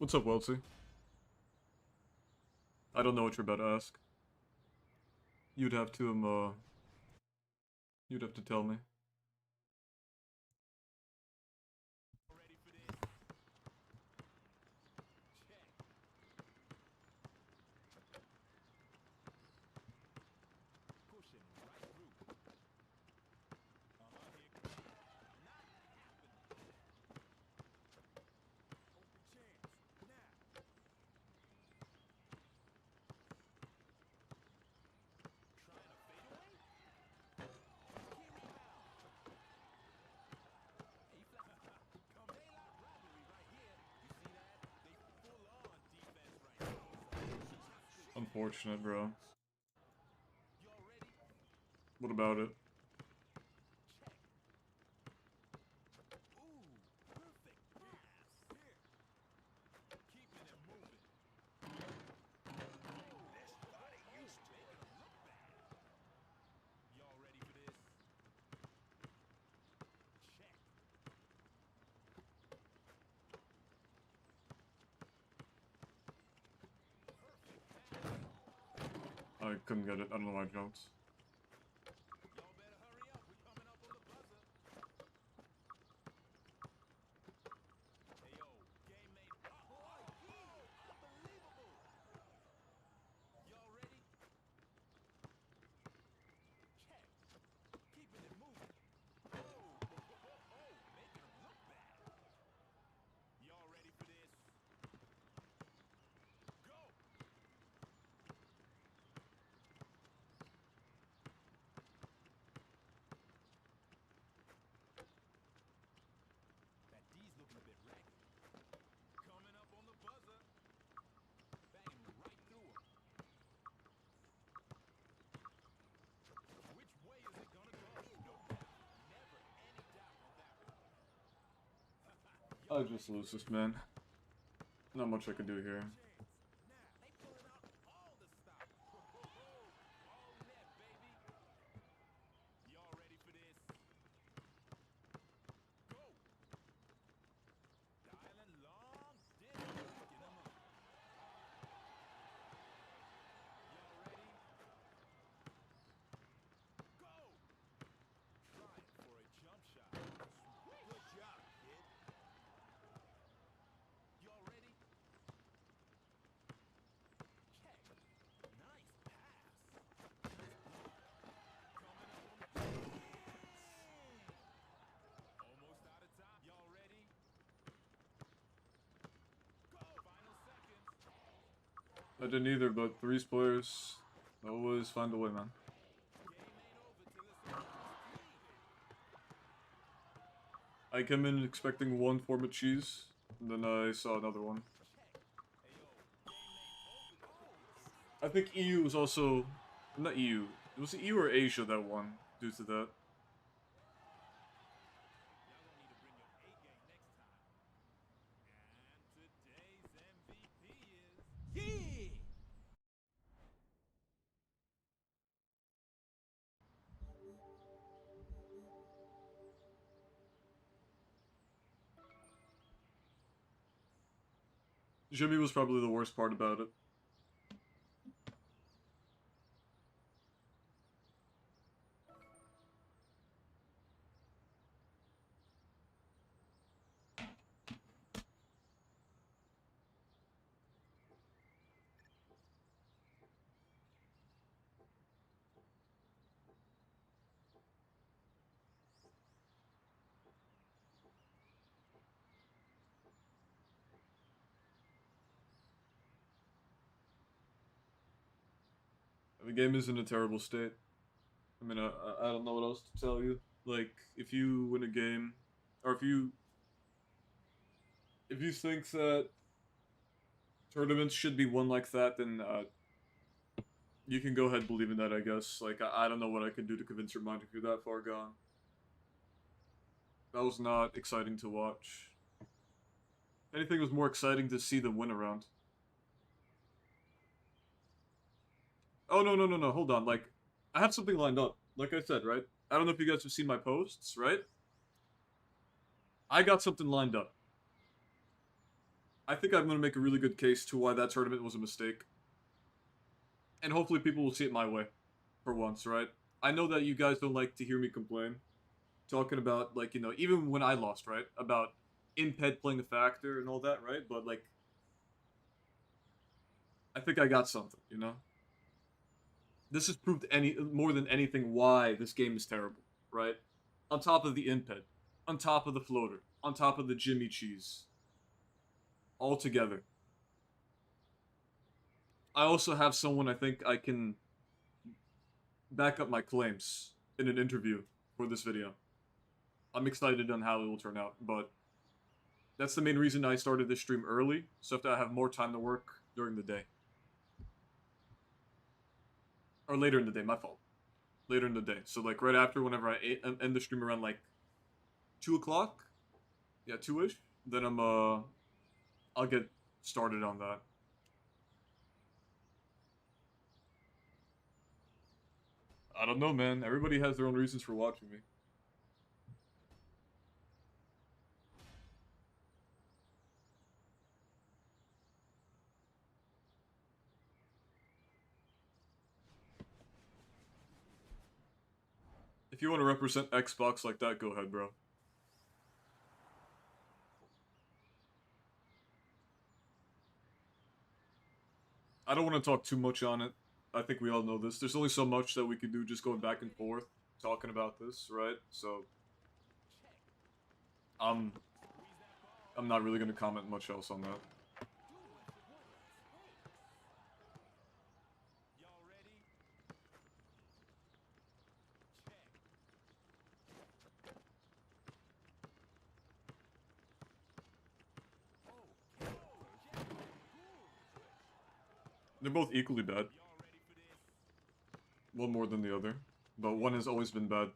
What's up, Welty? I don't know what you're about to ask. You'd have to, you'd have to tell me. Unfortunate, bro. What about it? I couldn't get it. I don't know why I jumped. I just lose this, man. Not much I can do here. I didn't either, but threes players always find a way, man. I came in expecting one form of cheese, and then I saw another one. I think EU was also... not EU. It was EU or Asia that won, due to that. Jimmy was probably the worst part about it. The game is in a terrible state. I mean, I don't know what else to tell you. Like, if you win a game, or if you think that tournaments should be won like that, then you can go ahead and believe in that, I guess. Like, I don't know what I can do to convince your mind if you're that far gone. That was not exciting to watch. Anything was more exciting to see them win around. Oh, no, hold on. Like, I have something lined up. Like I said, right? I don't know if you guys have seen my posts, right? I got something lined up. I think I'm gonna make a really good case to why that tournament was a mistake. And hopefully people will see it my way. For once, right? I know that you guys don't like to hear me complain. Talking about, like, you know, even when I lost, right? About Imped playing a factor and all that, right? But, like, I think I got something, you know? This has proved more than anything why this game is terrible, right? On top of the Imped, on top of the floater, on top of the Jimmy Cheese. All together. I also have someone I think I can back up my claims in an interview for this video. I'm excited on how it will turn out, but that's the main reason I started this stream early, so that I have more time to work during the day. Or later in the day, my fault. Later in the day. So, like, right after, whenever I end the stream around, like, 2 o'clock? Yeah, 2-ish? Then I'll get started on that. I don't know, man. Everybody has their own reasons for watching me. If you want to represent Xbox like that, go ahead, bro. I don't want to talk too much on it. I think we all know this. There's only so much that we can do just going back and forth talking about this, right? So, I'm not really going to comment much else on that. They're both equally bad. One more than the other. But one has always been bad.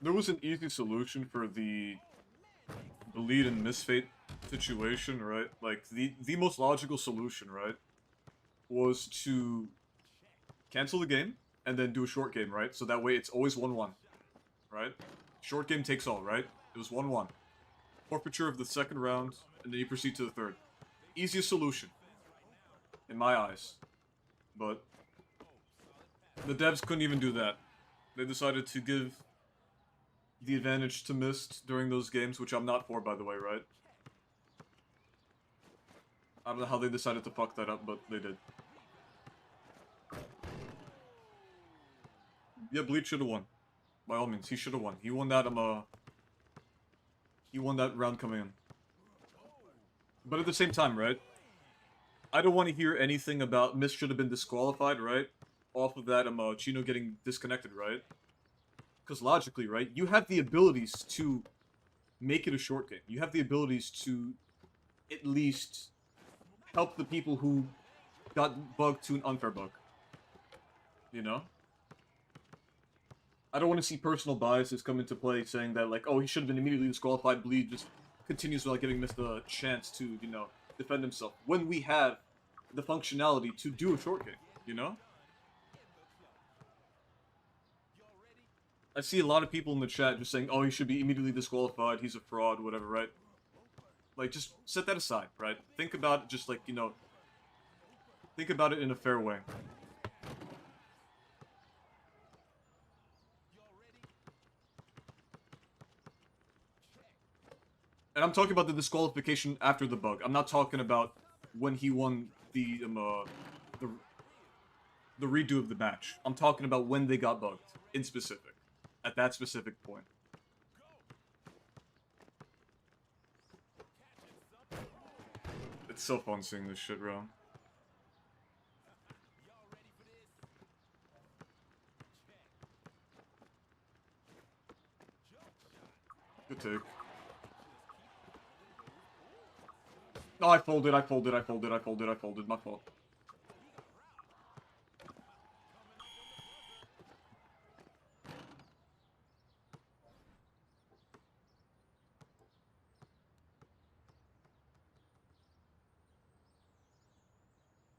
There was an easy solution for the lead and misfate situation, right? Like, the most logical solution, right? Was to cancel the game and then do a short game, right? So that way it's always 1-1, right? Short game takes all, right? It was 1-1. Forfeiture of the second round, and then you proceed to the third. Easiest solution, in my eyes. But the devs couldn't even do that. They decided to give the advantage to Mist during those games, which I'm not for, by the way, right? I don't know how they decided to fuck that up, but they did. Yeah, Bleach should have won. By all means, he should have won. He won that, he won that round coming in. But at the same time, right? I don't want to hear anything about Mist should have been disqualified, right? Off of that, Chino getting disconnected, right? Because logically, right? You have the abilities to make it a short game. You have the abilities to at least help the people who got bugged to an unfair bug. You know? I don't want to see personal biases come into play saying that, like, oh, he should have been immediately disqualified. Bleed just continues without giving Mist a chance to, you know, defend himself. When we have the functionality to do a short game, you know? I see a lot of people in the chat just saying, oh, he should be immediately disqualified, he's a fraud, whatever, right? Like, just set that aside, right? Think about it just like, you know, think about it in a fair way. And I'm talking about the disqualification after the bug. I'm not talking about when he won the redo of the match. I'm talking about when they got bugged, in specific. At that specific point. It's so fun seeing this shit, bro. Good take. No, I folded, my fault.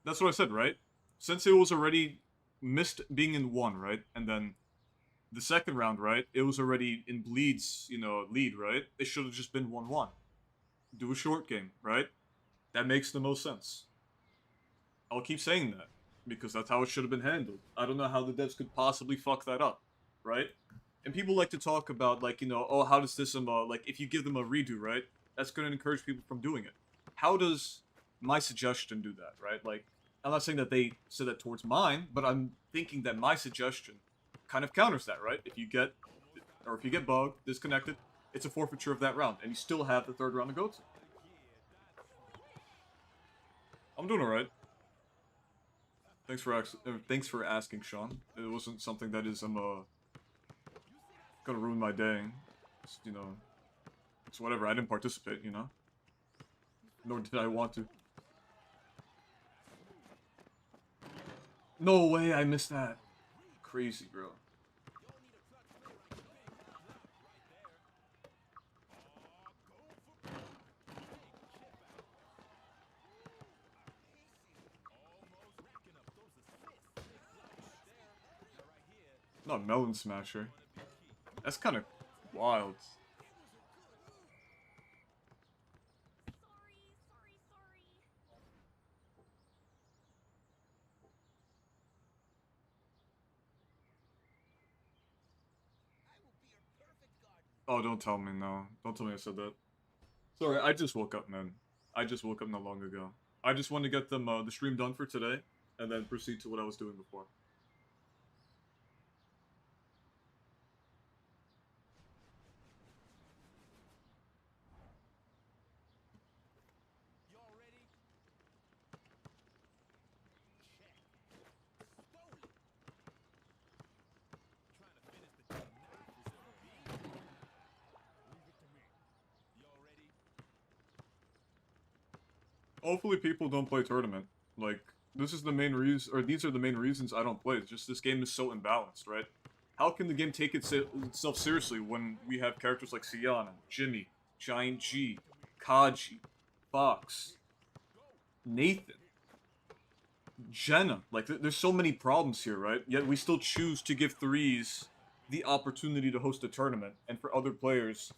That's what I said, right? Since it was already missed being in 1, right? And then the second round, right? It was already in Bleed's, lead, right? It should have just been 1-1. Do a short game, right? That makes the most sense. I'll keep saying that because that's how it should have been handled. I don't know how the devs could possibly fuck that up, right? And people like to talk about like, oh, how does this like if you give them a redo, right? That's going to encourage people from doing it. How does my suggestion do that, right? Like, I'm not saying that they said that towards mine, but I'm thinking that my suggestion kind of counters that, right? If you get bugged, disconnected, it's a forfeiture of that round, and you still have the third round to go to. I'm doing alright. Thanks for asking, Sean. It wasn't something that is gonna ruin my day. Just, it's whatever. I didn't participate, nor did I want to. No way, I missed that. Crazy, bro. Not Melon Smasher. That's kind of wild. Oh, don't tell me, no. Don't tell me I said that. Sorry, I just woke up, man. I just woke up not long ago. I just want to get the stream done for today, and then proceed to what I was doing before. Hopefully people don't play tournament. Like, this is the main reason, or these are the main reasons I don't play. It's just this game is so imbalanced, right? How can the game take itself seriously when we have characters like Sienna, Jimmy, Giant G, Kaji, Fox, Nathan, Jenna? Like, there's so many problems here, right? Yet we still choose to give threes the opportunity to host a tournament, and for other players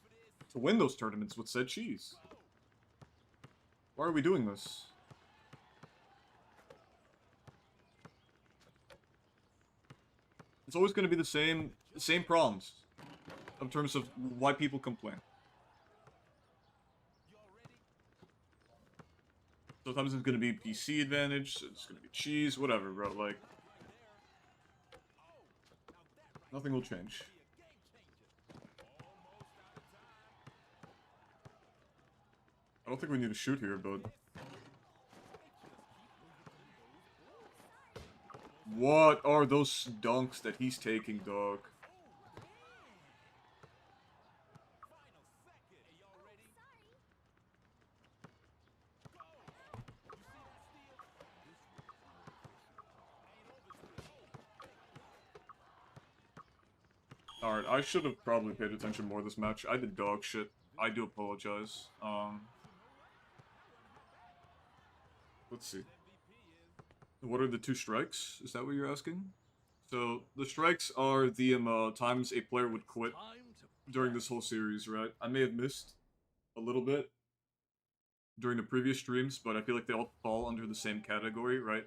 to win those tournaments with said cheese. Why are we doing this? It's always going to be the same problems in terms of why people complain. Sometimes it's going to be PC advantage, it's going to be cheese, whatever, bro. Like, nothing will change. I don't think we need to shoot here, but... What are those dunks that he's taking, dog? Alright, I should have probably paid attention more this match. I did dog shit. I do apologize. Let's see. What are the 2 strikes? Is that what you're asking? So, the strikes are the times a player would quit during this whole series, right? I may have missed a little bit during the previous streams, but I feel like they all fall under the same category, right?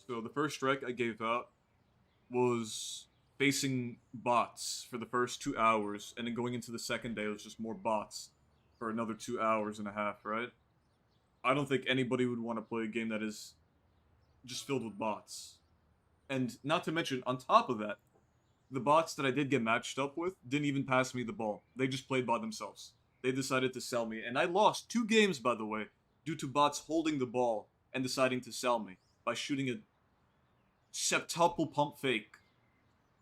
So, the first strike I gave out was facing bots for the first 2 hours, and then going into the second day, it was just more bots for another 2 hours and a half, right? I don't think anybody would want to play a game that is just filled with bots. And not to mention, on top of that, the bots that I did get matched up with didn't even pass me the ball. They just played by themselves. They decided to sell me. And I lost 2 games, by the way, due to bots holding the ball and deciding to sell me by shooting a septuple pump fake.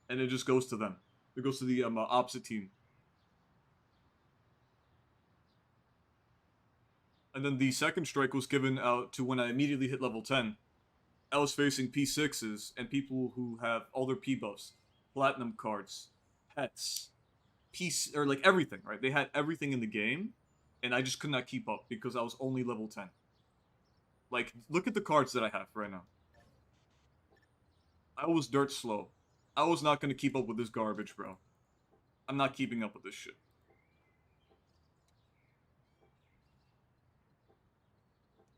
And it just goes to them. It goes to the opposite team. And then the second strike was given out to when I immediately hit level 10. I was facing P6s and people who have all their P-buffs, platinum cards, pets, or like everything, right? They had everything in the game, and I just could not keep up because I was only level 10. Like, look at the cards that I have right now. I was dirt slow. I was not gonna keep up with this garbage, bro. I'm not keeping up with this shit.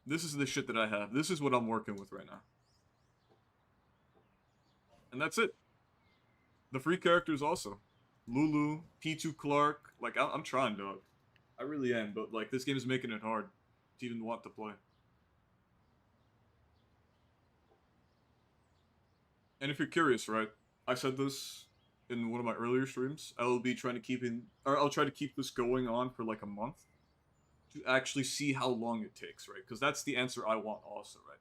This is the shit that I have. This is what I'm working with right now. And that's it. The free characters also. Lulu, P2 Clark. Like, I'm trying, dog. I really am, but, like, this game is making it hard to even want to play. And if you're curious, right, I said this in one of my earlier streams. I'll be trying to I'll try to keep this going on for like a month to actually see how long it takes, right? Because that's the answer I want also, right?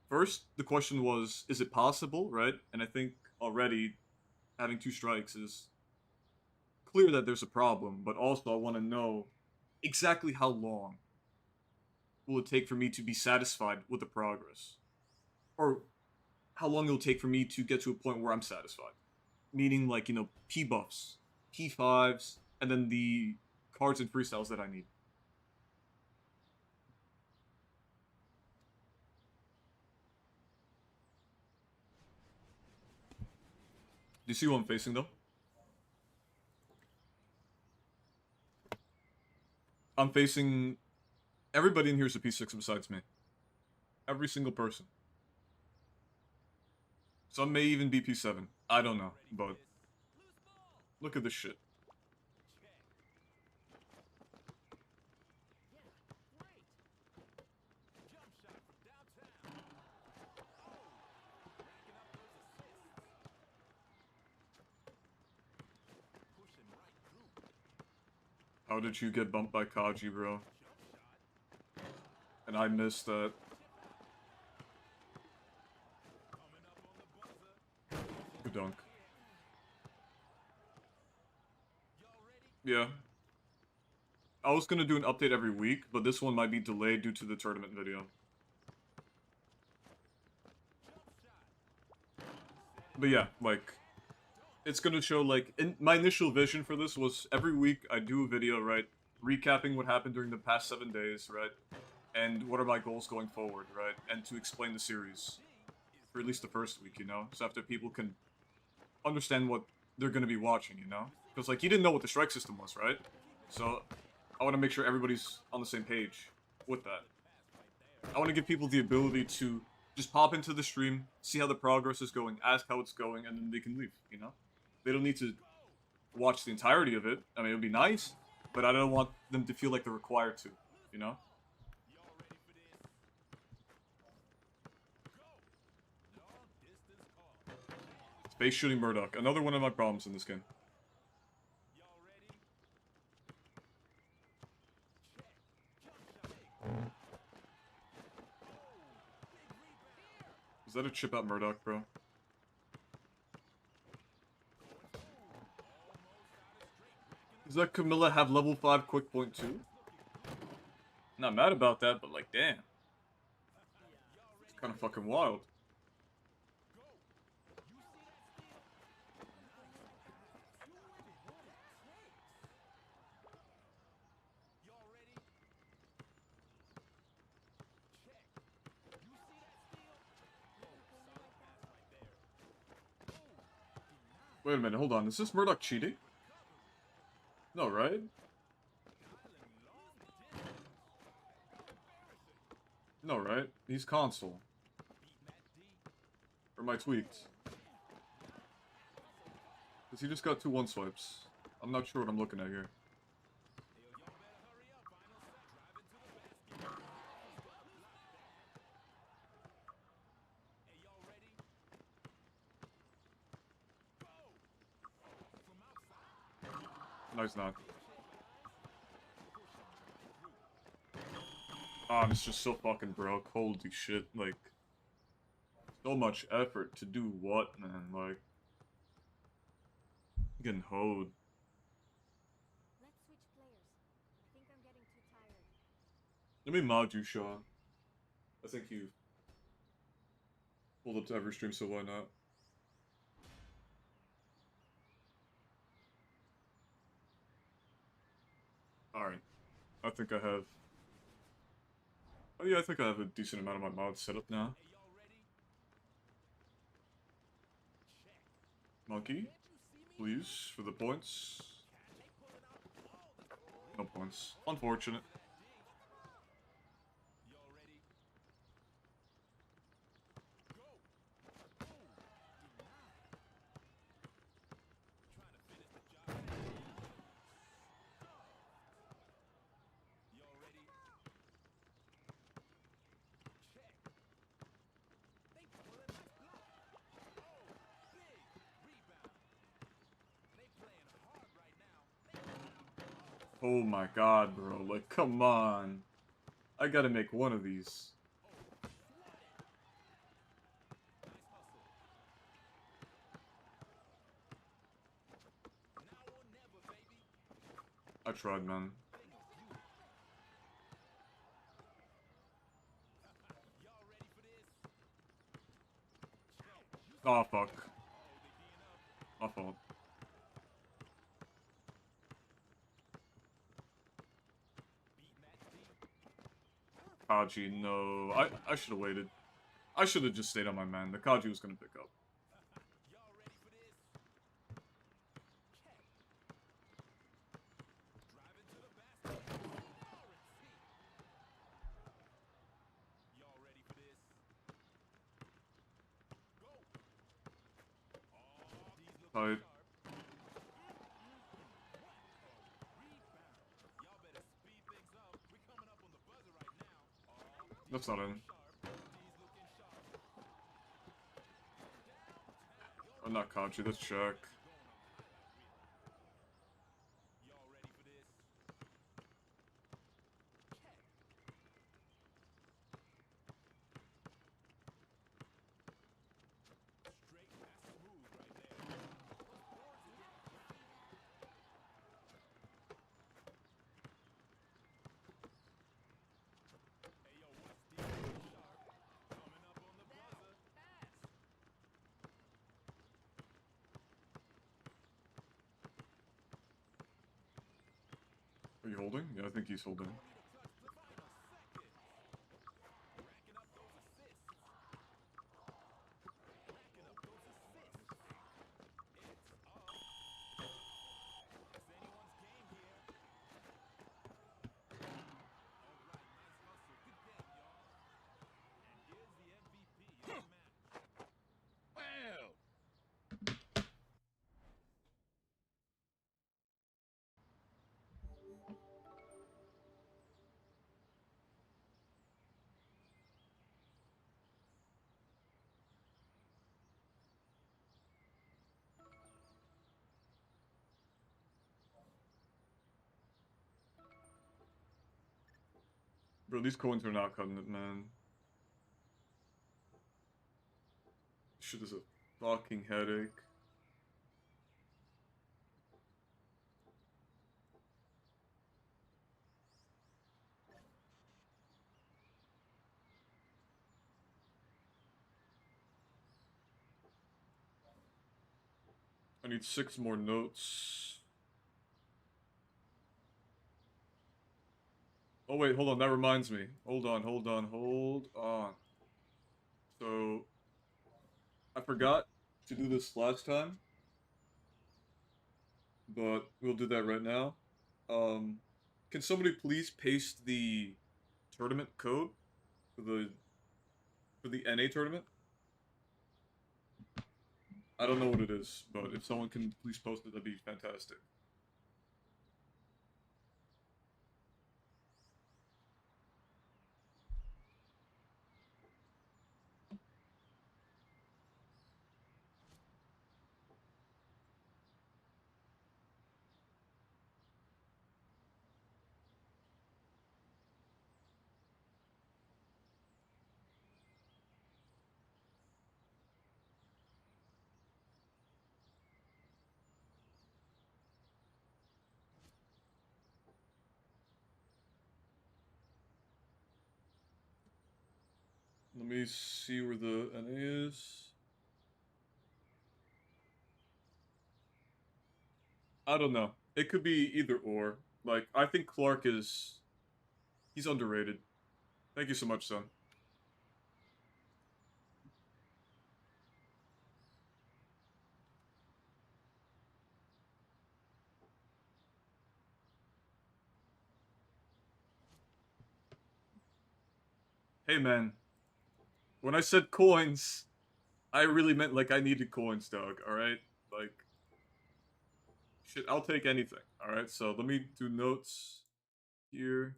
First, the question was, is it possible, right? And I think already having 2 strikes is clear that there's a problem, but also I want to know exactly how long will it take for me to be satisfied with the progress? Or how long it'll take for me to get to a point where I'm satisfied. Meaning, like, you know, P buffs, P5s, and then the cards and freestyles that I need. Do you see who I'm facing, though? I'm facing... Everybody in here is a P6 besides me. Every single person. Some may even be P7. I don't know, but... Look at this shit. How did you get bumped by Kaji, bro? And I missed that. Good dunk. Yeah. I was gonna do an update every week, but this one might be delayed due to the tournament video. But yeah, like, it's gonna show, like, my initial vision for this was every week I do a video, right, recapping what happened during the past 7 days, right, and what are my goals going forward, right, and to explain the series for at least the first week, you know, so after people can understand what they're gonna be watching, you know, because, like, you didn't know what the strike system was, right, so I want to make sure everybody's on the same page with that. I want to give people the ability to just pop into the stream, see how the progress is going, ask how it's going, and then they can leave, you know? They don't need to watch the entirety of it. I mean, it would be nice, but I don't want them to feel like they're required to, you know? Space shooting Murdoch. Another one of my problems in this game. Is that a chip out Murdoch, bro? Does that Camilla have level 5 quick point too? Not mad about that, but like, damn. It's kind of fucking wild. Wait a minute, hold on. Is this Murdoch cheating? No, right? No, right? He's console. Or am I tweaked? Because he just got 2 1-swipes. I'm not sure what I'm looking at here. No, he's not. It's just so fucking broke. Holy shit, like... So much effort to do what, man? Like... Getting hoed. Let's switch players. I think I'm getting too tired. Let me mod you, Sean. I think you pulled up to every stream, so why not? Alright. I think I have... Oh yeah, I think I have a decent amount of my mods set up now. Monkey, please, for the points. No points. Unfortunate. Oh my god, bro. Like, come on. I gotta make one of these. I tried, man. Oh, fuck. My fault. Kaji, no. I should have waited. I should have just stayed on my man. The Kaji was gonna pick up. Tight. That's not in. Oh, not Kaji, that's check. Are you holding? Yeah, I think he's holding. Bro, these coins are not cutting it, man. Shit is a fucking headache. I need 6 more notes. Oh wait, hold on, that reminds me. Hold on. So, I forgot to do this last time, but we'll do that right now. Can somebody please paste the tournament code for the NA tournament? I don't know what it is, but if someone can please post it, that'd be fantastic. Let me see where the NA is. I don't know. It could be either or. Like, I think Clark is... He's underrated. Thank you so much, son. Hey, man. When I said coins, I really meant like I needed coins, dog. All right, like shit. I'll take anything. All right. So let me do notes here.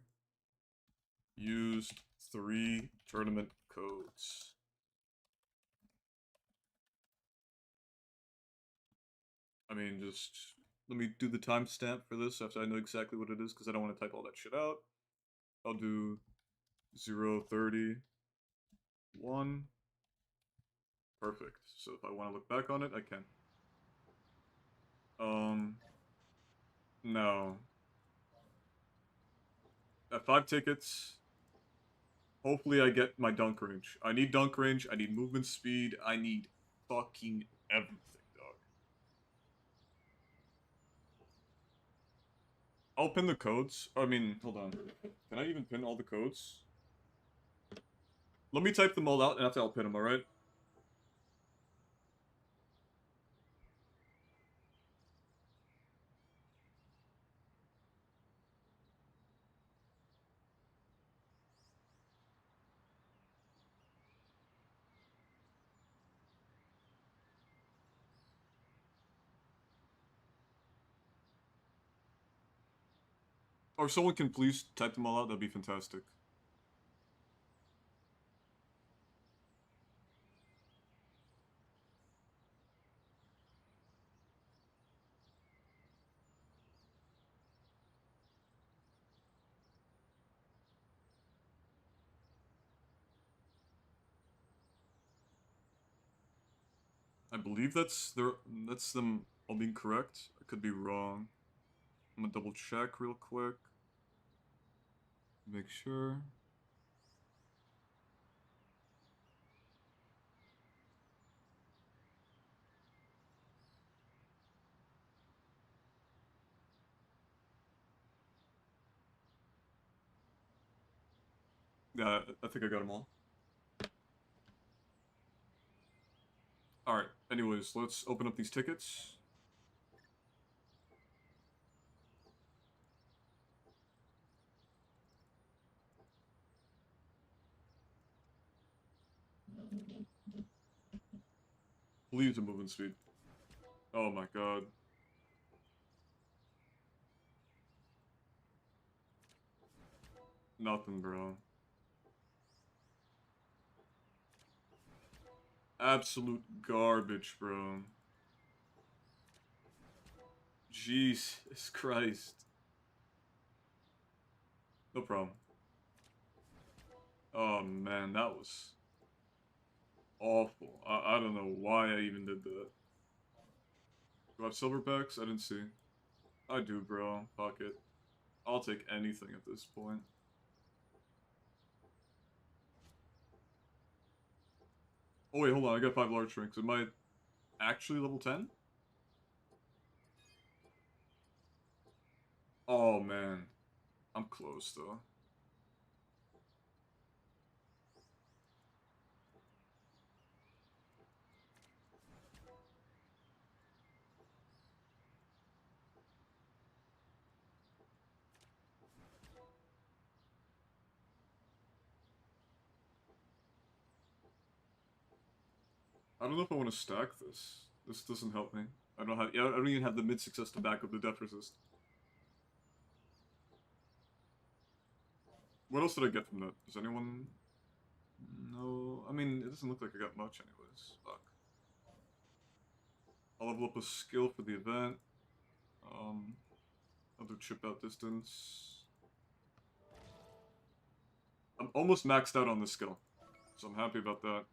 Used 3 tournament codes. I mean, just let me do the timestamp for this after I know exactly what it is, because I don't want to type all that shit out. I'll do 0:31. Perfect. So if I want to look back on it, I can. No. At 5 tickets, hopefully I get my dunk range. I need dunk range, I need movement speed, I need fucking everything, dog. I'll pin the codes. I mean, hold on. Can I even pin all the codes? Let me type them all out, and after I'll pin them, alright? Or someone can please type them all out, that'd be fantastic. I believe that's them all being correct. I could be wrong. I'm gonna double check real quick. Make sure. Yeah, I think I got them all. Alright, anyways, let's open up these tickets. Please a movement speed. Oh my god. Nothing, bro. Absolute garbage, bro. Jesus Christ. No problem. Oh man, that was awful. I don't know why I even did that. Do I have silver packs? I didn't see. I do, bro. Fuck it. I'll take anything at this point. Oh wait, hold on. I got 5 large shrinks. Am I actually level 10? Oh man. I'm close though. I don't know if I want to stack this. This doesn't help me. I don't have. Yeah, I don't even have the mid success to back up the depth resist. What else did I get from that? Does anyone? No. I mean, it doesn't look like I got much, anyways. Fuck. I'll level up a skill for the event. I'll do chip out distance. I'm almost maxed out on this skill, so I'm happy about that.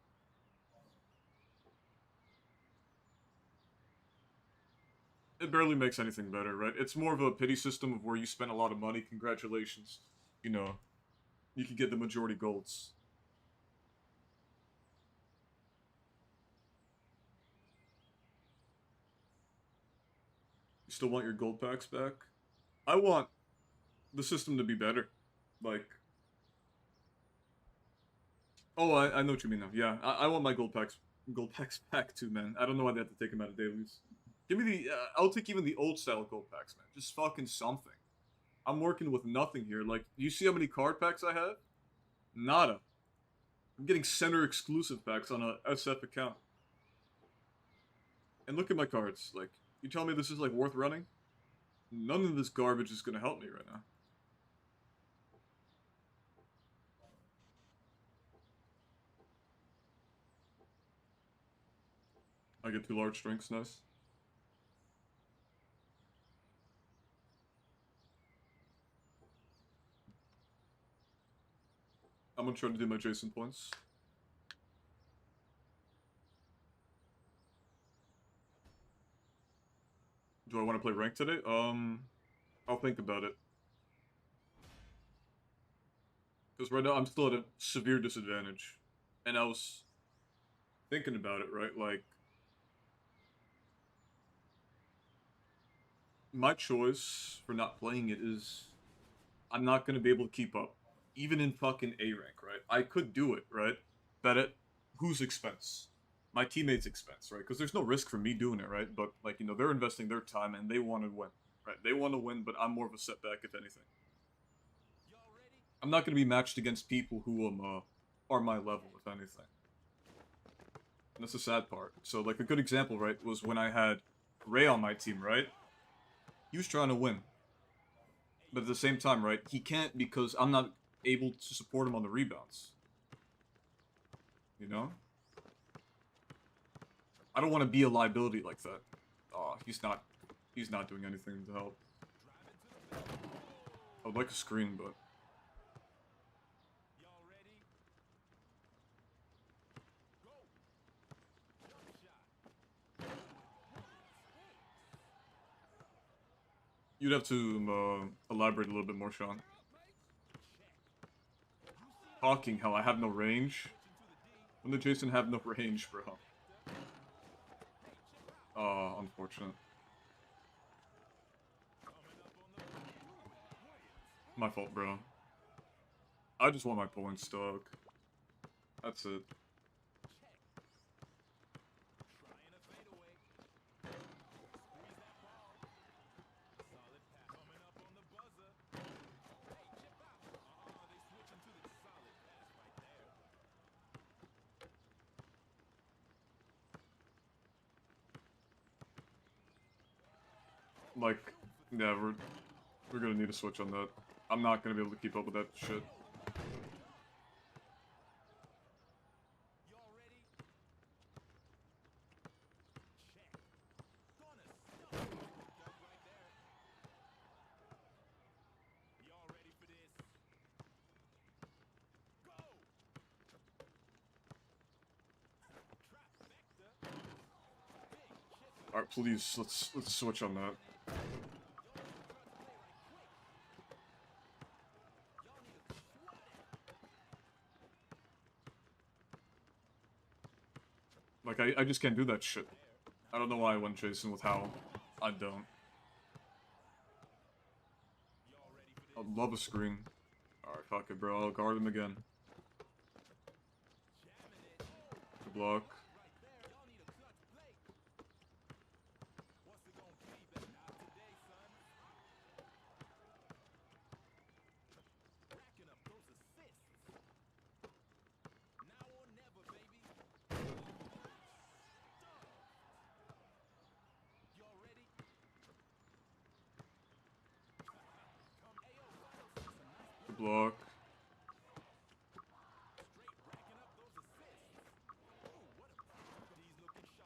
It barely makes anything better, right? It's more of a pity system of where you spend a lot of money. Congratulations. You know, you can get the majority golds. You still want your gold packs back? I want the system to be better. Like, Oh, I know what you mean now. Yeah, I want my gold packs back too, man. I don't know why they have to take them out of dailies. Give me the, I'll take even the old style gold packs, man. Just fucking something. I'm working with nothing here. Like, you see how many card packs I have? Nada. I'm getting center exclusive packs on a SF account. And look at my cards. Like, you tell me this is, like, worth running? None of this garbage is gonna help me right now. I get 2 large drinks, nice. I'm gonna try to do my Jason points. Do I want to play rank today? I'll think about it. Because right now I'm still at a severe disadvantage. And I was thinking about it, right? Like, my choice for not playing it is I'm not going to be able to keep up. Even in fucking A rank, right? I could do it, right? But at whose expense? My teammates' expense, right? Because there's no risk for me doing it, right? But, like, you know, they're investing their time and they want to win, right? They want to win, but I'm more of a setback, if anything. I'm not going to be matched against people who are my level, if anything. And that's the sad part. So, like, a good example, right, was when I had Ray on my team, right? He was trying to win. But at the same time, right, he can't because I'm not able to support him on the rebounds. You know? I don't want to be a liability like that. Oh, he's not doing anything to help. I would like a screen, but... You'd have to elaborate a little bit more, Sean. Talking, hell, I have no range. When did Jason have no range, bro? Unfortunate. My fault, bro. I just want my points, dog. That's it. Like, yeah, we're gonna need a switch on that. I'm not gonna be able to keep up with that shit. Alright, please, let's switch on that. Like, I just can't do that shit. I don't know why I went Jason with Howl. I don't. I'd love a screen. Alright, fuck it, bro. I'll guard him again. Good block. Good block.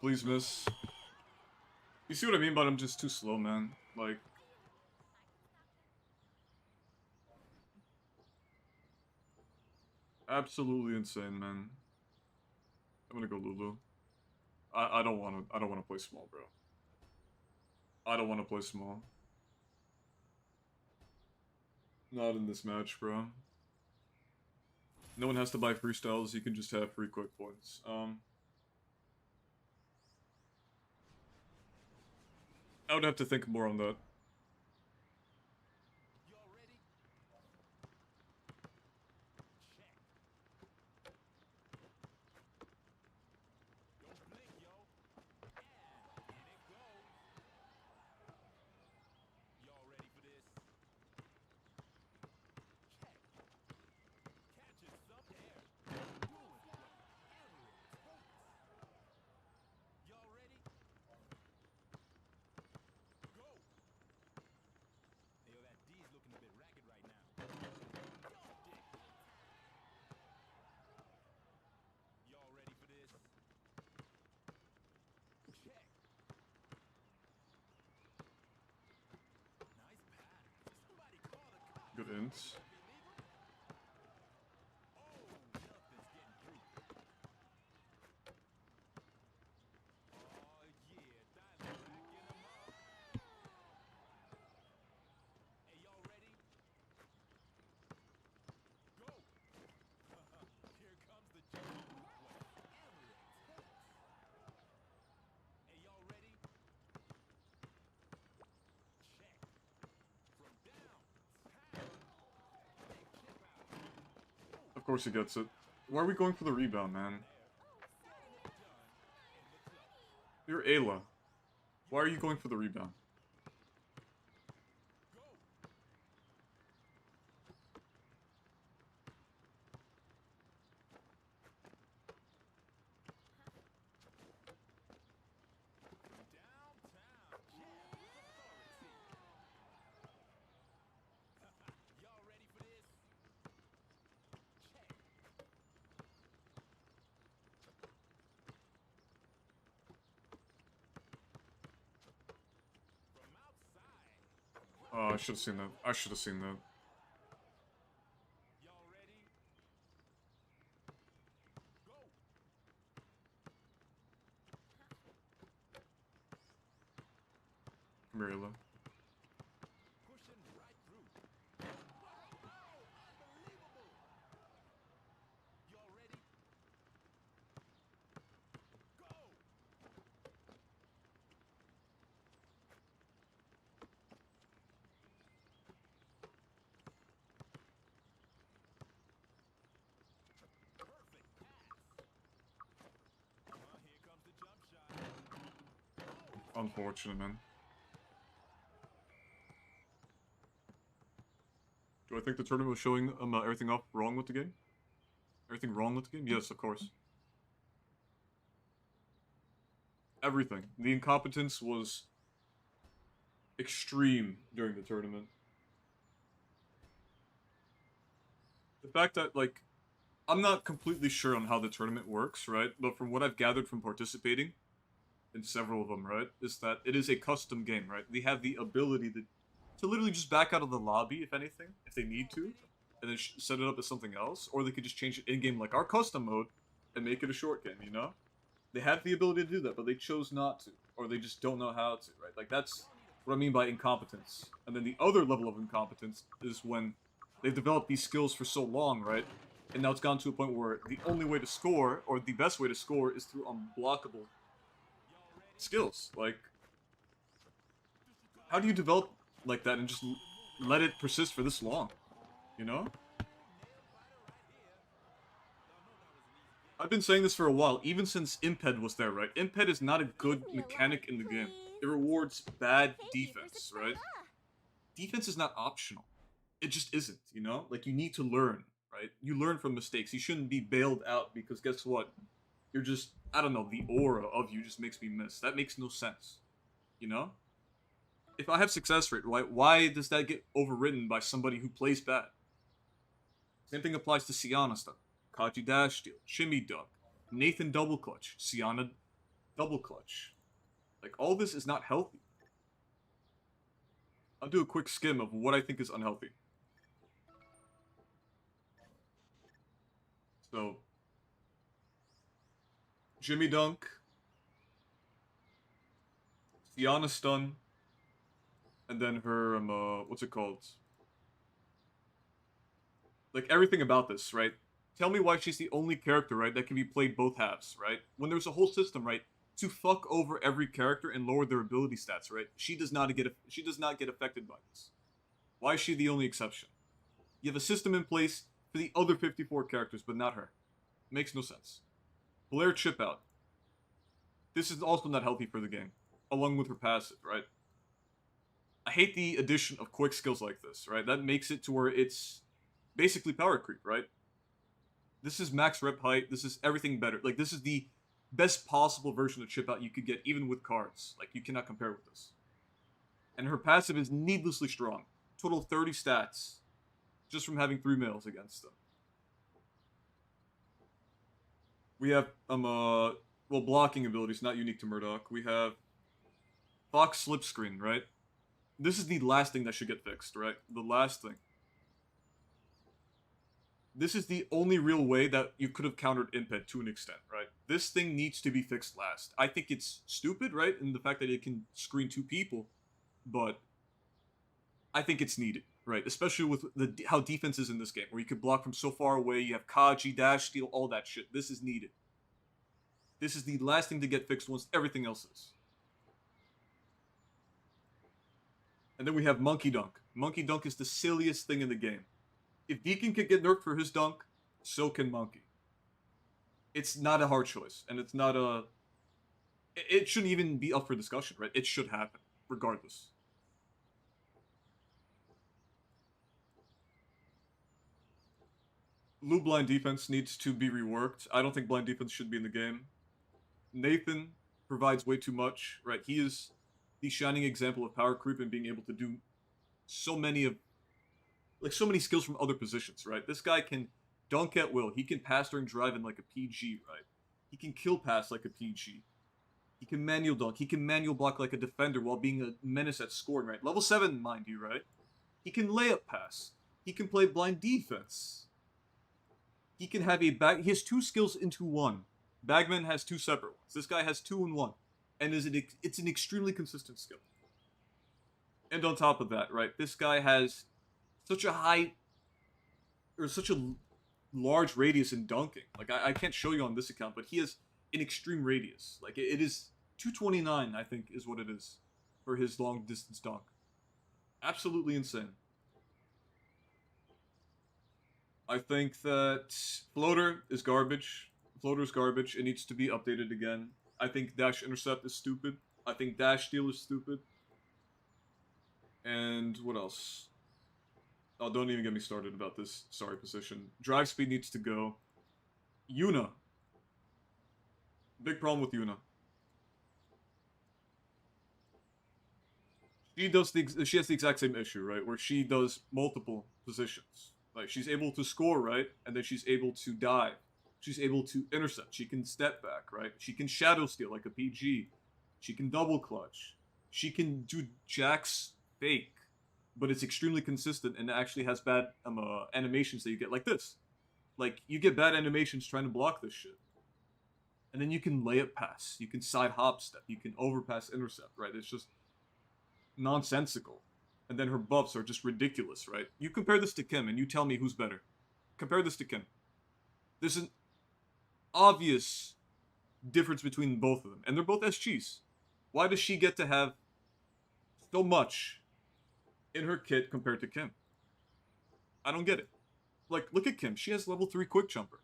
Please miss. You see what I mean, but I'm just too slow, man. Like... Absolutely insane, man. I'm gonna go Lulu. I don't wanna play small, bro. I don't wanna play small. Not in this match, bro. No one has to buy freestyles, you can just have free quick points. I would have to think more on that. Good int. Of course he gets it. Why are we going for the rebound, man? You're Ayla. Why are you going for the rebound? Oh, I should have seen that. I should have seen that. Come here, Ayla. Unfortunate, man. Do I think the tournament was showing everything up wrong with the game? Everything wrong with the game? Yes, of course. Everything. The incompetence was extreme during the tournament. The fact that, like, I'm not completely sure on how the tournament works, right? But from what I've gathered from participating in several of them, right, is that it is a custom game, right? They have the ability to literally just back out of the lobby, if anything, if they need to, and then set it up as something else, or they could just change it in-game like our custom mode and make it a short game, you know? They have the ability to do that, but they chose not to, or they just don't know how to, right? Like, that's what I mean by incompetence. And then the other level of incompetence is when they've developed these skills for so long, right? And now it's gotten to a point where the only way to score, or the best way to score, is through unblockable skills. Like, how do you develop like that and just let it persist for this long? You know? I've been saying this for a while, even since Imped was there, right? Imped is not a good mechanic in the game. It rewards bad defense, right? Defense is not optional. It just isn't, you know? Like, you need to learn, right? You learn from mistakes. You shouldn't be bailed out because guess what? You're just, I don't know, the aura of you just makes me miss. That makes no sense, you know? If I have success rate, right, why does that get overridden by somebody who plays bad? Same thing applies to Sienna stuff. Kaji dash steal, shimmy dunk, Nathan double clutch, Sienna double clutch. Like, all this is not healthy. I'll do a quick skim of what I think is unhealthy. So, Jimmy dunk, Sienna stun, and then her, what's it called? Like, everything about this, right? Tell me why she's the only character, right, that can be played both halves, right? When there's a whole system, right, to fuck over every character and lower their ability stats, right? She does not get affected by this. Why is she the only exception? You have a system in place for the other 54 characters, but not her. Makes no sense. Blair chip out. This is also not healthy for the game, along with her passive, right? I hate the addition of quick skills like this, right? That makes it to where it's basically power creep, right? This is max rep height. This is everything better. Like, this is the best possible version of chip out you could get, even with cards. Like, you cannot compare with this. And her passive is needlessly strong. Total 30 stats, just from having 3 males against them. We have, well, blocking abilities, not unique to Murdoch. We have Fox slip screen, right? This is the last thing that should get fixed, right? The last thing. This is the only real way that you could have countered Impet to an extent, right? This thing needs to be fixed last. I think it's stupid, right? In the fact that it can screen 2 people, but I think it's needed, right? Especially with how defense is in this game, where you could block from so far away, you have Kaji, dash, steal, all that shit. This is needed. This is the last thing to get fixed once everything else is. And then we have Monkey Dunk. Monkey Dunk is the silliest thing in the game. If Deacon can get nerfed for his dunk, so can Monkey. It's not a hard choice, and it's not a... It shouldn't even be up for discussion, right? It should happen, regardless. Lou blind defense needs to be reworked. I don't think blind defense should be in the game. Nathan provides way too much, right? He is the shining example of power creep and being able to do so many skills from other positions, right? This guy can dunk at will. He can pass during driving like a PG, right? He can kill pass like a PG. He can manual dunk. He can manual block like a defender while being a menace at scoring, right? Level 7, mind you, right? He can layup pass. He can play blind defense. He can have he has 2 skills into 1. Bagman has 2 separate ones. This guy has 2 in 1. And it's an extremely consistent skill. And on top of that, right, this guy has such a large radius in dunking. Like, I can't show you on this account, but he has an extreme radius. Like, it is 229, I think, is what it is for his long distance dunk. Absolutely insane. I think that floater is garbage. Floater's garbage. It needs to be updated again. I think dash intercept is stupid. I think dash steal is stupid. And what else? Oh, don't even get me started about this sorry position. Drive speed needs to go. Yuna. Big problem with Yuna. She has the exact same issue, right? Where she does multiple positions. Like, she's able to score, right? And then she's able to dive. She's able to intercept. She can step back, right? She can shadow steal like a PG. She can double clutch. She can do jacks fake. But it's extremely consistent and actually has bad animations that you get like this. Like, you get bad animations trying to block this shit. And then you can layup pass. You can side hop step. You can overpass intercept, right? It's just nonsensical. And then her buffs are just ridiculous, right? You compare this to Kim and you tell me who's better. Compare this to Kim. There's an obvious difference between both of them. And they're both SGs. Why does she get to have so much in her kit compared to Kim? I don't get it. Like, look at Kim. She has level 3 quick jumper.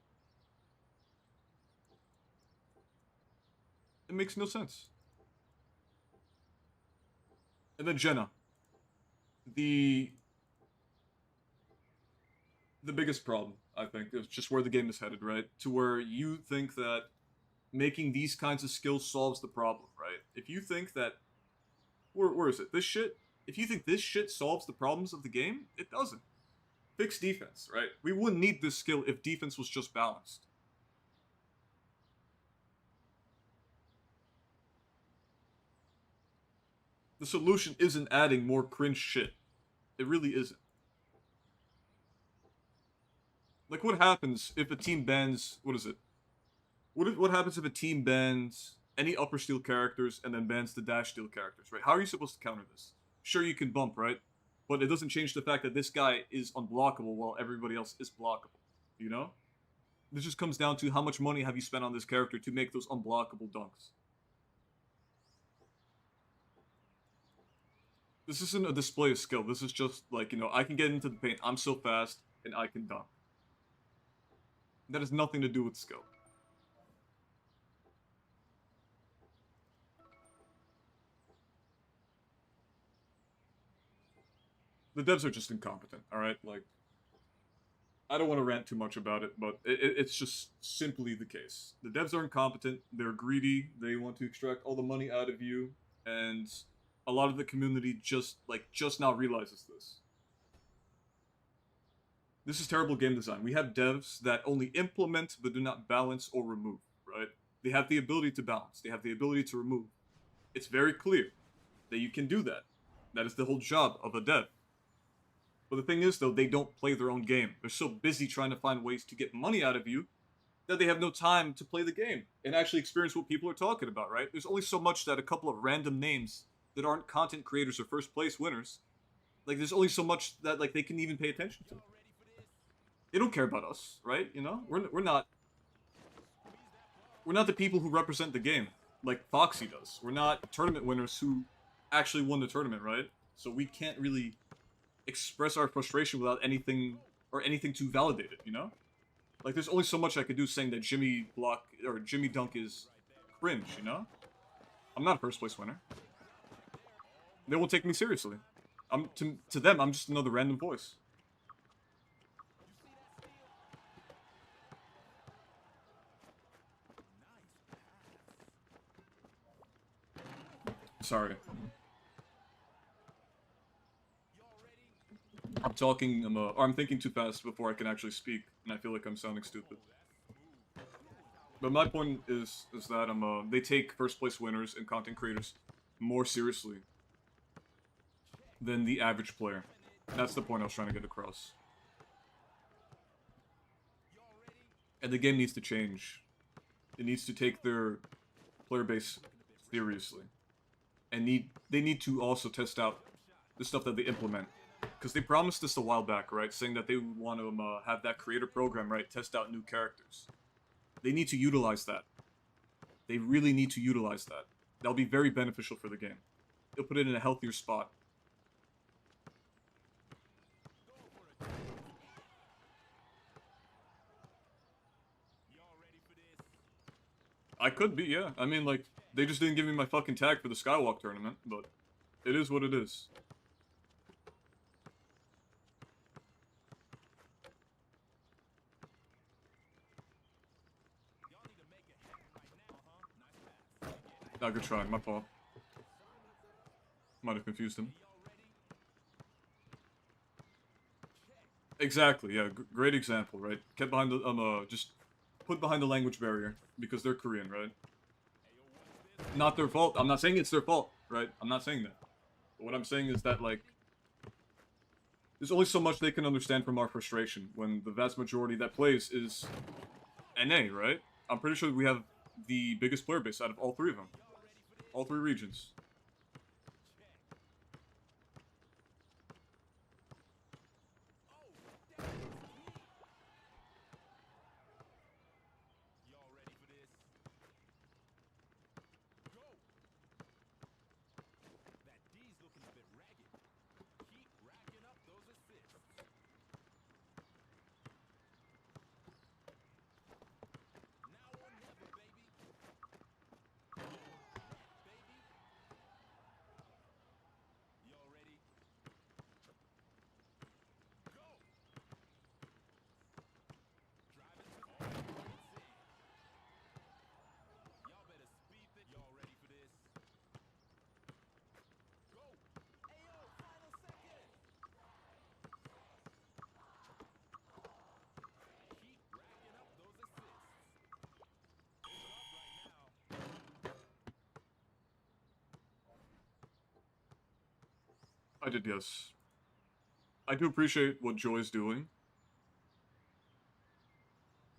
It makes no sense. And then Jenna. The biggest problem, I think, is just where the game is headed, right? To where you think that making these kinds of skills solves the problem, right? If you think that... Where is it? This shit? If you think this shit solves the problems of the game, it doesn't. Fix defense, right? We wouldn't need this skill if defense was just balanced. The solution isn't adding more cringe shit. It really isn't. Like, what happens if a team bans... What is it? What happens if a team bans any upper steel characters and then bans the dash steel characters, right? How are you supposed to counter this? Sure, you can bump, right? But it doesn't change the fact that this guy is unblockable while everybody else is blockable. You know? This just comes down to how much money have you spent on this character to make those unblockable dunks. This isn't a display of skill. This is just like, you know, I can get into the paint, I'm so fast, and I can dunk. That has nothing to do with skill. The devs are just incompetent, alright? Like, I don't want to rant too much about it, but it's just simply the case. The devs are incompetent, they're greedy, they want to extract all the money out of you, and a lot of the community just now realizes this. This is terrible game design. We have devs that only implement but do not balance or remove, right? They have the ability to balance. They have the ability to remove. It's very clear that you can do that. That is the whole job of a dev. But the thing is, though, they don't play their own game. They're so busy trying to find ways to get money out of you that they have no time to play the game and actually experience what people are talking about, right? There's only so much that a couple of random names that aren't content creators or first place winners, like, there's only so much that, like, they can even pay attention to. They don't care about us, right? You know? We're not the people who represent the game, like Foxy does. We're not tournament winners who actually won the tournament, right? So we can't really express our frustration without anything or anything to validate it, you know? Like, there's only so much I could do saying that Jimmy Block or Jimmy Dunk is cringe, you know? I'm not a first place winner. They won't take me seriously. To them, I'm just another random voice. Sorry. I'm talking, or I'm thinking too fast before I can actually speak, and I feel like I'm sounding stupid. But my point is that they take first place winners and content creators more seriously than the average player. That's the point I was trying to get across. And the game needs to change. It needs to take their player base seriously. And they need to also test out the stuff that they implement. Because they promised us a while back, right? Saying that they want to have that creator program, right? Test out new characters. They need to utilize that. They really need to utilize that. That'll be very beneficial for the game. They'll put it in a healthier spot. I could be, yeah. I mean, like, they just didn't give me my fucking tag for the Skywalk tournament, but it is what it is. Ah, good try. My fault. Might have confused him. Exactly, yeah. Great example, right? Kept behind the, just put behind the language barrier because they're Korean, right? Not their fault. I'm not saying it's their fault, right? I'm not saying that. But what I'm saying is that, like, there's only so much they can understand from our frustration when the vast majority that plays is NA, right? I'm pretty sure we have the biggest player base out of all three of them. All three regions. I did, yes. I do appreciate what Joy's doing.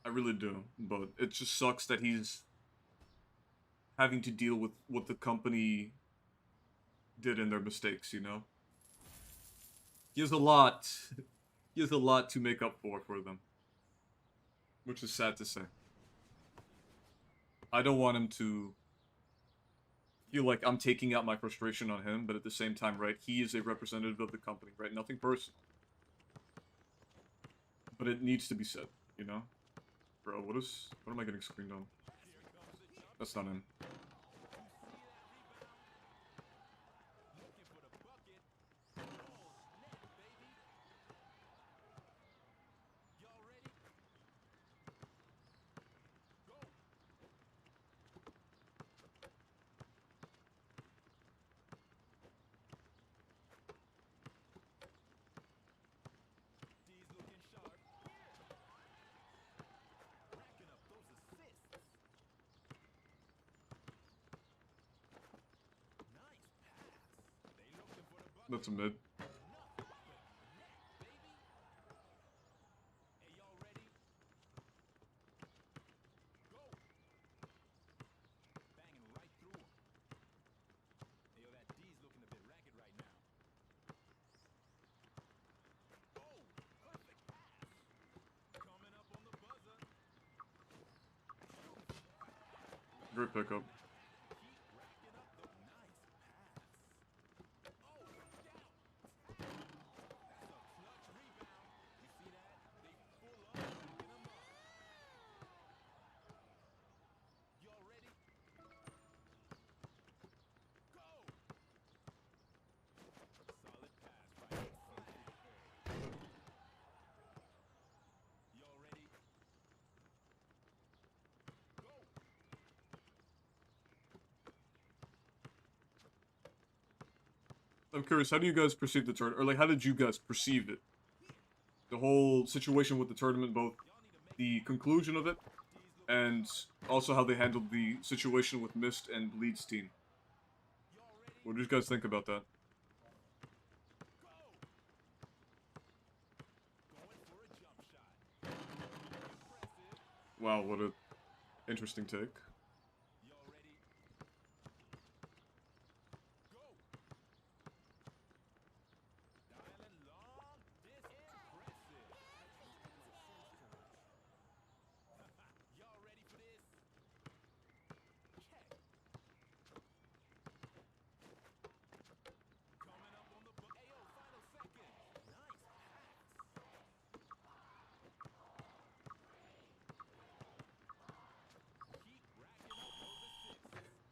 I really do, but it just sucks that he's having to deal with what the company did in their mistakes, you know? He has a lot. He has a lot to make up for them. Which is sad to say. I don't want him to feel like I'm taking out my frustration on him, but at the same time, right, he is a representative of the company, right? Nothing personal. But it needs to be said, you know? Bro, what am I getting screened on? That's not him. That's a mid. Great pickup. I'm curious, how do you guys perceive the tournament? Or, like, how did you guys perceive it? The whole situation with the tournament, both the conclusion of it, and also how they handled the situation with Mist and Bleed's team. What do you guys think about that? Wow, what a interesting take.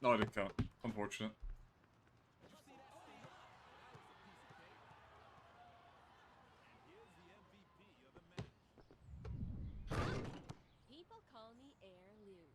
No, I didn't count. Unfortunate. People call me Heirloom.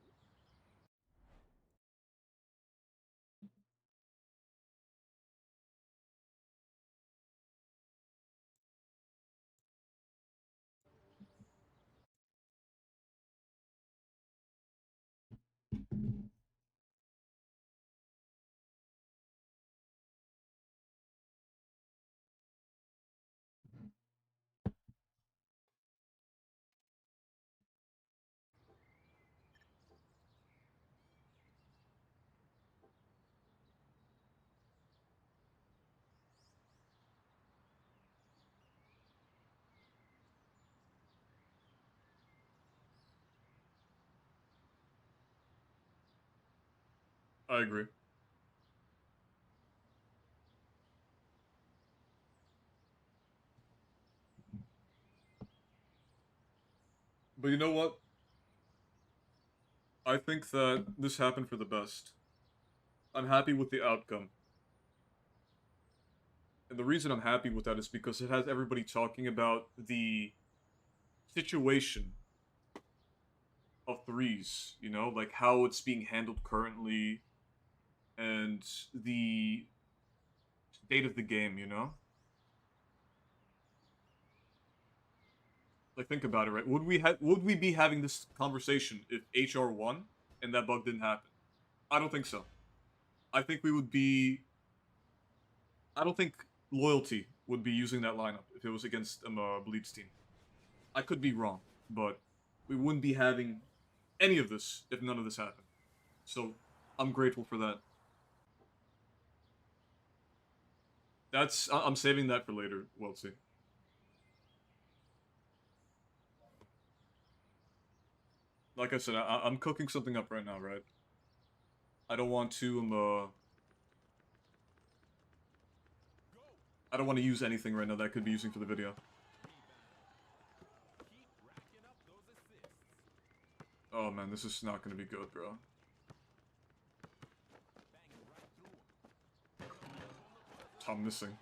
I agree. But you know what? I think that this happened for the best. I'm happy with the outcome. And the reason I'm happy with that is because it has everybody talking about the situation of threes, you know, like how it's being handled currently and the state of the game, you know? Like think about it, right? Would we be having this conversation if HR won and that bug didn't happen? I don't think so. I think we would be I don't think Loyalty would be using that lineup if it was against Bleed's team. I could be wrong, but we wouldn't be having any of this if none of this happened. So I'm grateful for that. I'm saving that for later, Weltsy. Like I said, I'm cooking something up right now, right? I don't want to I don't want to use anything right now that I could be using for the video. Oh man, this is not gonna be good, bro. I'm missing.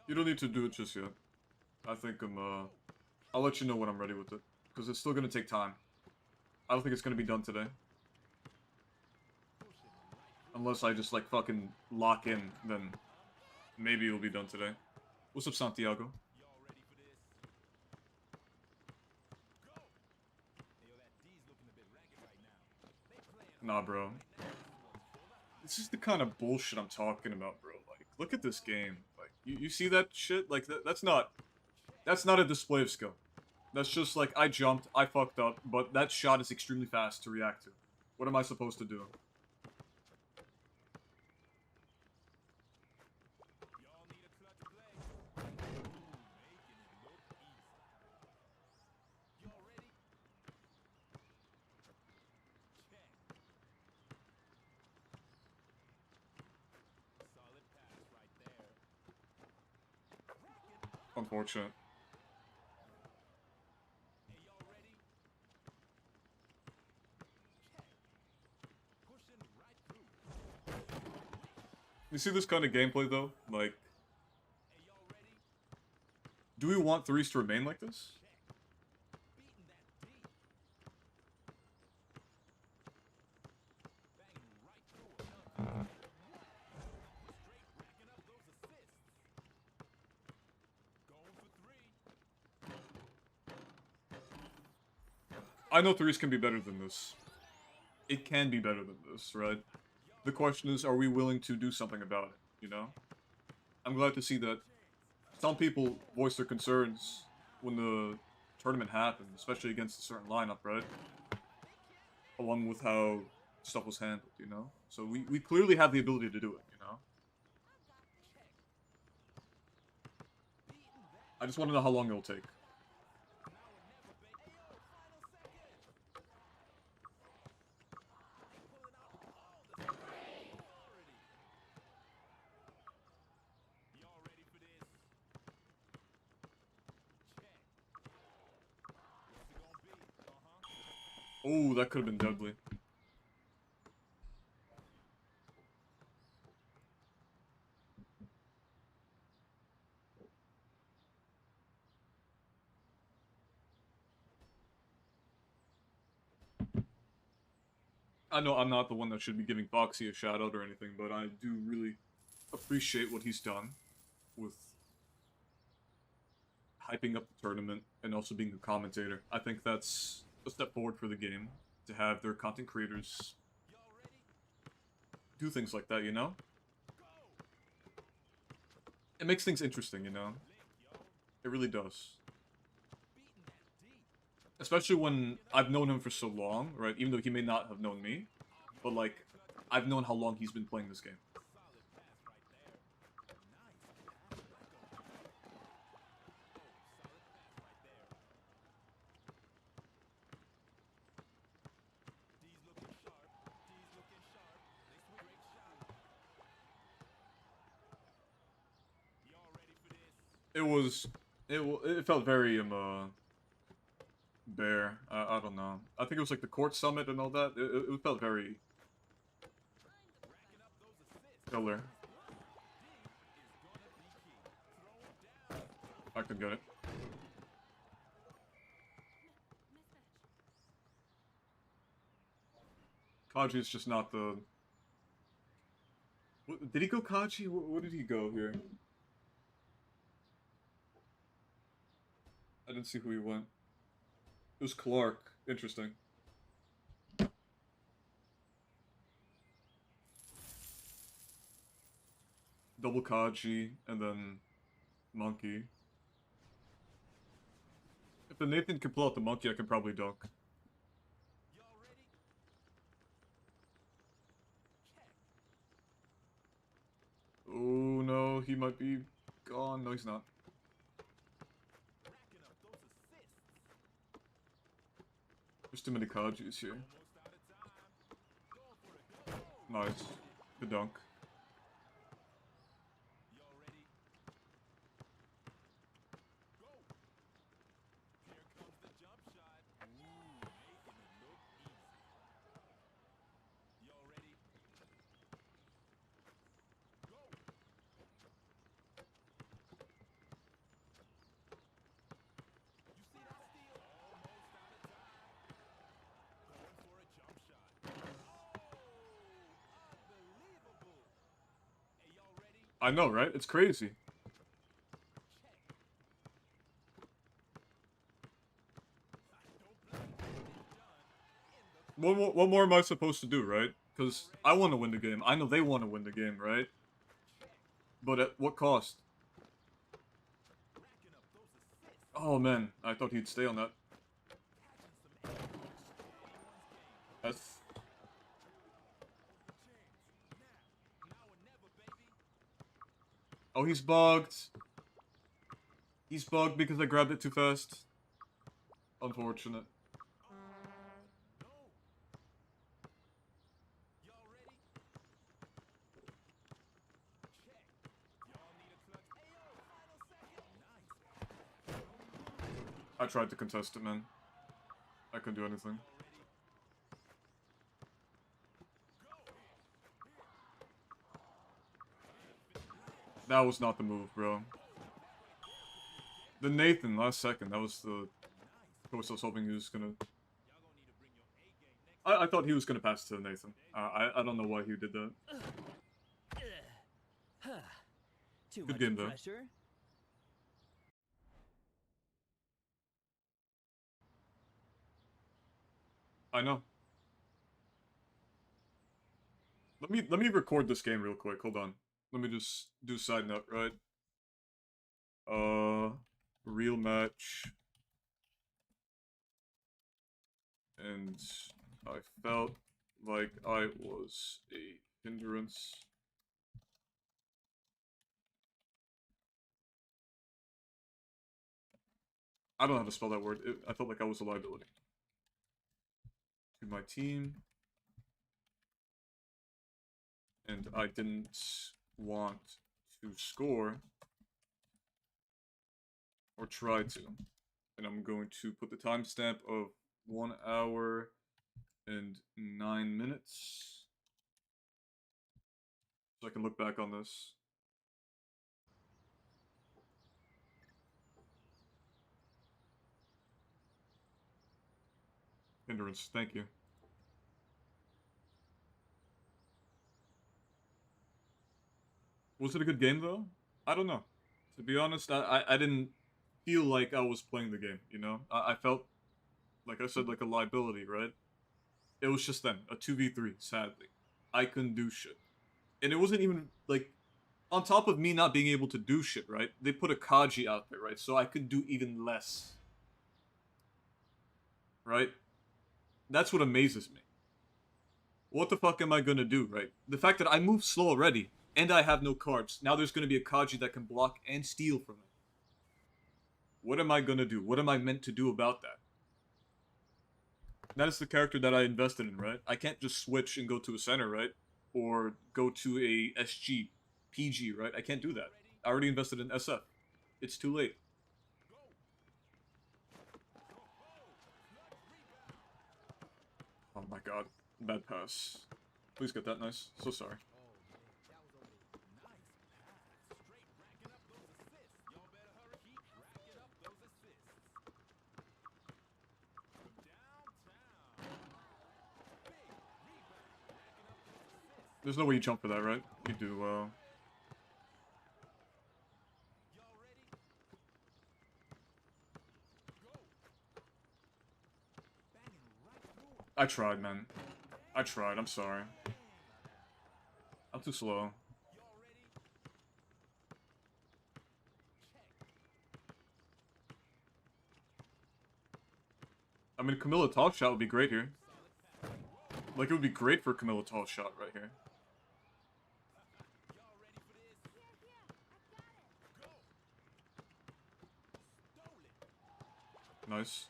You don't need to do it just yet. I think I'll let you know when I'm ready with it. Because it's still gonna take time. I don't think it's gonna be done today. Unless I just, like, fucking lock in, then Maybe it'll be done today. What's up, Santiago? Nah, bro. This is the kind of bullshit I'm talking about, bro. Like, look at this game. Like, you see that shit? Like, that's not a display of skill. That's just like, I jumped, I fucked up, but that shot is extremely fast to react to. What am I supposed to do? Unfortunate. You see this kind of gameplay, though? Like, do we want threes to remain like this? I know threes can be better than this. It can be better than this, right? The question is, are we willing to do something about it, you know? I'm glad to see that some people voice their concerns when the tournament happened, especially against a certain lineup, right? Along with how stuff was handled, you know? So we clearly have the ability to do it, you know? I just want to know how long it'll take. Oh, that could have been deadly. I know I'm not the one that should be giving Foxy a shout out or anything, but I do really appreciate what he's done with hyping up the tournament and also being a commentator. I think that's a step forward for the game to have their content creators do things like that, you know? It makes things interesting, you know? It really does. Especially when I've known him for so long, right? Even though he may not have known me. But, like, I've known how long he's been playing this game. It felt very, bare. I don't know. I think it was like the court summit and all that. It felt very killer. I can get it. Kaji is just not the... Did he go Kaji? What did he go here? I didn't see who he went. It was Clark. Interesting. Double Kaji, and then Monkey. If the Nathan can pull out the Monkey, I can probably dunk. Oh no, he might be gone. No, he's not. There's too many Kajis here. Nice. Good dunk. I know, right? It's crazy. What more am I supposed to do, right? Because I want to win the game. I know they want to win the game, right? But at what cost? Oh, man. I thought he'd stay on that. That's... Oh, he's bugged. He's bugged because I grabbed it too fast. Unfortunate. I tried to contest it, man. I couldn't do anything. That was not the move, bro. The Nathan, last second, that was the course I was hoping he was gonna... I thought he was gonna pass to Nathan. I don't know why he did that. Good game, though. I know. Let me record this game real quick. Hold on. Let me just do a side note, right? Real match. And I felt like I was a hindrance. I don't know how to spell that word. I felt like I was a liability to my team. And I didn't want to score or try to. And I'm going to put the timestamp of 1 hour and 9 minutes. So I can look back on this. Hindrance, thank you. Was it a good game, though? I don't know. To be honest, I didn't feel like I was playing the game, you know? I felt, like I said, like a liability, right? It was just then, a 2v3, sadly. I couldn't do shit. And it wasn't even, like, on top of me not being able to do shit, right? They put a Kaji out there, right? So I could do even less. Right? That's what amazes me. What the fuck am I gonna do, right? The fact that I move slow already, and I have no cards. Now there's gonna be a Kaji that can block and steal from me. What am I gonna do? What am I meant to do about that? That is the character that I invested in, right? I can't just switch and go to a center, right? Or go to a SG, PG, right? I can't do that. I already invested in SF. It's too late. Oh my god. Bad pass. Please get that nice. So sorry. There's no way you jump for that, right? You do, I tried, man. I tried, I'm sorry. I'm too slow. I mean, Camilla tall shot would be great here. Like, it would be great for Camilla tall shot right here. Nice.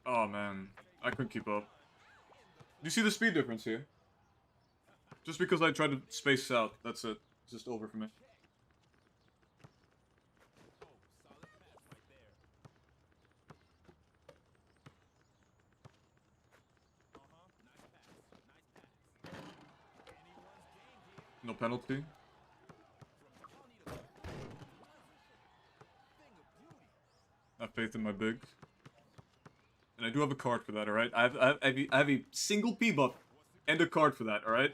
Oh, man. I couldn't keep up. Do you see the speed difference here? Just because I tried to space out, that's it. It's just over for me. No penalty. I have faith in my big. And I do have a card for that, alright? I have a single P buff and a card for that, alright?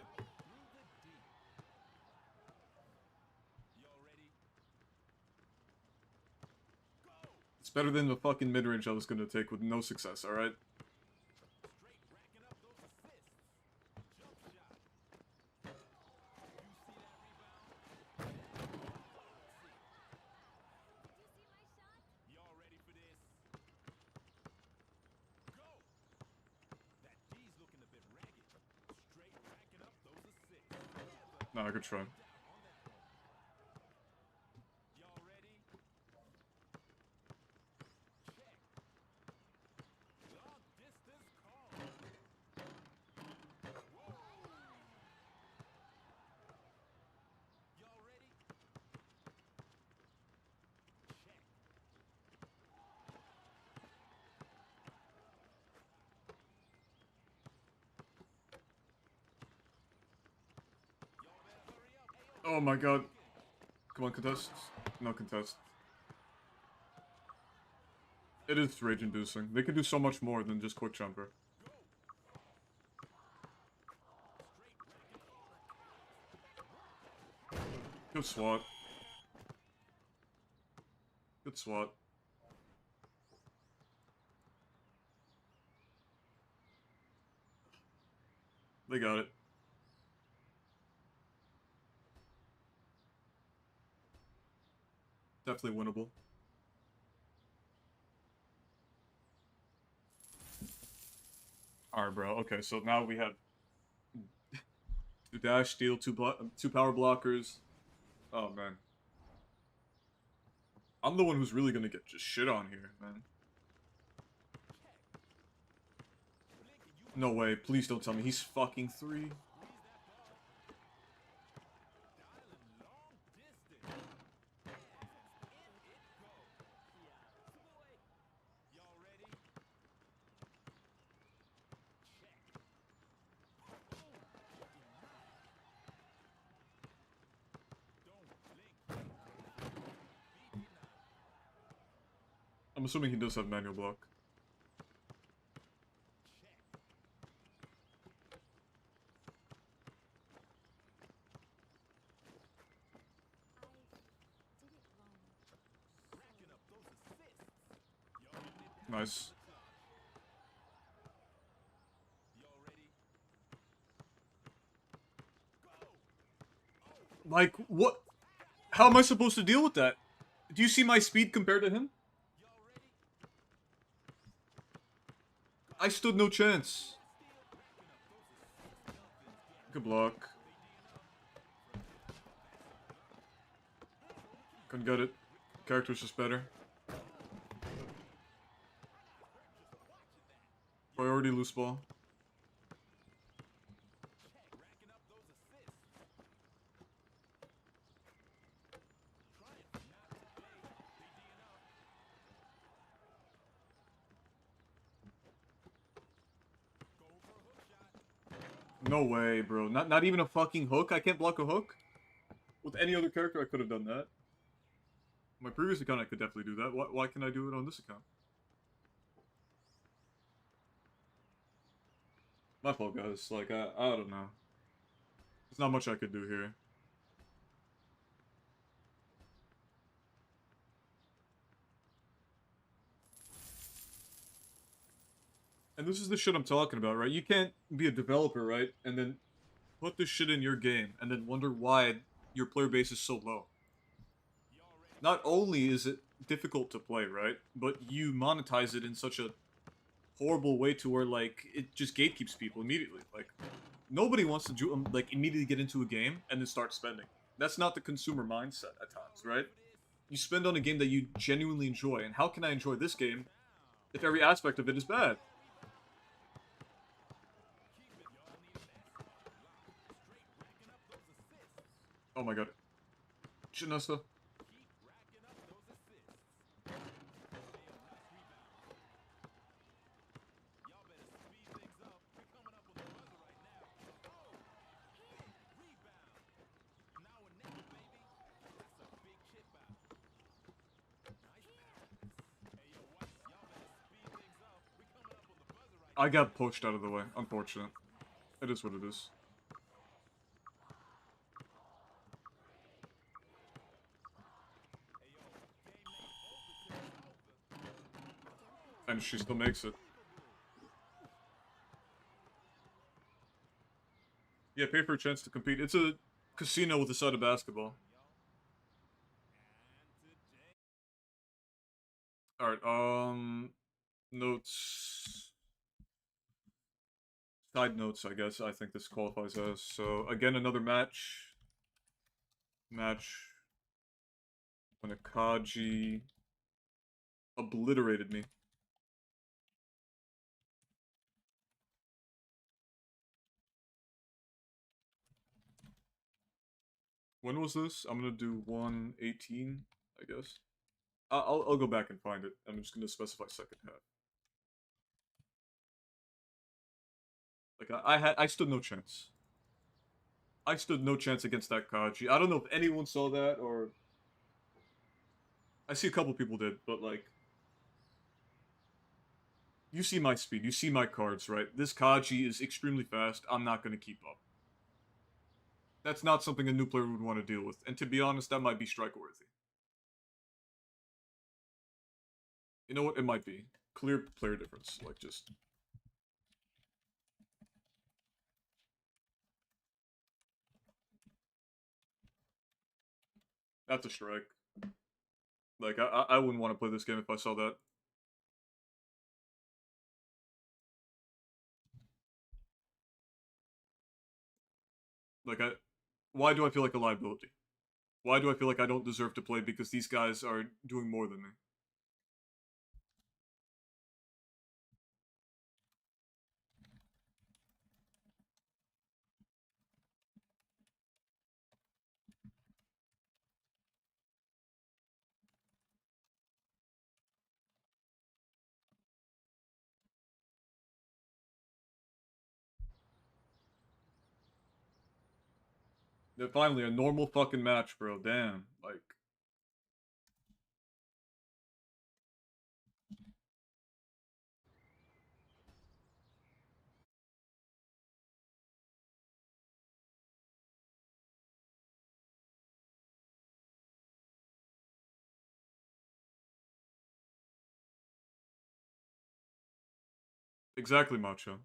It's better than the fucking mid-range I was gonna take with no success, alright? No, I could try. Oh my god. Come on, contest. No contest. It is rage-inducing. They can do so much more than just quick jumper. Good swat. Good swat. They got it. Definitely winnable. Alright, bro. Okay, so now we have 2 dash, steal, 2 power blockers. Oh, man. I'm the one who's really gonna get just shit on here, man. No way. Please don't tell me he's fucking 3. I'm assuming he does have manual block. Nice. Like, what? How am I supposed to deal with that? Do you see my speed compared to him? I stood no chance. Good block. Couldn't get it. Character's just better. Priority loose ball. No way, bro. Not even a fucking hook? I can't block a hook? With any other character, I could have done that. My previous account, I could definitely do that. Why can I do it on this account? My fault, guys. Like, I don't know. There's not much I could do here. And this is the shit I'm talking about, right? You can't be a developer, right? And then put this shit in your game, and then wonder why your player base is so low. Not only is it difficult to play, right? But you monetize it in such a horrible way to where, like, it just gatekeeps people immediately. Like, nobody wants to, like, immediately get into a game and then start spending. That's not the consumer mindset at times, right? You spend on a game that you genuinely enjoy, and how can I enjoy this game if every aspect of it is bad? Oh my god. Janessa. I got pushed out of the way. Unfortunate. It is what it is. And she still makes it. Yeah, pay for a chance to compete. It's a casino with a side of basketball. Alright, notes. Side notes, I guess, I think this qualifies as. So, again, another match. Match. When Akaji obliterated me. When was this? I'm gonna do 1:18, I guess. I'll go back and find it. I'm just gonna specify second half. Like, I stood no chance. I stood no chance against that Kaji. I don't know if anyone saw that, or... I see a couple people did, but, like... You see my speed, you see my cards, right? This Kaji is extremely fast, I'm not gonna keep up. That's not something a new player would want to deal with, and to be honest, that might be strike-worthy. You know what? It might be. Clear player difference, like, just... That's a strike. Like, I wouldn't want to play this game if I saw that. Like, why do I feel like a liability? Why do I feel like I don't deserve to play because these guys are doing more than me? Yeah, finally, a normal fucking match, bro. Damn. Like... Exactly, Macho.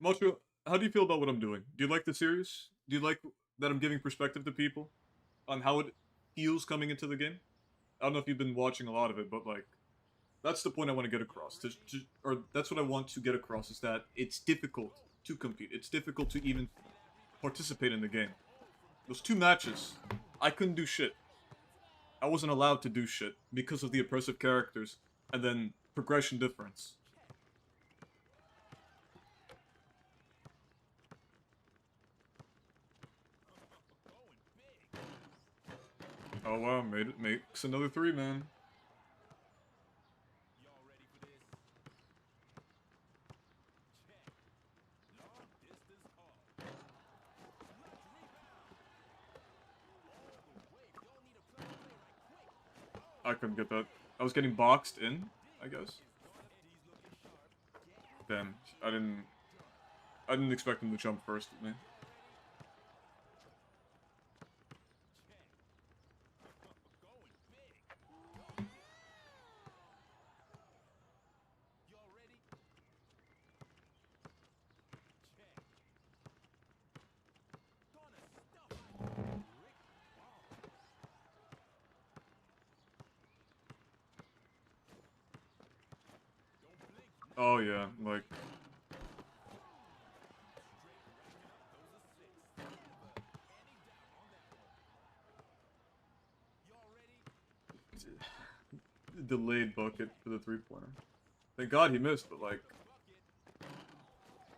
Macho, how do you feel about what I'm doing? Do you like the series? Do you like that I'm giving perspective to people on how it feels coming into the game? I don't know if you've been watching a lot of it, but, like, that's the point I want to get across. Or that's what I want to get across, is that it's difficult to compete. It's difficult to even participate in the game. Those two matches, I couldn't do shit. I wasn't allowed to do shit because of the oppressive characters and then progression difference. Oh wow, makes another 3, man. I couldn't get that. I was getting boxed in, I guess. Damn, I didn't expect him to jump first with me. Oh yeah, like... Delayed bucket for the 3-pointer. Thank God he missed, but, like...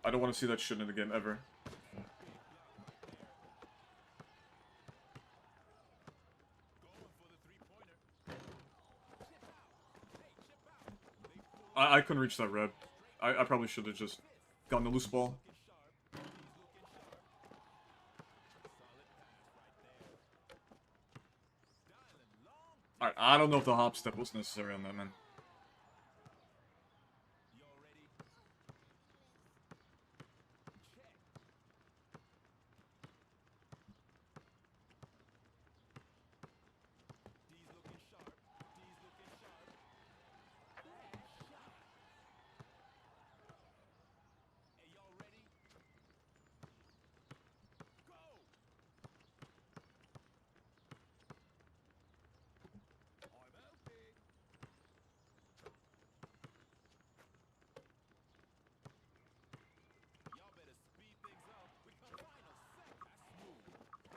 I don't want to see that shit in the game, ever. I couldn't reach that red. I probably should have just gotten the loose ball. Alright, I don't know if the hop step was necessary on that, man.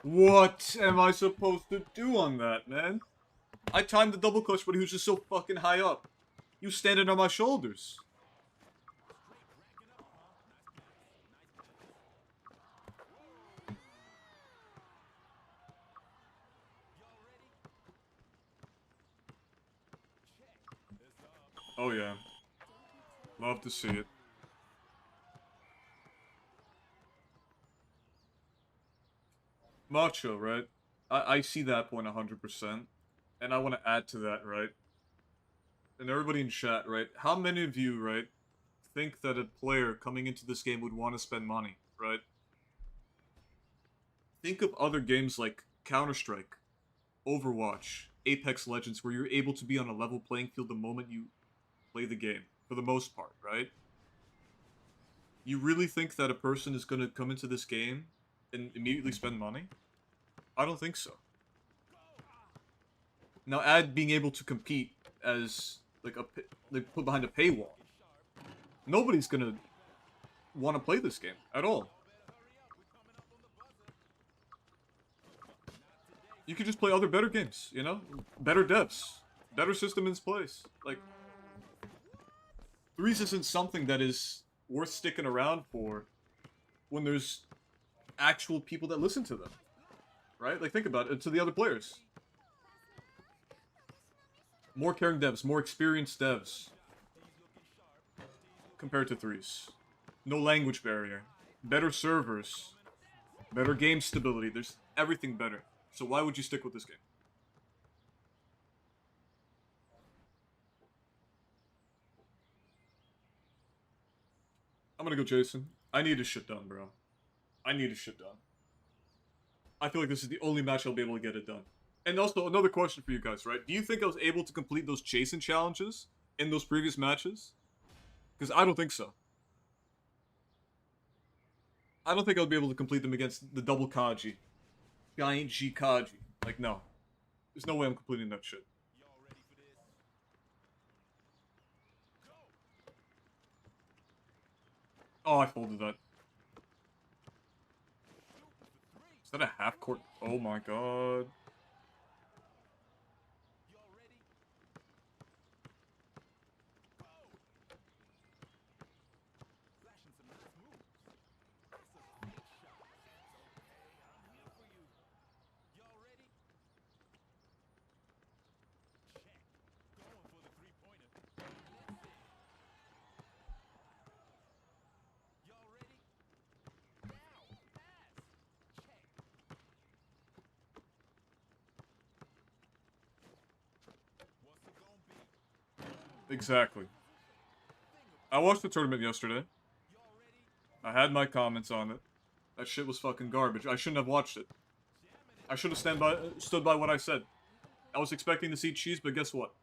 What am I supposed to do on that, man? I timed the double clutch, but he was just so fucking high up. He was standing on my shoulders. Oh yeah. Love to see it. Macho, right? I see that point 100%. And I want to add to that, right? And everybody in chat, right? How many of you, right, think that a player coming into this game would want to spend money, right? Think of other games like Counter-Strike, Overwatch, Apex Legends, where you're able to be on a level playing field the moment you play the game, for the most part, right? You really think that a person is going to come into this game and immediately spend money? I don't think so. Now add being able to compete as like put behind a paywall. Nobody's gonna want to play this game at all. You could just play other better games, you know? Better devs. Better system in place. Like, threes isn't something that is worth sticking around for when there's actual people that listen to them. Right? Like, think about it. To the other players. More caring devs, more experienced devs. Compared to threes. No language barrier. Better servers. Better game stability. There's everything better. So why would you stick with this game? I'm gonna go Jason. I need this shit done, bro. I need this shit done. I feel like this is the only match I'll be able to get it done. And also, another question for you guys, right? Do you think I was able to complete those chasing challenges in those previous matches? Because I don't think so. I don't think I'll be able to complete them against the double Kaji. Giant G Kaji. Like, no. There's no way I'm completing that shit. Oh, I folded that. Is that a half court? Oh my god. Exactly. I watched the tournament yesterday. I had my comments on it. That shit was fucking garbage. I shouldn't have watched it. I should have stood by what I said. I was expecting to see cheese, but guess what?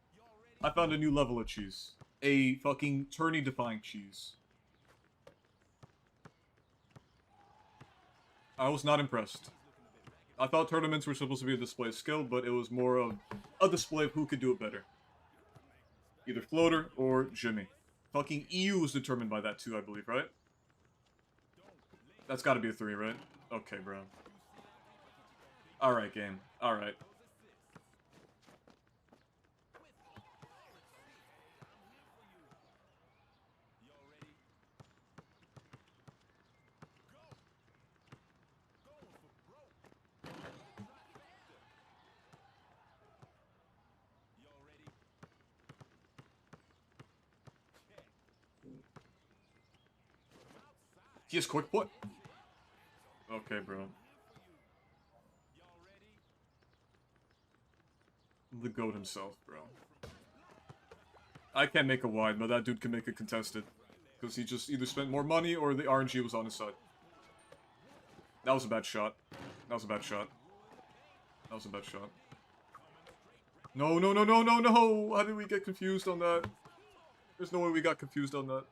I found a new level of cheese. A fucking tourney-defying cheese. I was not impressed. I thought tournaments were supposed to be a display of skill, but it was more of a display of who could do it better. Either Floater or Jimmy. Fucking EU was determined by that too, I believe, right? That's gotta be a 3, right? Okay, bro. Alright, game. Alright. He has quick play. Okay, bro. The GOAT himself, bro. I can't make a wide, but that dude can make a contested. Because he just either spent more money or the RNG was on his side. That was a bad shot. That was a bad shot. That was a bad shot. No, no, no, no, no, no! How did we get confused on that? There's no way we got confused on that.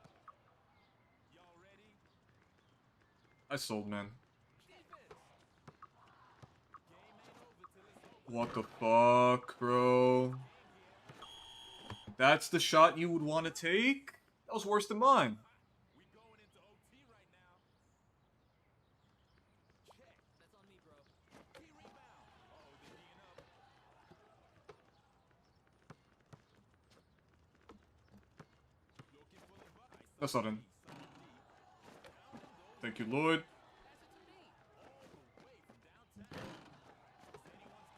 I sold, man. What the fuck, bro? That's the shot you would want to take? That was worse than mine. That's not in. Thank you, Lloyd.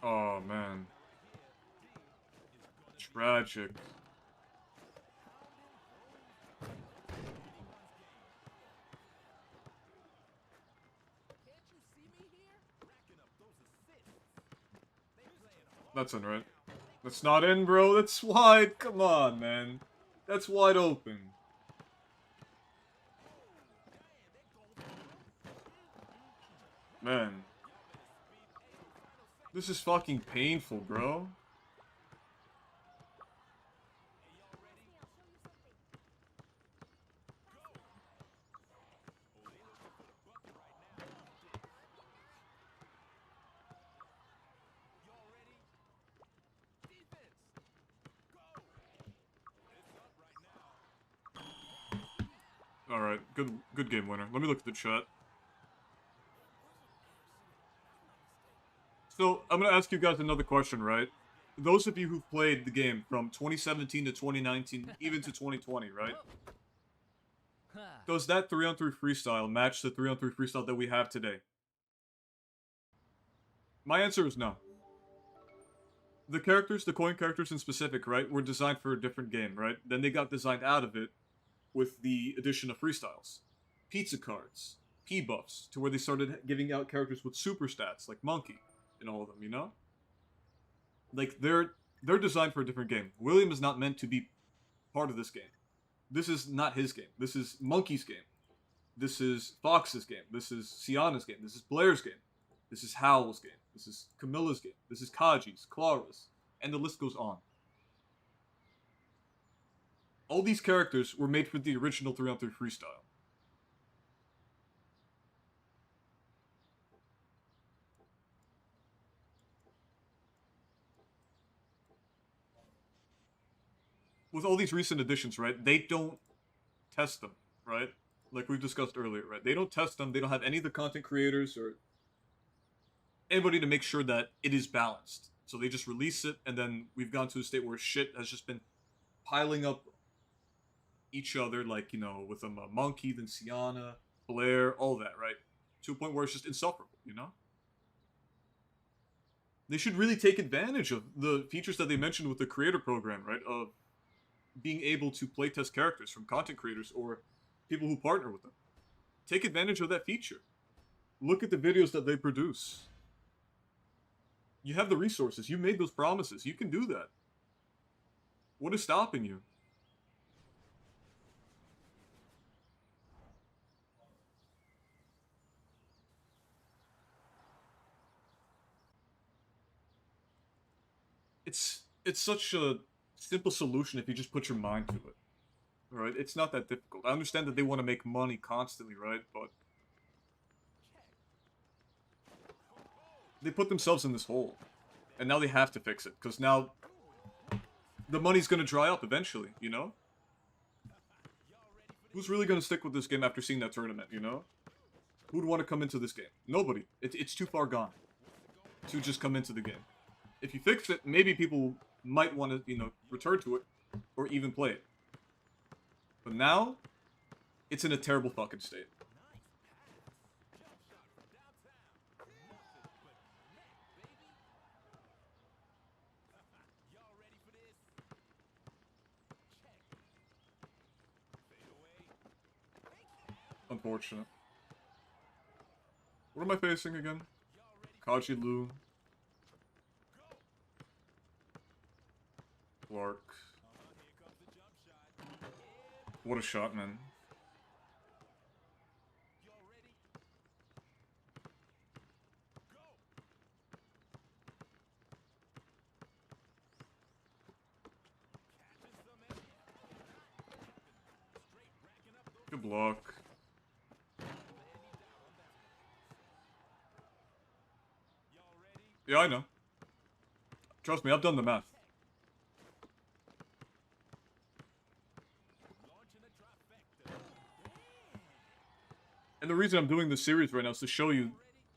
Oh, man. Tragic. That's in, right? That's not in, bro. That's wide. Come on, man. That's wide open. Man. This is fucking painful, bro. Alright, good game winner. Let me look at the chat. So, I'm gonna ask you guys another question, right? Those of you who've played the game from 2017 to 2019, even to 2020, right? Does that 3on3 freestyle match the 3on3 freestyle that we have today? My answer is no. The characters, the coin characters in specific, right, were designed for a different game, right? Then they got designed out of it with the addition of freestyles. Pizza cards, P-buffs, to where they started giving out characters with super stats, like Monkey, and all of them, you know? Like, they're designed for a different game. William is not meant to be part of this game. This is not his game. This is Monkey's game. This is Fox's game. This is Sienna's game. This is Blair's game. This is Howl's game. This is Camilla's game. This is Kaji's, Clara's, and the list goes on. All these characters were made for the original 3on3 freestyle. With all these recent additions, right, they don't test them, right? Like we've discussed earlier, right? They don't test them. They don't have any of the content creators or anybody to make sure that it is balanced. So they just release it, and then we've gone to a state where shit has just been piling up each other, like, you know, with a Monkey, then Sienna, Blair, all that, right? To a point where it's just insufferable, you know? They should really take advantage of the features that they mentioned with the creator program, right? Of being able to playtest characters from content creators or people who partner with them. Take advantage of that feature. Look at the videos that they produce. You have the resources. You made those promises. You can do that. What is stopping you? It's such a simple solution if you just put your mind to it. Right? It's not that difficult. I understand that they want to make money constantly, right? But they put themselves in this hole. And now they have to fix it. Because now the money's going to dry up eventually, you know? Who's really going to stick with this game after seeing that tournament, you know? Who'd want to come into this game? Nobody. It's too far gone to just come into the game. If you fix it, maybe people might want to, you know, return to it or even play it. But now, it's in a terrible fucking state. Unfortunate. What am I facing again? Kaji Lu. Clark. What a shot, man. Good block. Yeah, I know. Trust me, I've done the math. And the reason I'm doing this series right now is to show you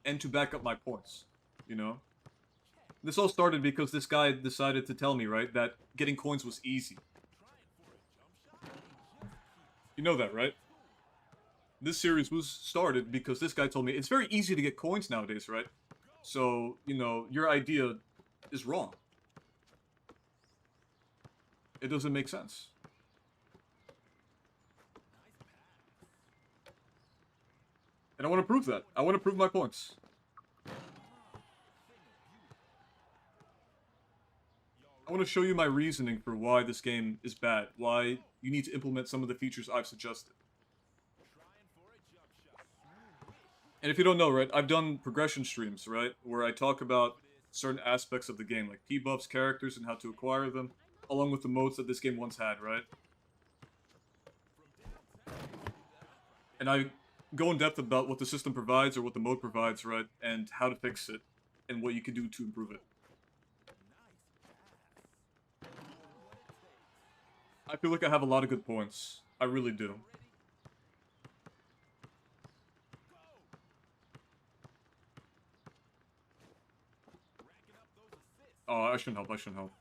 and to back up my points, you know? This all started because this guy decided to tell me, right, that getting coins was easy. You know that, right? This series was started because this guy told me it's very easy to get coins nowadays, right? So, you know, your idea is wrong. It doesn't make sense. And I want to prove that. I want to prove my points. I want to show you my reasoning for why this game is bad, why you need to implement some of the features I've suggested. And if you don't know, right, I've done progression streams, right, where I talk about certain aspects of the game, like P-buffs, characters, and how to acquire them, along with the modes that this game once had, right? And I go in depth about what the system provides or what the mode provides, right, and how to fix it, and what you can do to improve it. I feel like I have a lot of good points. I really do. Oh, I shouldn't help, I shouldn't help.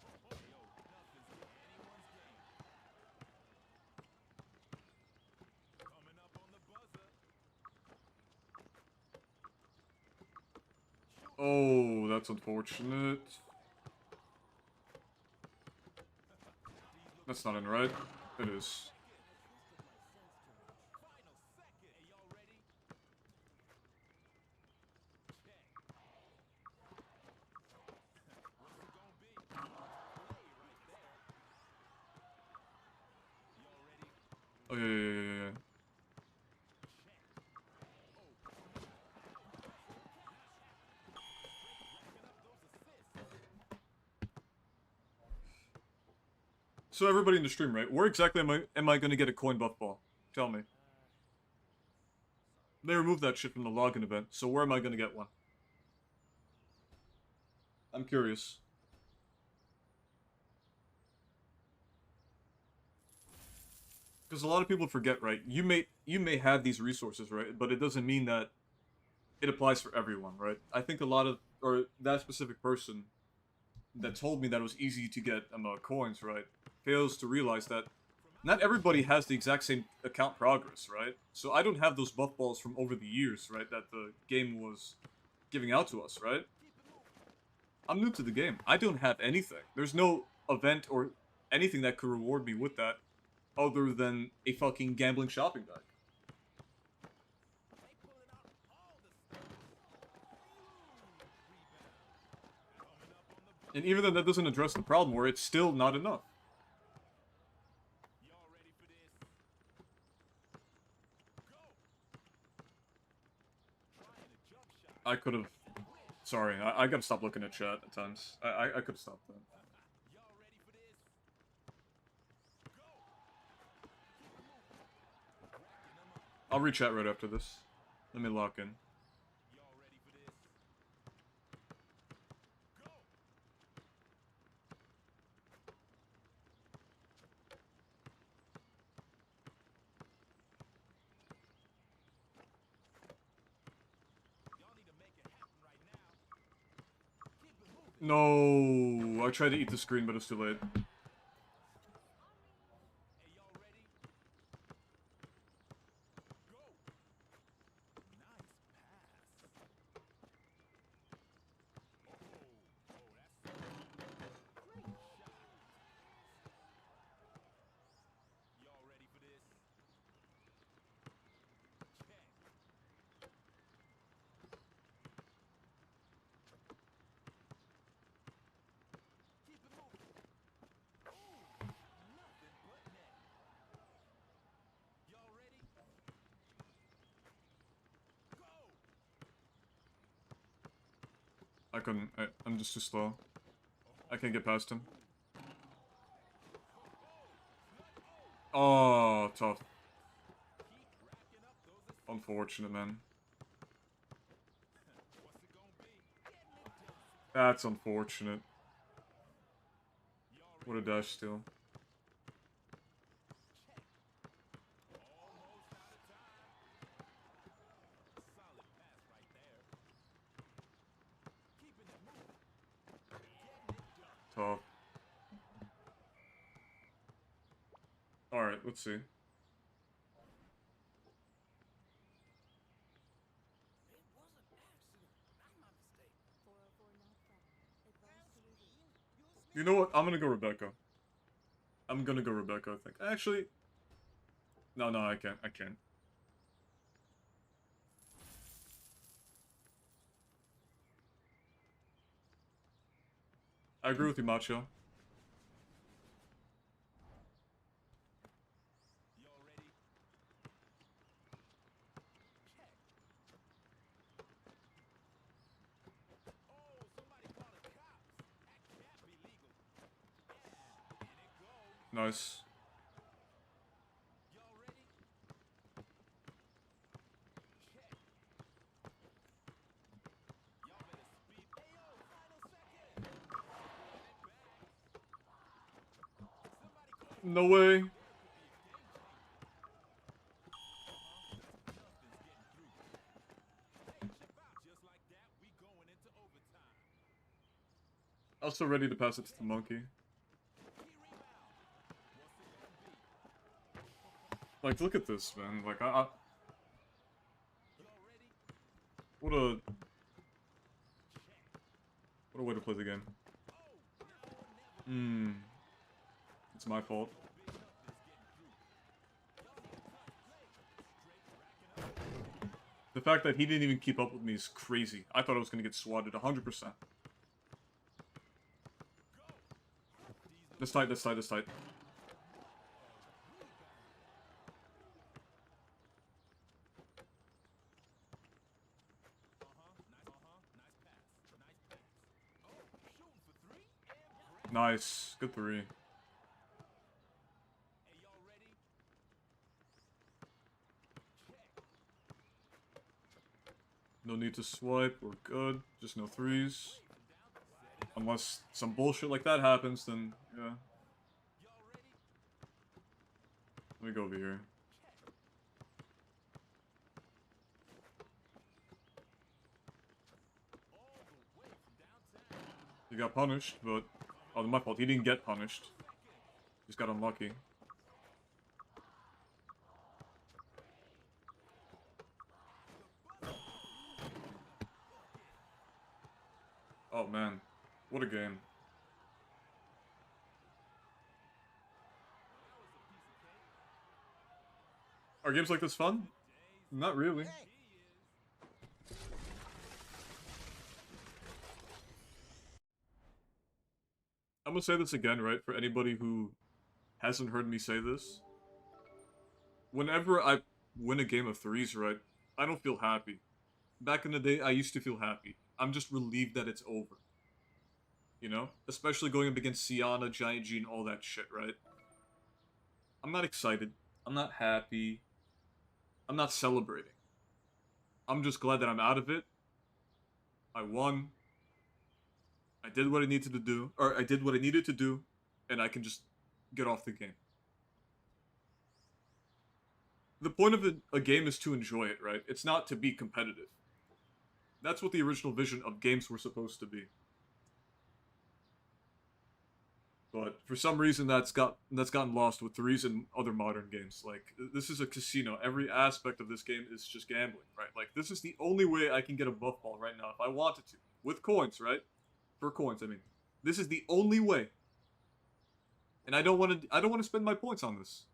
Oh, that's unfortunate. That's not in right. It is. Oh, yeah. So everybody in the stream, right? Where exactly am I going to get a coin buff ball? Tell me. They removed that shit from the login event, so where am I going to get one? I'm curious. Because a lot of people forget, right? You may have these resources, right? But it doesn't mean that it applies for everyone, right? I think a lot of, or that specific person that told me that it was easy to get coins, right, fails to realize that not everybody has the exact same account progress, right? So I don't have those buff balls from over the years, right, that the game was giving out to us, right? I'm new to the game. I don't have anything. There's no event or anything that could reward me with that other than a fucking gambling shopping bag. And even though that doesn't address the problem, where it's still not enough. I could have... Sorry, I gotta stop looking at chat at times. I could have stopped that. I'll re-chat right after this. Let me lock in. No, I tried to eat the screen, but it's too late. I couldn't. I'm just too slow. I can't get past him. Oh, tough. Unfortunate, man. That's unfortunate. What a dash steal. Tough. Alright, let's see. You know what? I'm gonna go Rebecca. I'm gonna go Rebecca, I think. Actually... No, I can't. I can't. I agree with you, Macho. Nice. No way. I was so ready to pass it to the monkey. Like, look at this, man. Like, what a way to play the game. It's my fault. The fact that he didn't even keep up with me is crazy. I thought I was gonna get swatted 100%. That's tight, that's tight, that's tight. Nice. Good three. No need to swipe. We're good. Just no threes. Unless some bullshit like that happens, then, yeah. Let me go over here. He got punished, but... Oh, my fault. He didn't get punished. Just got unlucky. Oh, man. What a game. Are games like this fun? Not really. I'm gonna say this again, right? For anybody who hasn't heard me say this. Whenever I win a game of threes, right? I don't feel happy. Back in the day, I used to feel happy. I'm just relieved that it's over. You know? Especially going up against Sienna, Giant G, and all that shit, right? I'm not excited. I'm not happy. I'm not celebrating. I'm just glad that I'm out of it. I won. I did what I needed to do. Or I did what I needed to do. And I can just get off the game. The point of a game is to enjoy it, right? It's not to be competitive. That's what the original vision of games were supposed to be. But for some reason, that's gotten lost with threes and other modern games. Like, this is a casino. Every aspect of this game is just gambling, right? Like, this is the only way I can get a buff ball right now if I wanted to. With coins, right? For coins, I mean. This is the only way. And I don't want to spend my points on this.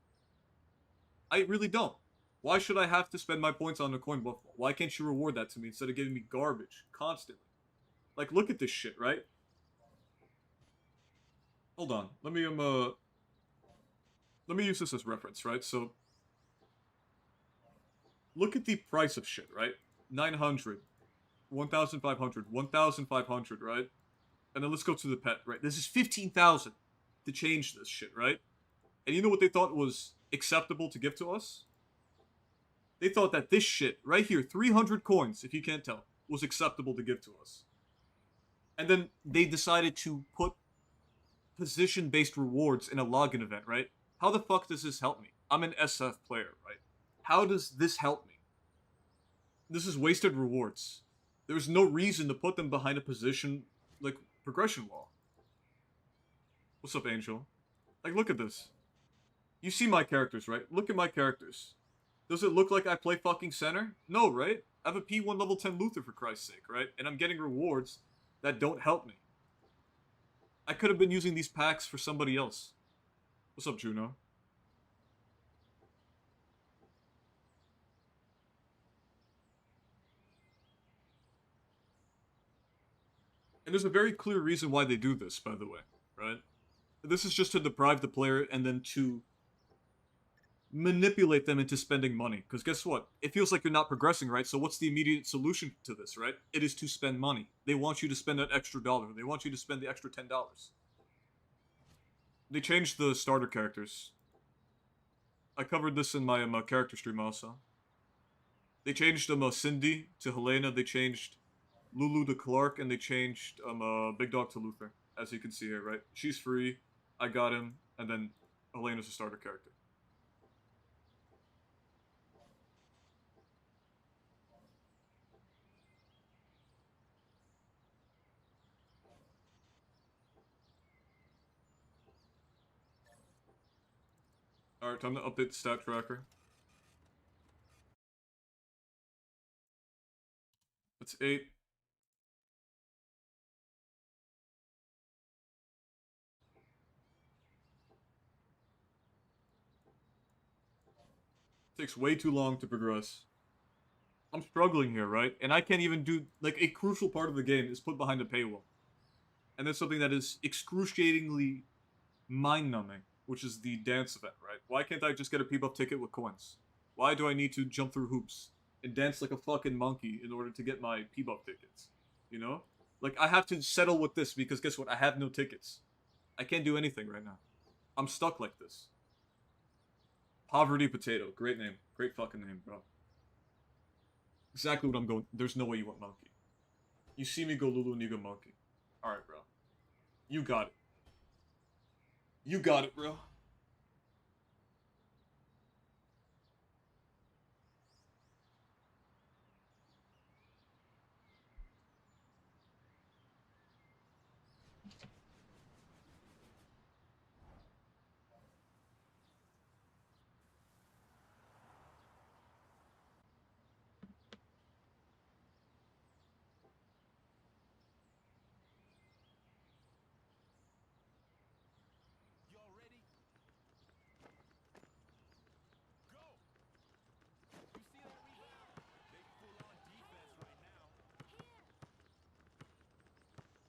I really don't. Why should I have to spend my points on a coin buff ball? Why can't you reward that to me instead of giving me garbage constantly? Like, look at this shit, right? Hold on. Let me use this as reference, right? So look at the price of shit, right? 900, 1,500, 1,500, right? And then let's go to the pet, right? This is 15,000 to change this shit, right? And you know what they thought was acceptable to give to us? They thought that this shit, right here, 300 coins, if you can't tell, was acceptable to give to us. And then they decided to put position-based rewards in a login event, right? How the fuck does this help me? I'm an SF player, right? How does this help me? This is wasted rewards. There's no reason to put them behind a position, like, progression wall. What's up, Angel? Like, look at this. You see my characters, right? Look at my characters. Does it look like I play fucking center? No, right? I have a P1 level 10 Luther, for Christ's sake, right? And I'm getting rewards that don't help me. I could have been using these packs for somebody else. What's up, Juno? And there's a very clear reason why they do this, by the way, right? This is just to deprive the player and then to manipulate them into spending money. Because guess what? It feels like you're not progressing, right? So what's the immediate solution to this, right? It is to spend money. They want you to spend that extra dollar. They want you to spend the extra $10. They changed the starter characters. I covered this in my character stream also. They changed Cindy to Helena. They changed Lulu to Clark, and they changed Big Dog to Luther, as you can see here, right? She's free. I got him, and then Helena's a starter character. Alright, time to update the stat tracker. That's 8. Takes way too long to progress. I'm struggling here, right? And I can't even do, like, a crucial part of the game is put behind a paywall. And that's something that is excruciatingly mind-numbing, which is the dance event, right? Why can't I just get a P-Buff ticket with coins? Why do I need to jump through hoops and dance like a fucking monkey in order to get my P-Buff tickets? You know? Like, I have to settle with this because guess what? I have no tickets. I can't do anything right now. I'm stuck like this. Poverty Potato. Great name. Great fucking name, bro. Exactly what I'm going. There's no way you want monkey. You see me go Lulu and you go monkey. Alright, bro. You got it. You got it, bro.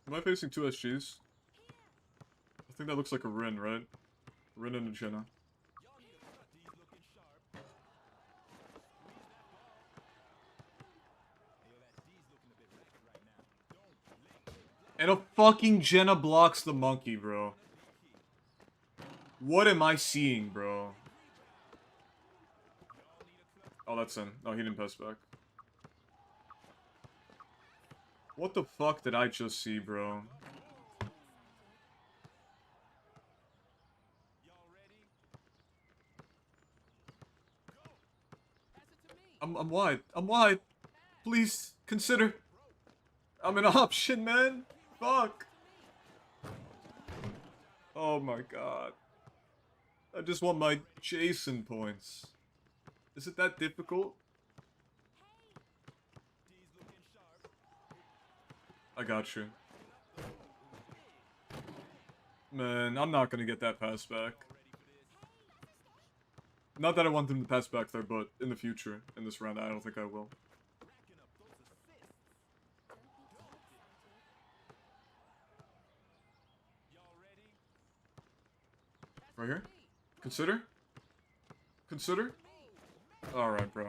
Am I facing two SGs? I think that looks like a Rin, right? Rin and a Jenna. And a fucking Jenna blocks the monkey, bro. What am I seeing, bro? Oh, that's in. Oh, he didn't pass back. What the fuck did I just see, bro? I'm wide. I'm wide. Please, consider. I'm an option, man. Fuck. Oh my god. I just want my Jason points. Is it that difficult? I got you. Man, I'm not gonna get that pass back. Not that I want them to pass back there, but in the future, in this round, I don't think I will. Right here? Consider? Consider? Alright, bro.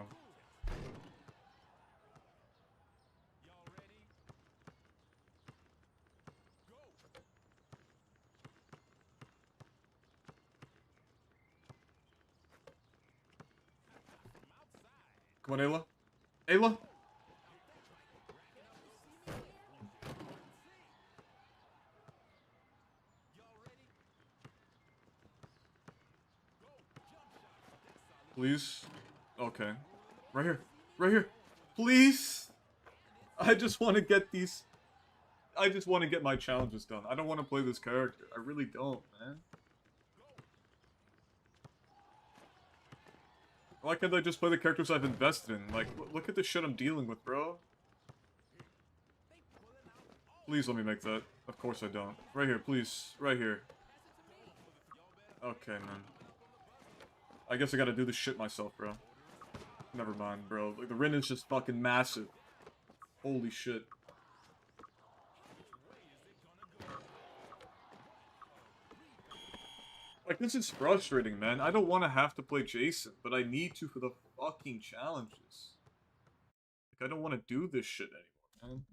Come on, Ayla. Ayla? Please? Okay. Right here. Right here. Please? I just want to get these... I just want to get my challenges done. I don't want to play this character. I really don't, man. Why can't I just play the characters I've invested in? Like, look at the shit I'm dealing with, bro. Please let me make that. Of course I don't. Right here, please. Right here. Okay, man. I guess I gotta do this shit myself, bro. Never mind, bro. Like, the Rin is just fucking massive. Holy shit. Like, this is frustrating, man. I don't want to have to play Jason, but I need to for the fucking challenges. Like, I don't want to do this shit anymore, man.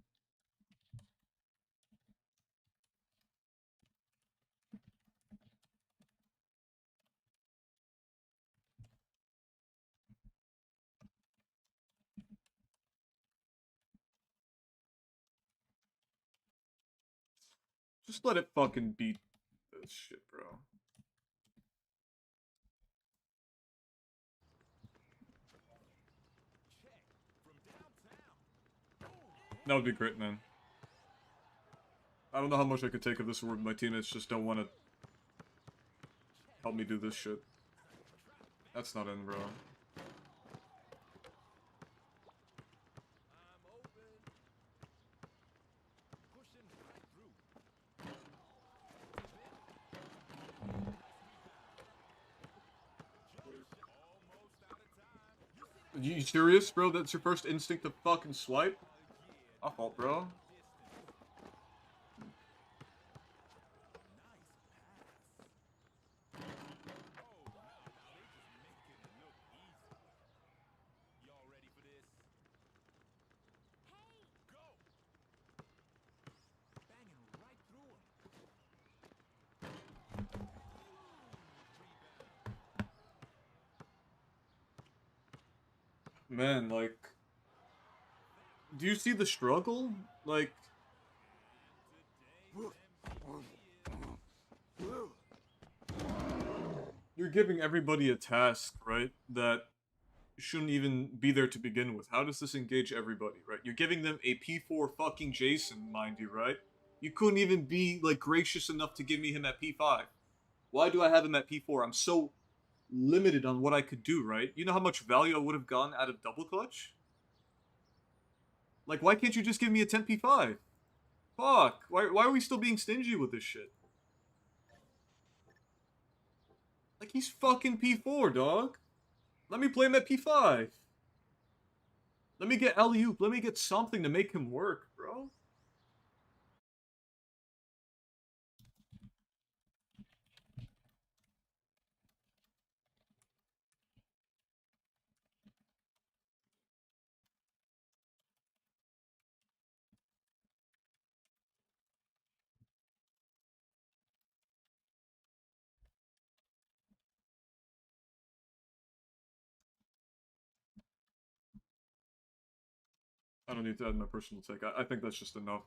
Just let it fucking beat this shit, bro. That would be great, man. I don't know how much I could take of this where my teammates just don't want to help me do this shit. That's not in, bro. You serious, bro? That's your first instinct to fucking swipe? My fault, bro. Man, like... Do you see the struggle? Like... You're giving everybody a task, right? That shouldn't even be there to begin with. How does this engage everybody, right? You're giving them a P4 fucking Jason, mind you, right? You couldn't even be, like, gracious enough to give me him at P5. Why do I have him at P4? I'm so limited on what I could do, right? You know how much value I would have gotten out of double clutch? Like, why can't you just give me a 10 P5? Fuck. Why are we still being stingy with this shit? Like, he's fucking P4, dog. Let me play him at P5. Let me get alley-oop. Let me get something to make him work, bro. I don't need to add my personal take. I think that's just enough.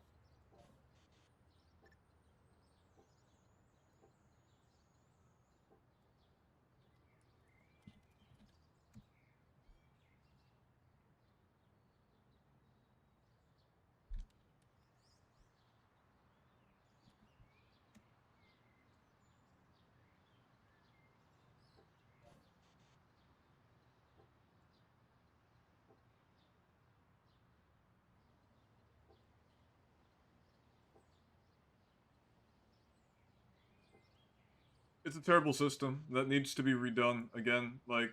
It's a terrible system that needs to be redone again. Like,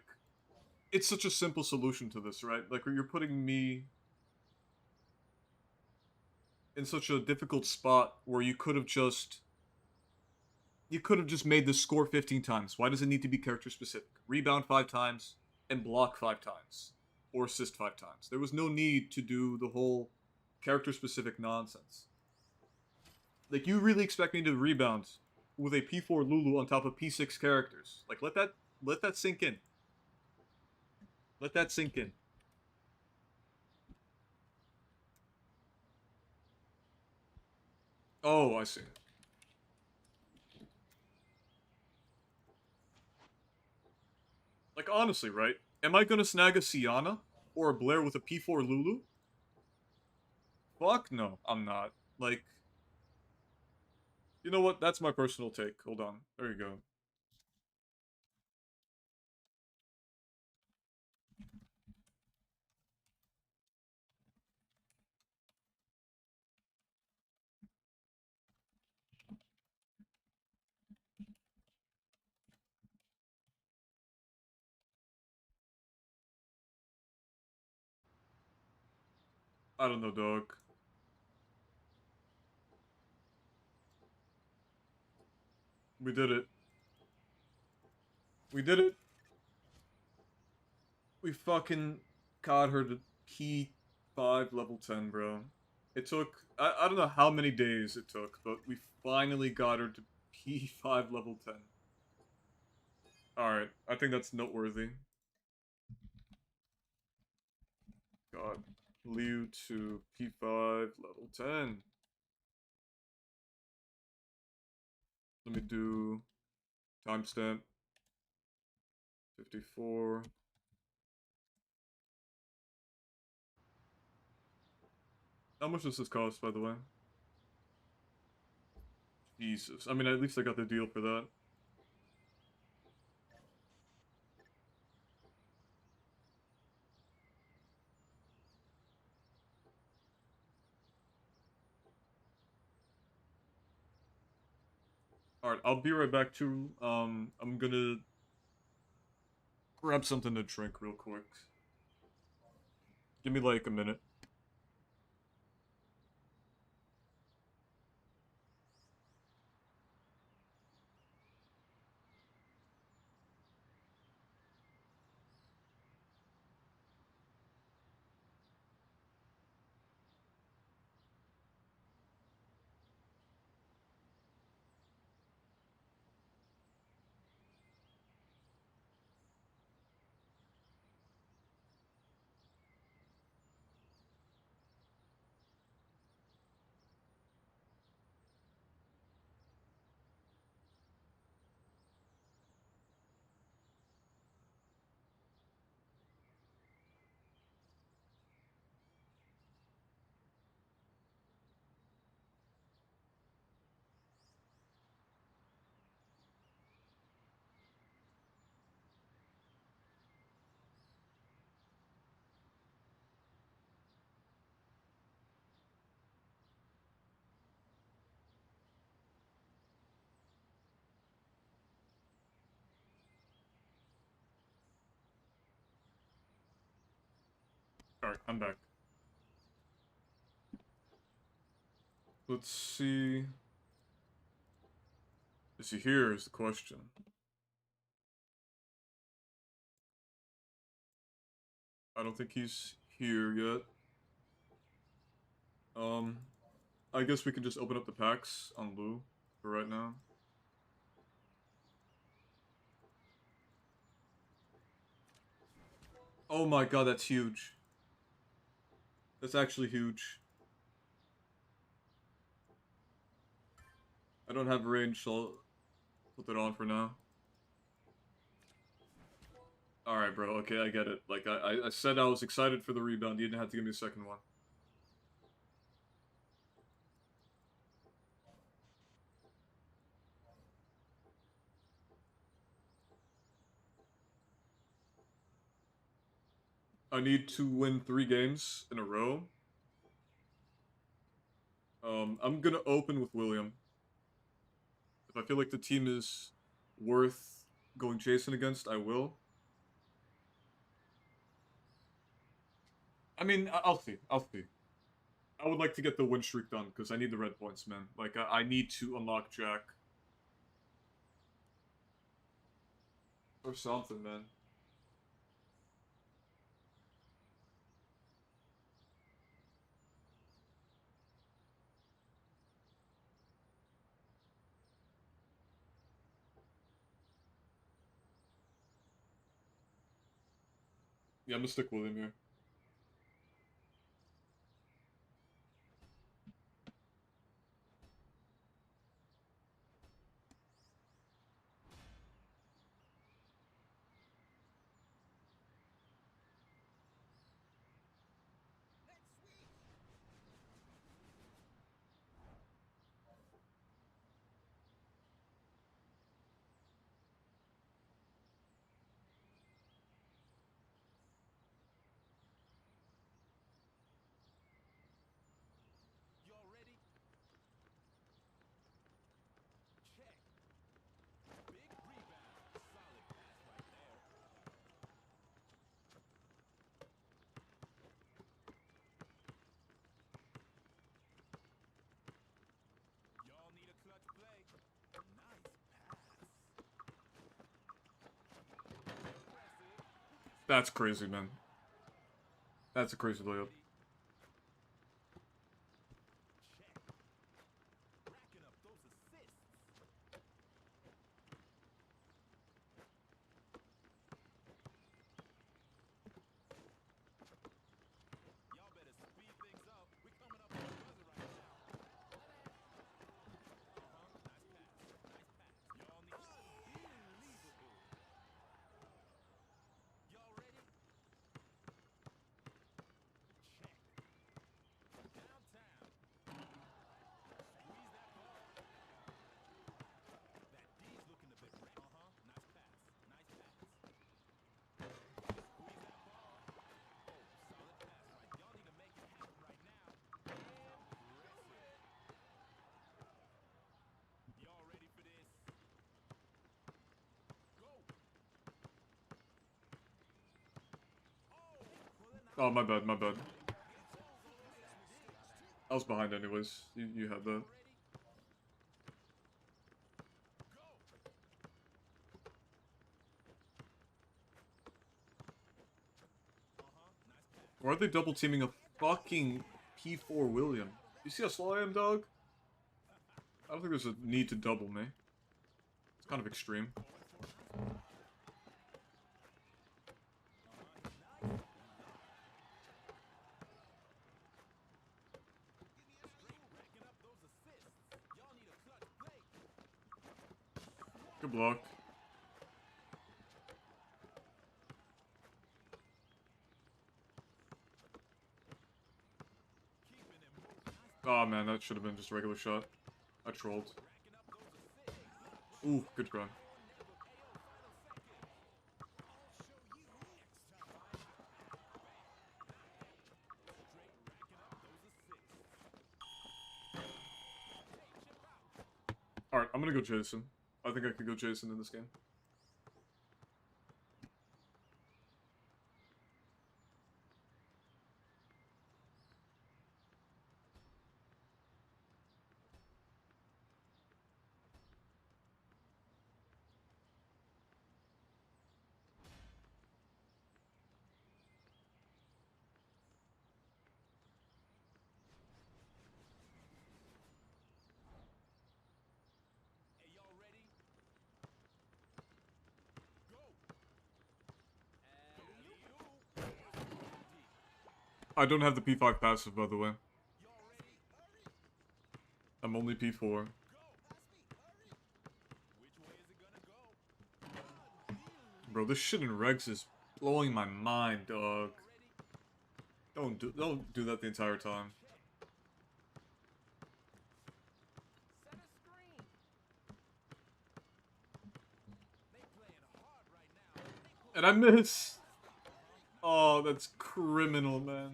it's such a simple solution to this, right? Like, you're putting me in such a difficult spot where you could have just made the score 15 times. Why does it need to be character specific? Rebound 5 times and block 5 times or assist 5 times. There was no need to do the whole character specific nonsense. Like, you really expect me to rebound with a P4 Lulu on top of P6 characters? Like, let that sink in. Let that sink in. Oh, I see. Like, honestly, right? Am I gonna snag a Sienna or a Blair with a P4 Lulu? Fuck no, I'm not. Like, you know what? That's my personal take. Hold on. There you go. I don't know, dog. We did it. We did it. We fucking caught her to P5 level 10, bro. It took, I don't know how many days it took, but we finally got her to P5 level 10. Alright, I think that's noteworthy. Got Liu to P5 level 10. Let me do timestamp 54. How much does this cost, by the way? Jesus. I mean, at least I got the deal for that. Alright, I'll be right back too. I'm gonna grab something to drink real quick. Give me like a minute. Alright, I'm back. Let's see. Is he here is the question. I don't think he's here yet. I guess we can just open up the packs on Lou for right now. Oh my god, that's huge. That's actually huge. I don't have range, so I'll put that on for now. Alright, bro, okay, I get it. Like, I said I was excited for the rebound, you didn't have to give me a second one. I need to win 3 games in a row. I'm gonna open with William. If I feel like the team is worth going Jason against, I will. I mean, I'll see. I'll see. I would like to get the win streak done, because I need the red points, man. Like, I need to unlock Jack. Or something, man. Yeah, I'm gonna stick William here. That's crazy, man. That's a crazy layup. Oh, my bad, my bad. I was behind anyways. You had that. Why are they double teaming a fucking P4 William? You see how slow I am, dog? I don't think there's a need to double me. It's kind of extreme. Good block. Oh man, that should have been just a regular shot. I trolled. Ooh, good run. Alright, I'm gonna go Jason. I think I could go Jason in this game. I don't have the P5 passive, by the way. I'm only P4. Bro, this shit in regs is blowing my mind, dog. Don't do that the entire time. And I miss. Oh, that's criminal, man.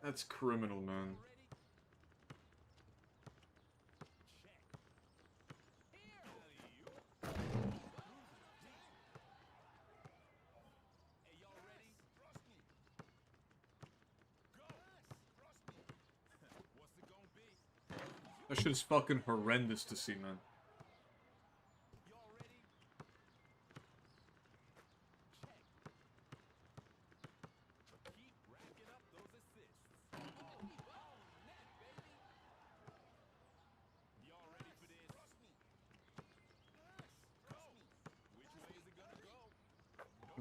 That's criminal, man. That shit is fucking horrendous to see, man.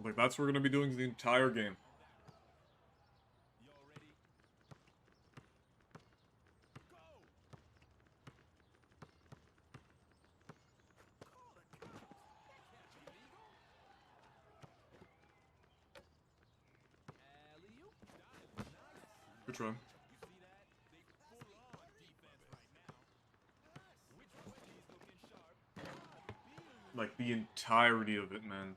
Like, that's what we're gonna be doing the entire game. Good try. Like, the entirety of it, man.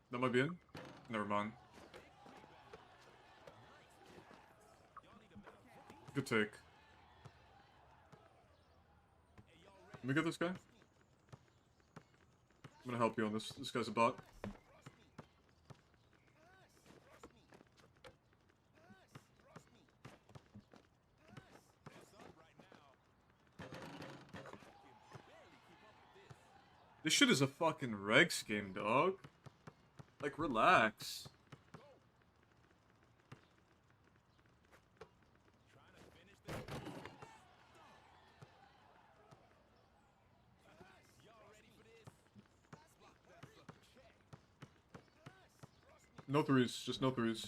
That might be in? Never mind. Good take. Let me get this guy. I'm gonna help you on this. This guy's a bot. This shit is a fucking regs game, dog. Like, relax. No threes, just no threes.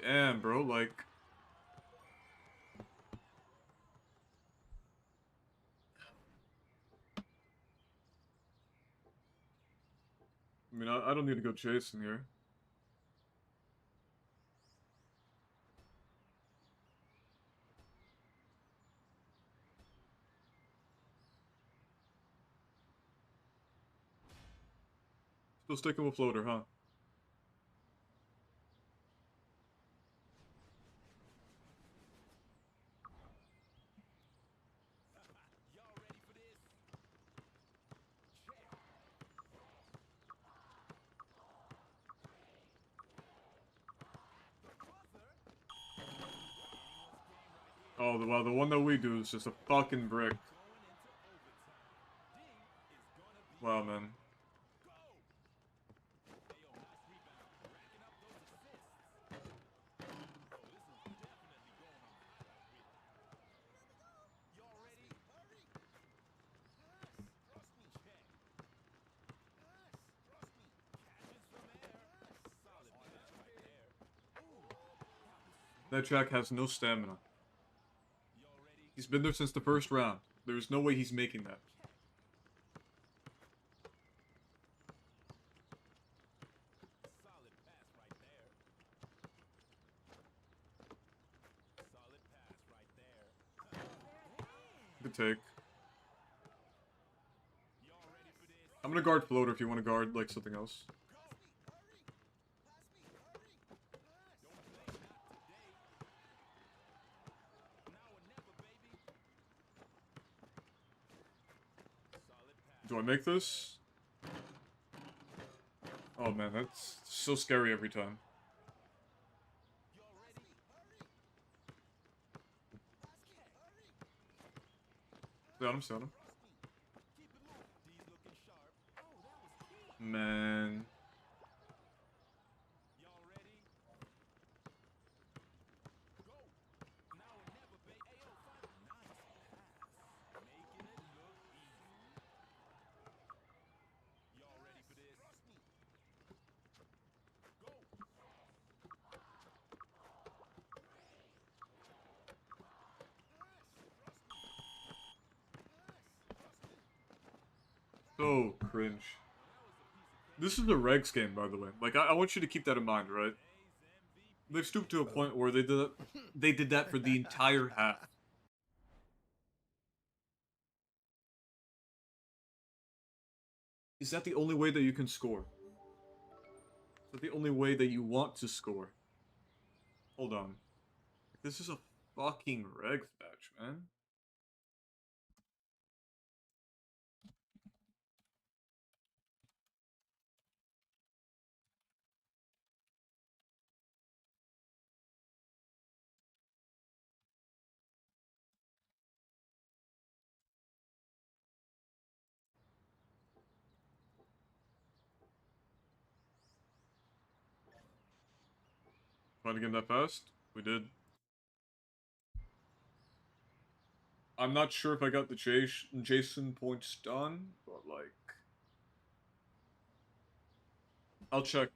Damn, bro, like... I mean, I don't need to go chasing here. Still sticking with floater, huh? Oh, wow, the one that we do is just a fucking brick. Wow, man. That Jack has no stamina. He's been there since the first round. There's no way he's making that. Good take. I'm gonna guard floater if you want to guard, like, something else. Do I make this? Oh man, that's so scary every time. Got him, got him. Man. So cringe. This is a regs game, by the way. Like, I want you to keep that in mind, right? They've stooped to a point where they did that for the entire half. Is that the only way that you can score? Is that the only way that you want to score? Hold on. This is a fucking regs match, man. Trying to get that fast? We did. I'm not sure if I got the Jason points done, but like... I'll check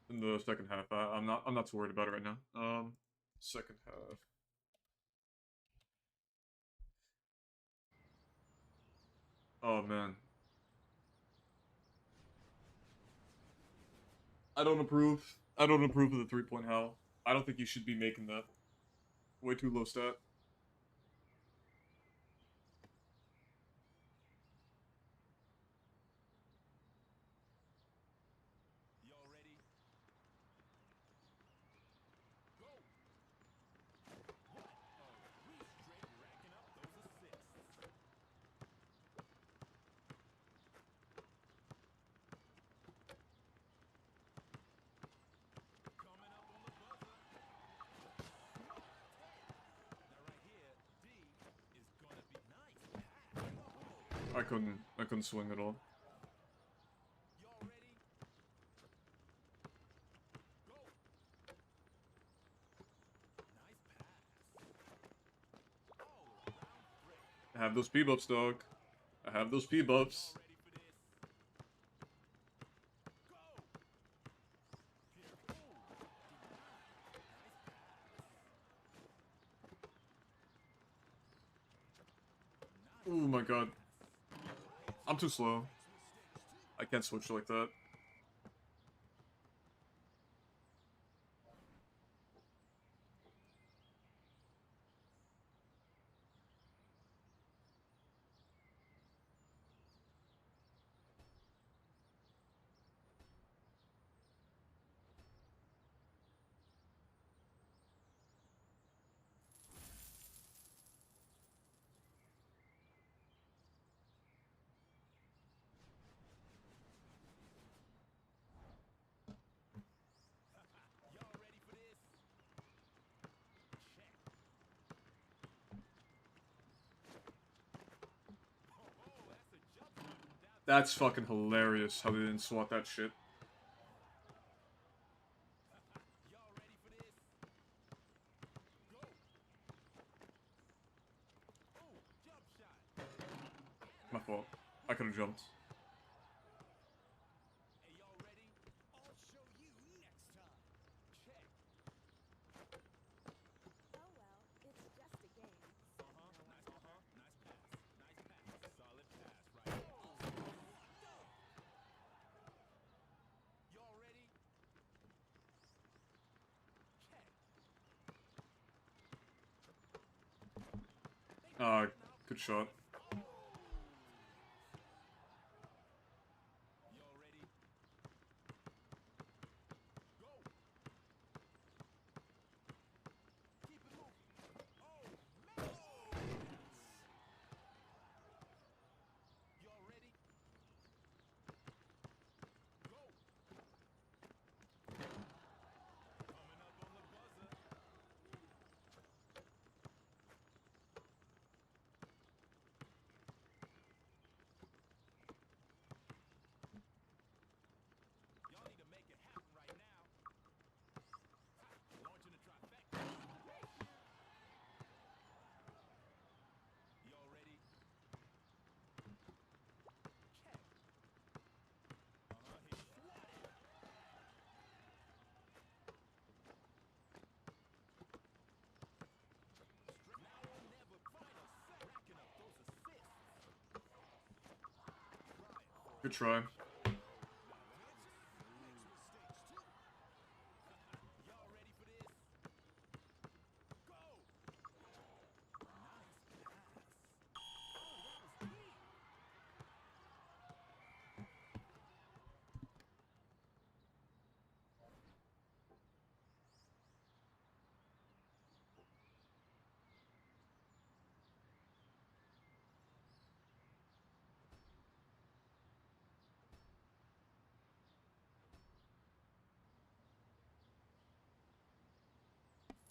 in the second half. I'm not too worried about it right now. Second half. Oh man. I don't approve. I don't approve of the 3-point howl. I don't think you should be making that. Way too low stat. I couldn't swing at all. I have those P-buffs, dog. I have those P-buffs. Oh my god. I'm too slow. I can't switch like that. That's fucking hilarious how they didn't swat that shit. My fault. I could've jumped. Oh well, it's just a game. Good shot. Good try.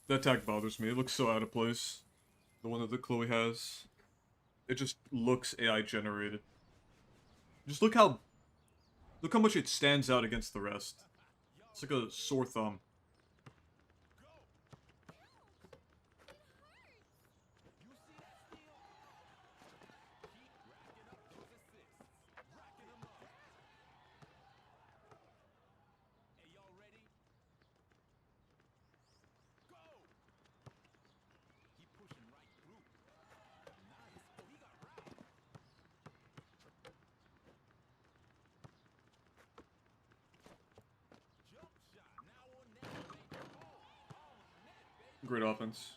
That attack bothers me. It looks so out of place. The one that the Chloe has. It just looks AI generated. Just look how much it stands out against the rest. It's like a sore thumb. Great offense.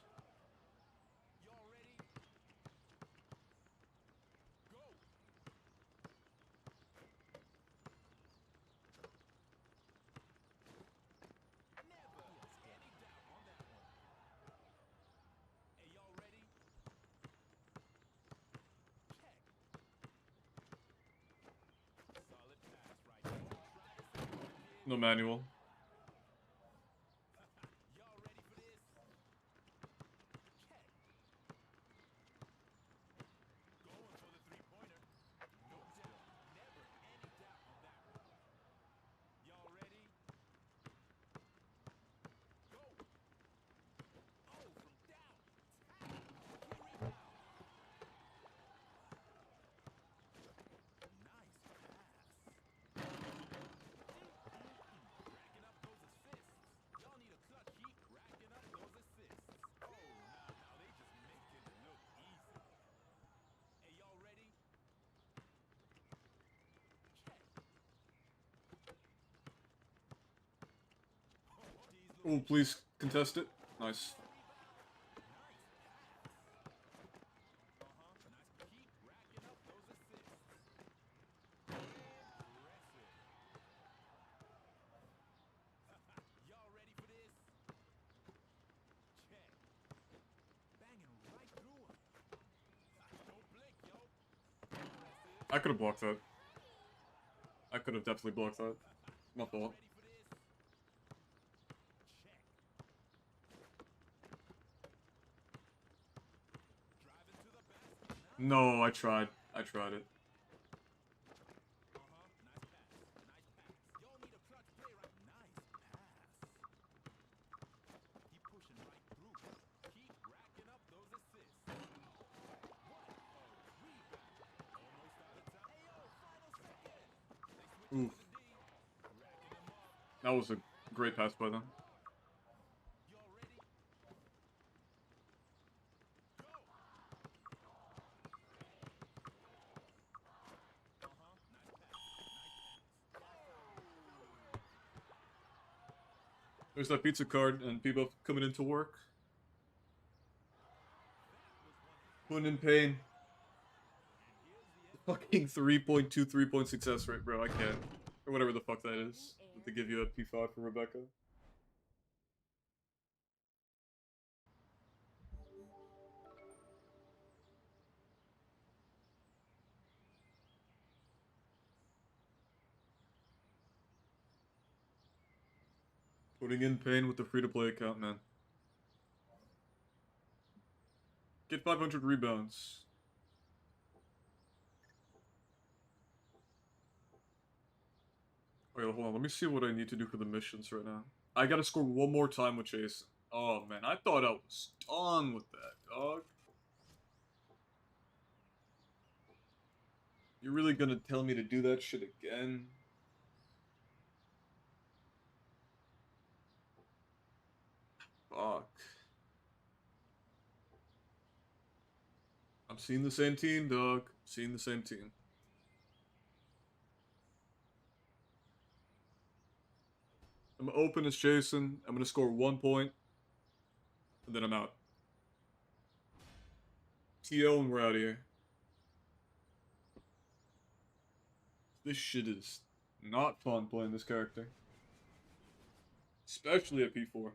No manual. Oh, please contest it. Nice. I could have blocked that. I could have definitely blocked that. My fault. No, I tried. I tried it. Oof. That was a great pass by them. There's that pizza cart and people coming into work. Putting in pain. Fucking 3.2, 3.6 success rate, bro. I can't. Or whatever the fuck that is. To give you a P5 for Rebecca. Putting in pain with the free-to-play account, man. Get 500 rebounds. Wait, hold on. Let me see what I need to do for the missions right now. I gotta score one more time with Jason. Oh, man. I thought I was done with that, dog. You're really gonna tell me to do that shit again? Fuck. I'm seeing the same team, dog. Seeing the same team. I'm open as Jason. I'm gonna score 1 point. And then I'm out. TL and we're out of here. This shit is not fun playing this character. Especially at P4.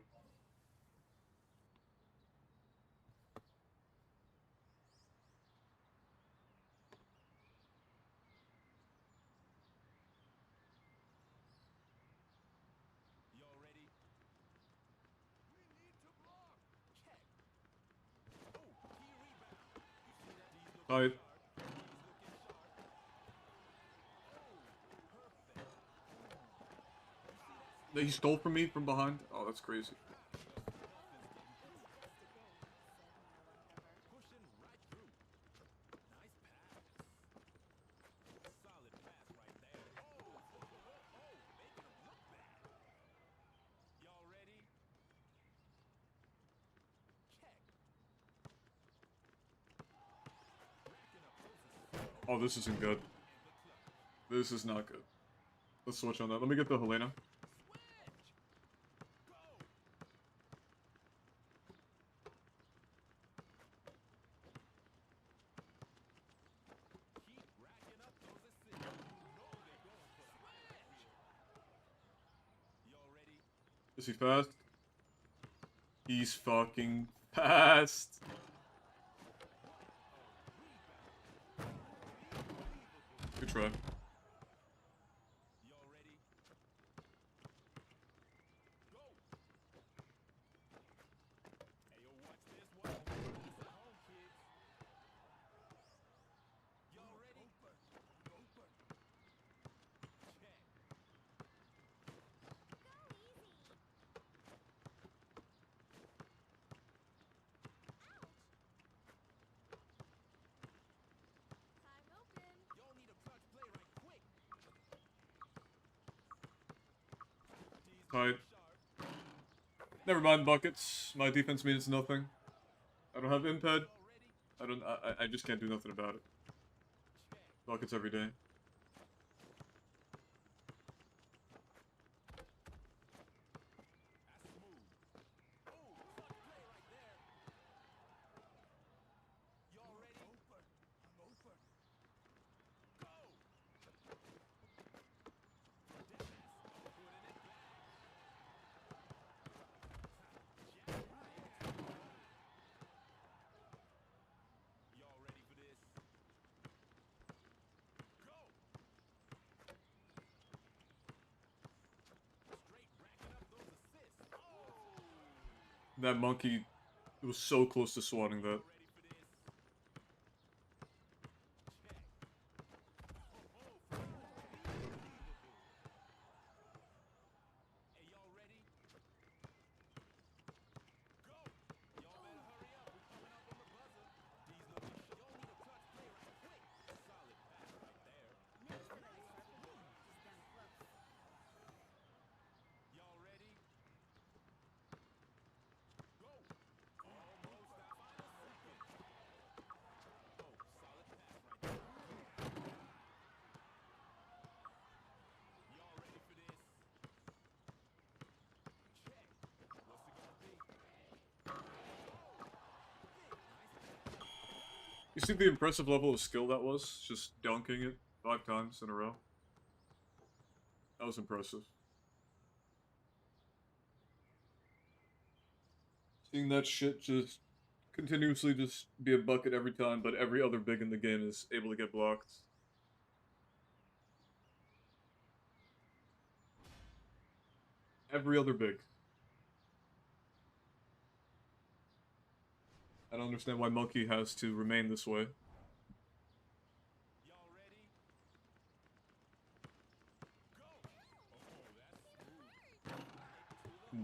Tight. He stole from me from behind? Oh, that's crazy. Oh, this isn't good. This is not good. Let's switch on that. Let me get the Helena. Is he fast? He's fucking fast. Good try. Tight. Never mind buckets. My defense means nothing. I don't have imped. I just can't do nothing about it. Buckets every day. That monkey was so close to swatting that. You see the impressive level of skill that was? Just dunking it 5 times in a row. That was impressive. Seeing that shit just continuously just be a bucket every time, but every other big in the game is able to get blocked. Every other big. I don't understand why Monkey has to remain this way.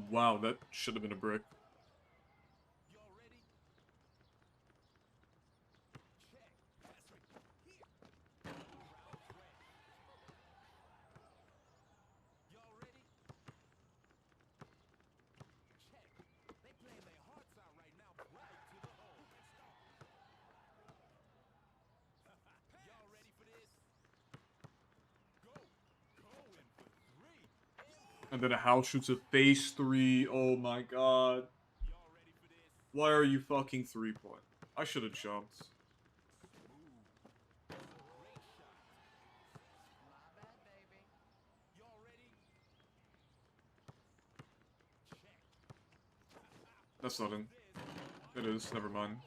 Wow, that should have been a brick. And then a house shoots a face 3. Oh my god. Why are you fucking 3-point? I should have jumped. That's not in. It is, never mind.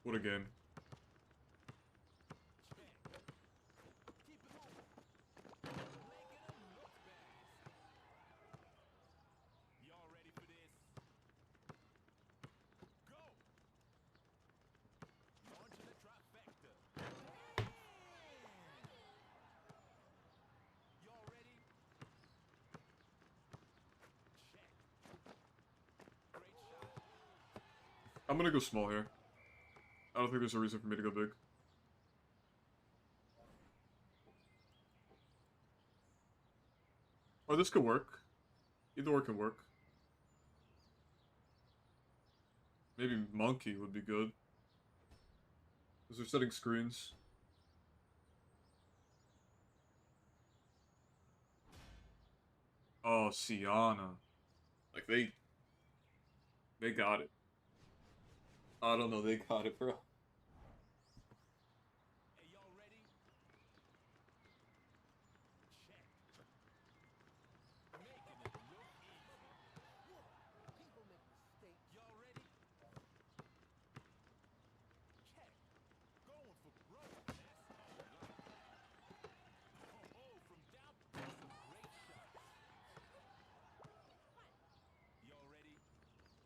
What a game. I'm gonna go small here. I don't think there's a reason for me to go big. Or this could work. Either or can work. Maybe Monkey would be good. Because they're setting screens. Oh, Sienna. Like, they got it. I don't know, they got it, bro.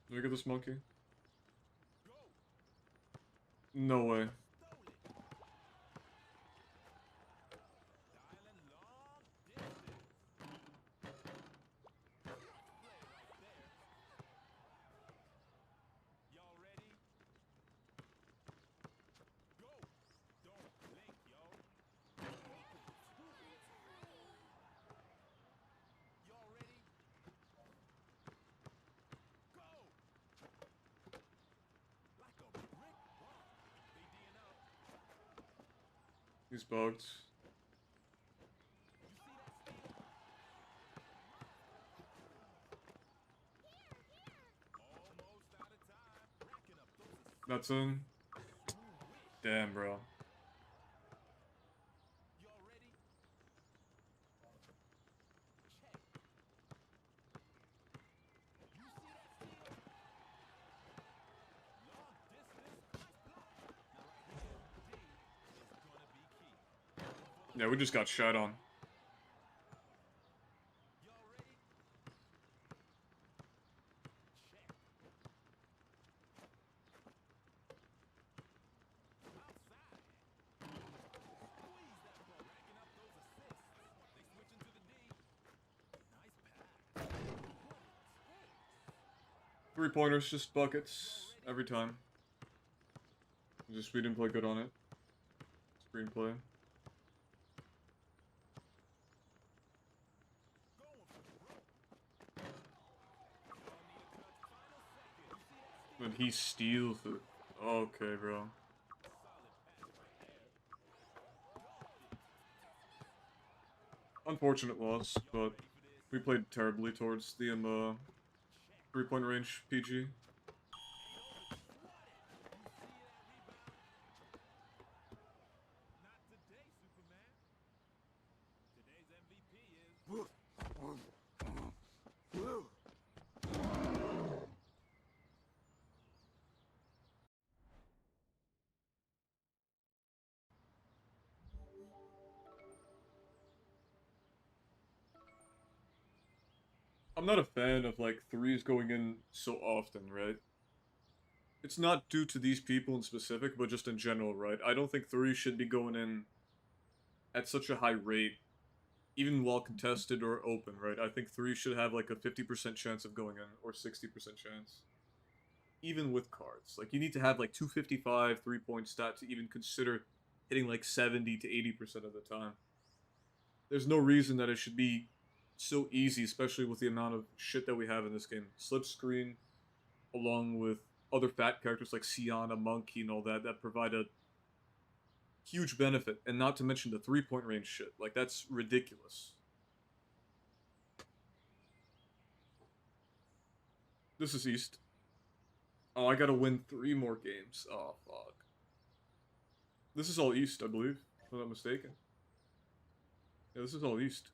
Look at this monkey. No way. He's bugged. That's in. Damn, bro. Yeah, we just got shot on. 3-pointers, just buckets every time. Just we didn't play good on it. Screenplay. But he steals it. Okay, bro. Unfortunate loss, but we played terribly towards the 3-point range PG. I'm not a fan of, like, threes going in so often, right? It's not due to these people in specific, but just in general, right? I don't think threes should be going in at such a high rate, even while contested or open, right? I think threes should have, like, a 50% chance of going in, or 60% chance. Even with cards. Like, you need to have, like, 255 3-point stat to even consider hitting, like, 70 to 80% of the time. There's no reason that it should be so easy, especially with the amount of shit that we have in this game. Slip screen, along with other fat characters like Siana, Monkey, and all that, that provide a huge benefit. And not to mention the 3-point range shit. Like, that's ridiculous. This is East. Oh, I gotta win 3 more games. Oh, fuck. This is all East, I believe, if I'm not mistaken. Yeah, this is all East.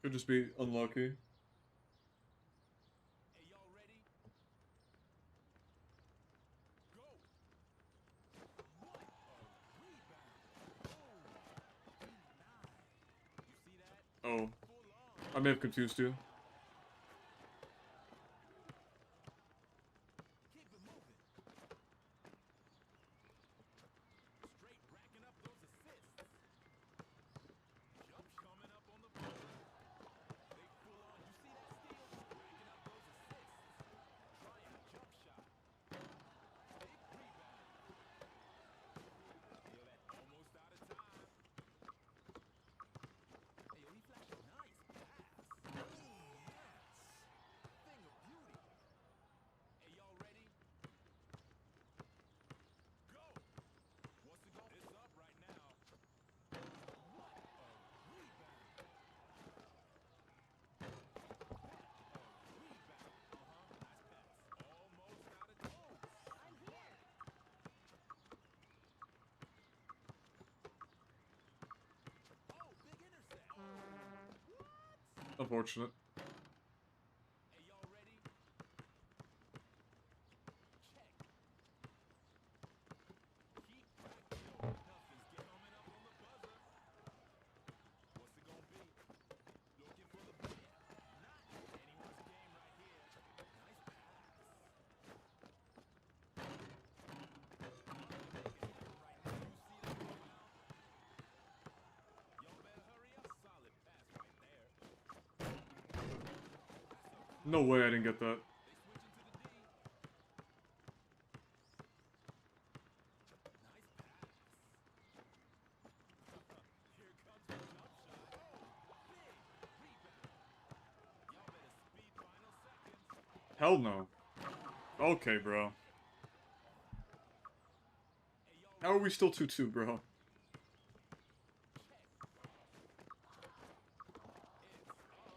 Could just be unlucky. Oh. I may have confused you. Unfortunate. No way I didn't get that. Hell no. Okay, bro. How are we still 2-2, bro?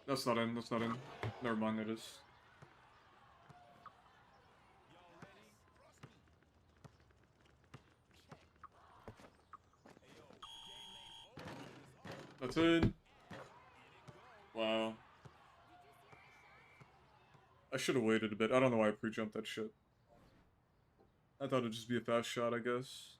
That's not in, that's not in. Never mind, it is. That's in. Wow. I should have waited a bit. I don't know why I pre-jumped that shit. I thought it'd just be a fast shot, I guess.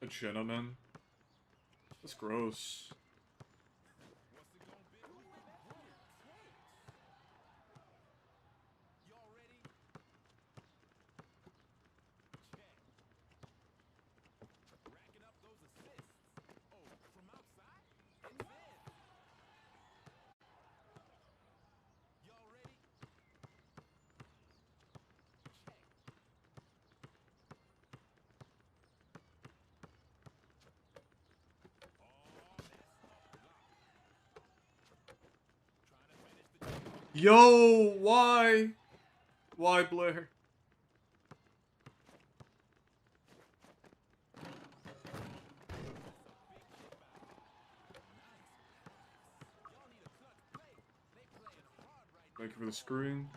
A gentleman. That's gross. Yo, why? Why, Blair? Thank you for the screen.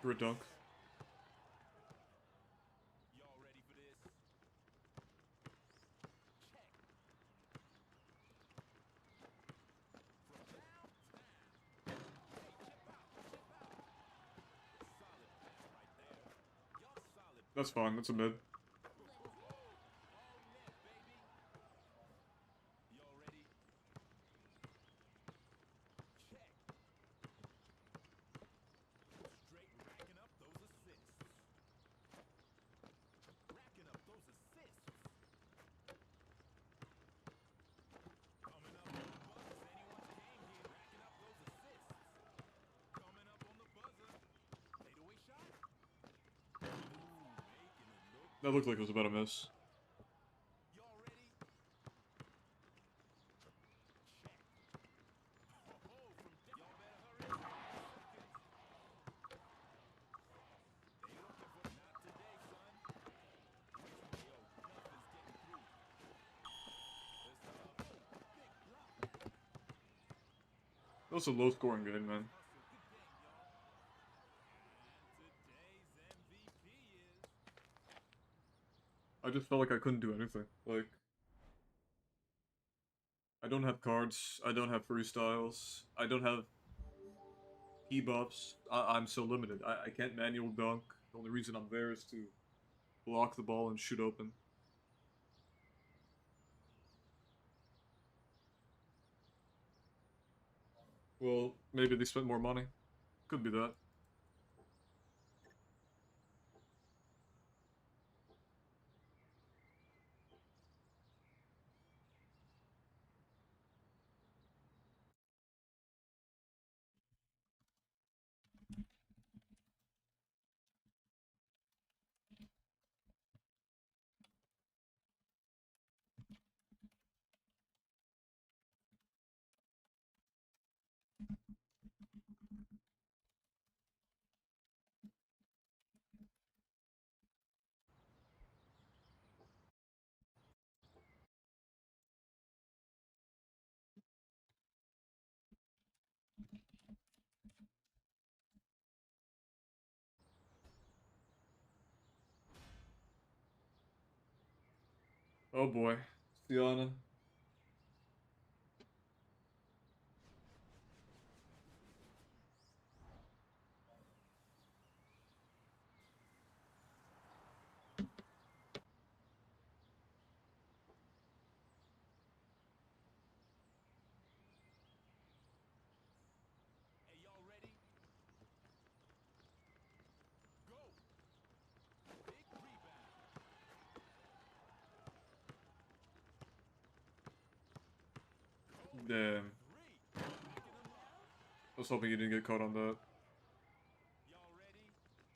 For a dunk. That's fine, that's a mid. That looked like it was about to miss. That was a low-scoring game, man. I just felt like I couldn't do anything. Like, I don't have cards, I don't have freestyles, I don't have P-buffs. I'm so limited. I can't manual dunk. The only reason I'm there is to block the ball and shoot open. Well, maybe they spent more money. Could be that. Oh boy. Fiona. Damn. I was hoping you didn't get caught on that.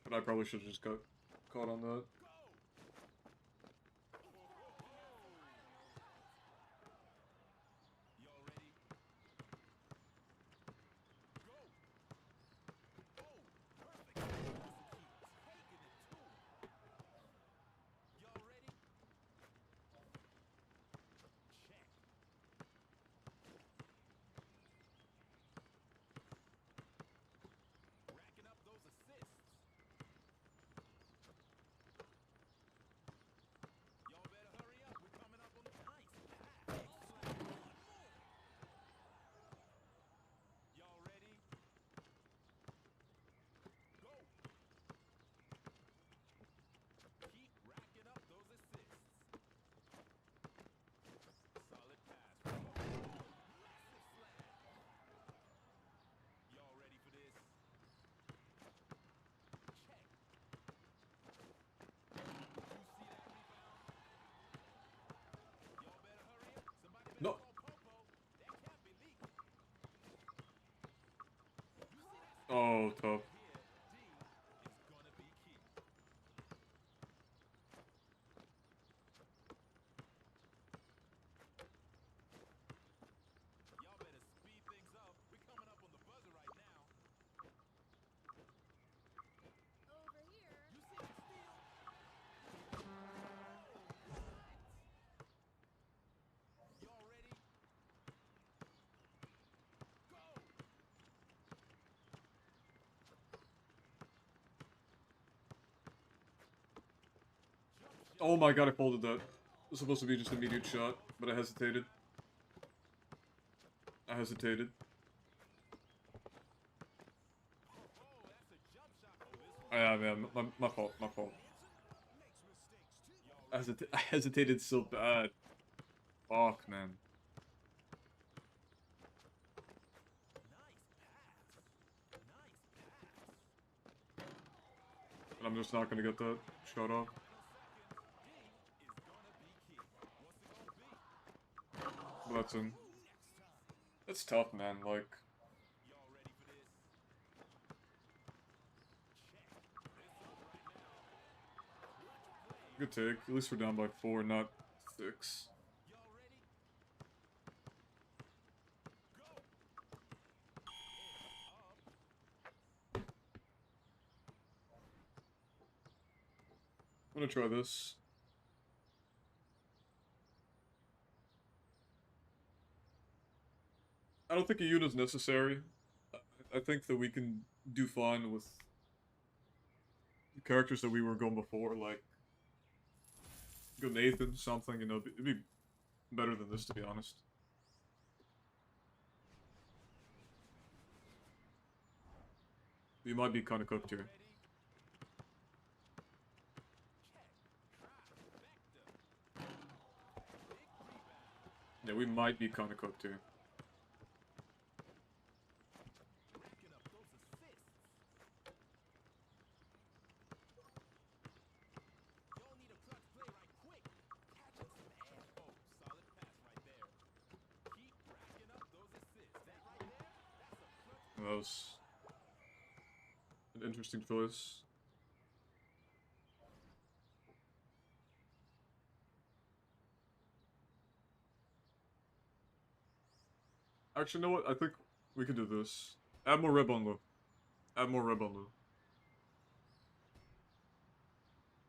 But I probably should have just got caught on that. No. Oh, tough. Over here. Oh my god, I folded that. It was supposed to be just an immediate shot, but I hesitated. I hesitated. Yeah, man, my fault, my fault. I hesitated so bad. Fuck, man. And I'm just not gonna get that shot off. But that's in. That's tough, man, like... Good take. At least we're down by 4, not 6. I'm gonna try this. I don't think a unit's necessary. I think that we can do fine with the characters that we were going before, like... Go Nathan, something, you know, it'd be better than this, to be honest. You might be kind of cooked here. Yeah, we might be kind of cooked here. That was an interesting choice. Actually, you know what? I think we can do this. Add more red on Lou. Add more red on Lou.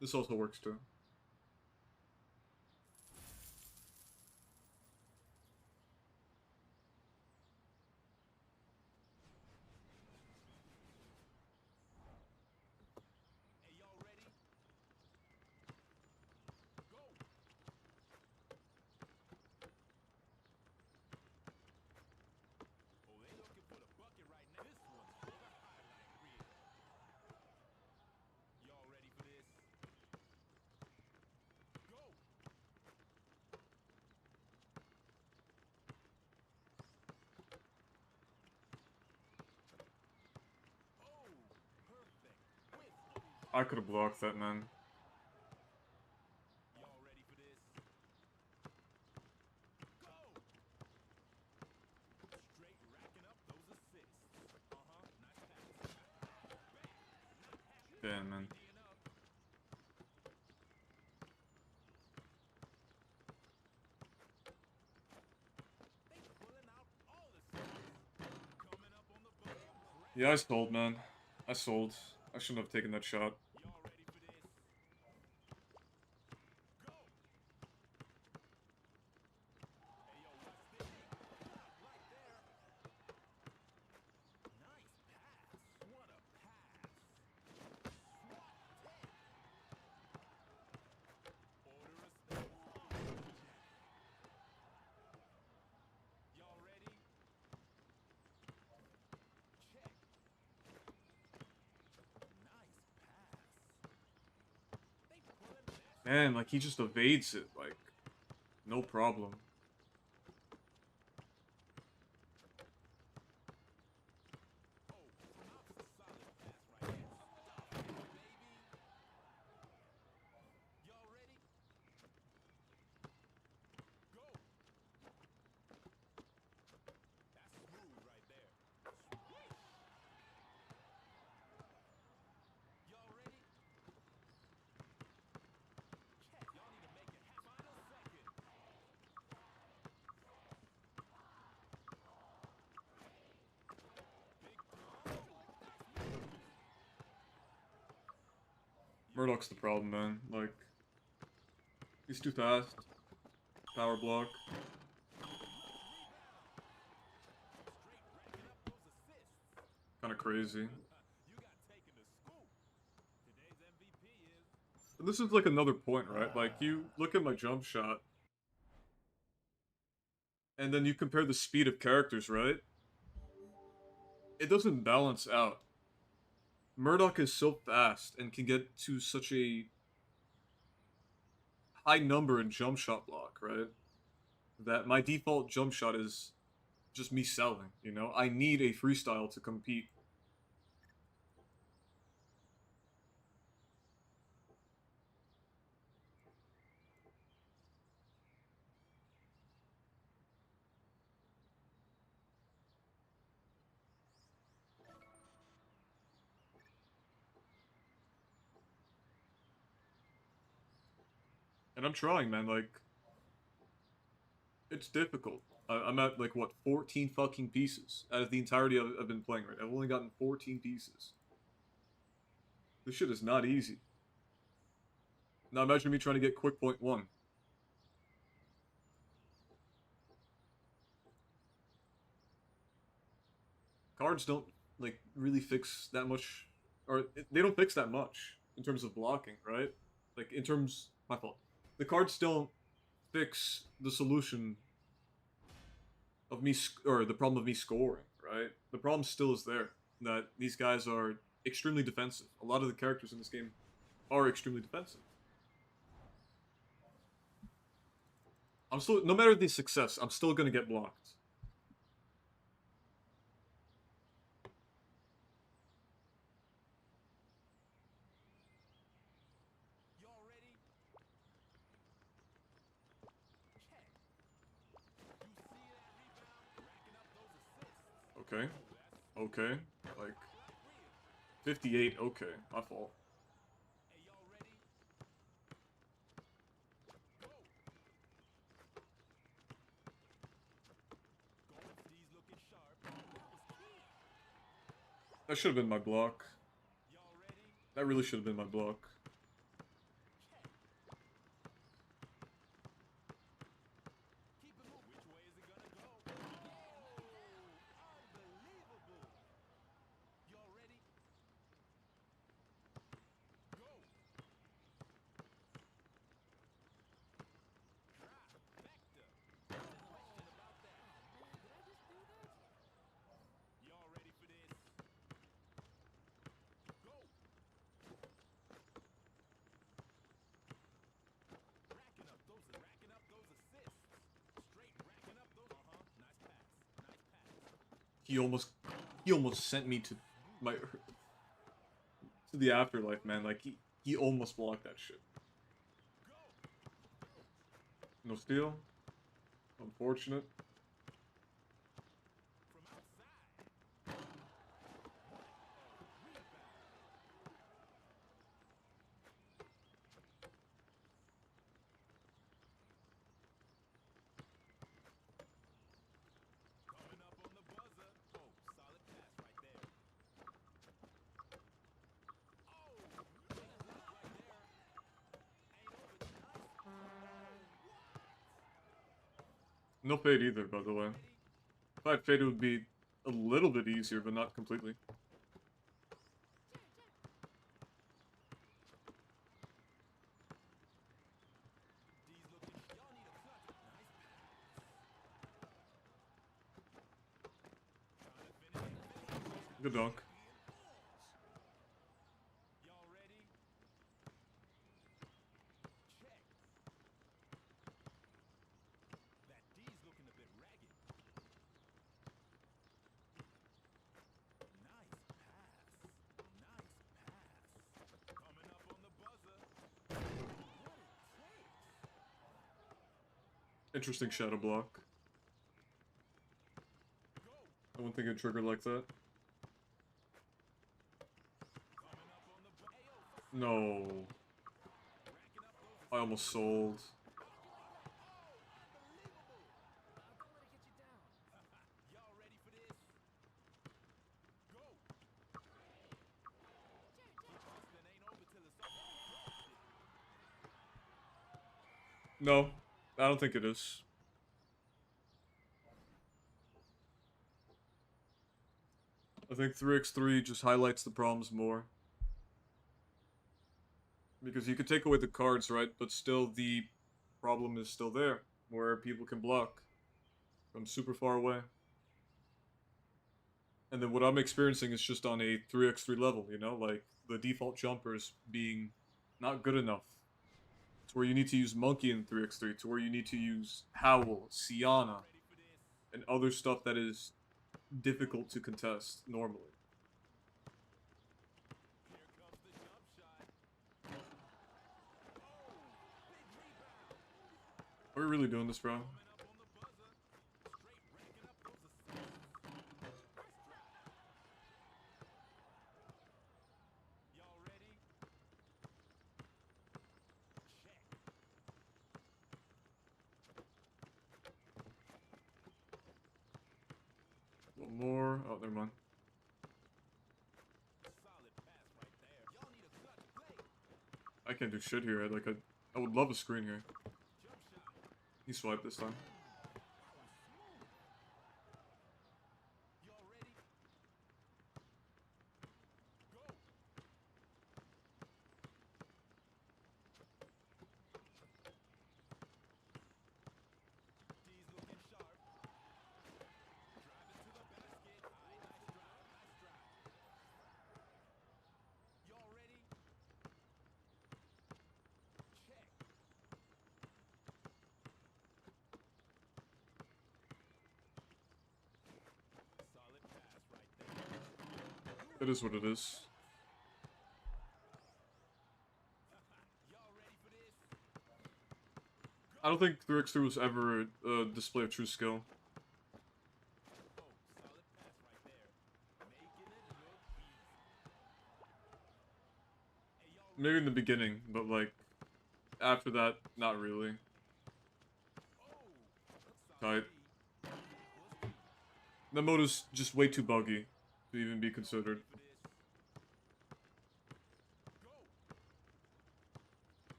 This also works too. I could have blocked that, man. Damn, man. Yeah, I sold, man. I sold. I shouldn't have taken that shot. Man, like, he just evades it, like, no problem. Murdoch's the problem, man. Like, he's too fast. Power block. Kind of crazy. And this is like another point, right? Like, you look at my jump shot, and then you compare the speed of characters, right? It doesn't balance out. Murdoch is so fast and can get to such a high number in jump shot block, right? That my default jump shot is just me selling, you know? I need a freestyle to compete. And I'm trying, man, like, it's difficult. I'm at, like, what, 14 fucking pieces out of the entirety I've been playing, right? I've only gotten 14 pieces. This shit is not easy. Now imagine me trying to get quick point 1. Cards don't, like, really fix that much, or they don't fix that much in terms of blocking, right? Like, in terms, my fault. The cards don't fix the solution of me, or the problem of me scoring, right? The problem still is there, that these guys are extremely defensive. A lot of the characters in this game are extremely defensive. I'm still, no matter the success, I'm still gonna get blocked. Okay. Okay. Like, 58, okay. My fault. That should have been my block. That really should have been my block. He almost sent me to my to the afterlife, man. Like, he almost blocked that shit. No steal. Unfortunate. No fade either, by the way. If I had fade, it would be a little bit easier, but not completely. Good dunk. Interesting shadow block. I wouldn't think it'd trigger like that. No. I almost sold. No, I don't think it is. I think 3x3 just highlights the problems more. Because you could take away the cards, right? But still the problem is still there, where people can block from super far away. And then what I'm experiencing is just on a 3x3 level, you know? Like, the default jumpers being not good enough. To where you need to use Monkey in 3x3, to where you need to use Howl, Sienna, and other stuff that is difficult to contest normally. Are we really doing this, bro? One more. Oh, never mind. I can't do shit here. I would love a screen here. He swiped this time. It is what it is. I don't think 3x3 was ever a display of true skill. Maybe in the beginning, but like, after that, not really. Tight. That mode is just way too buggy to even be considered.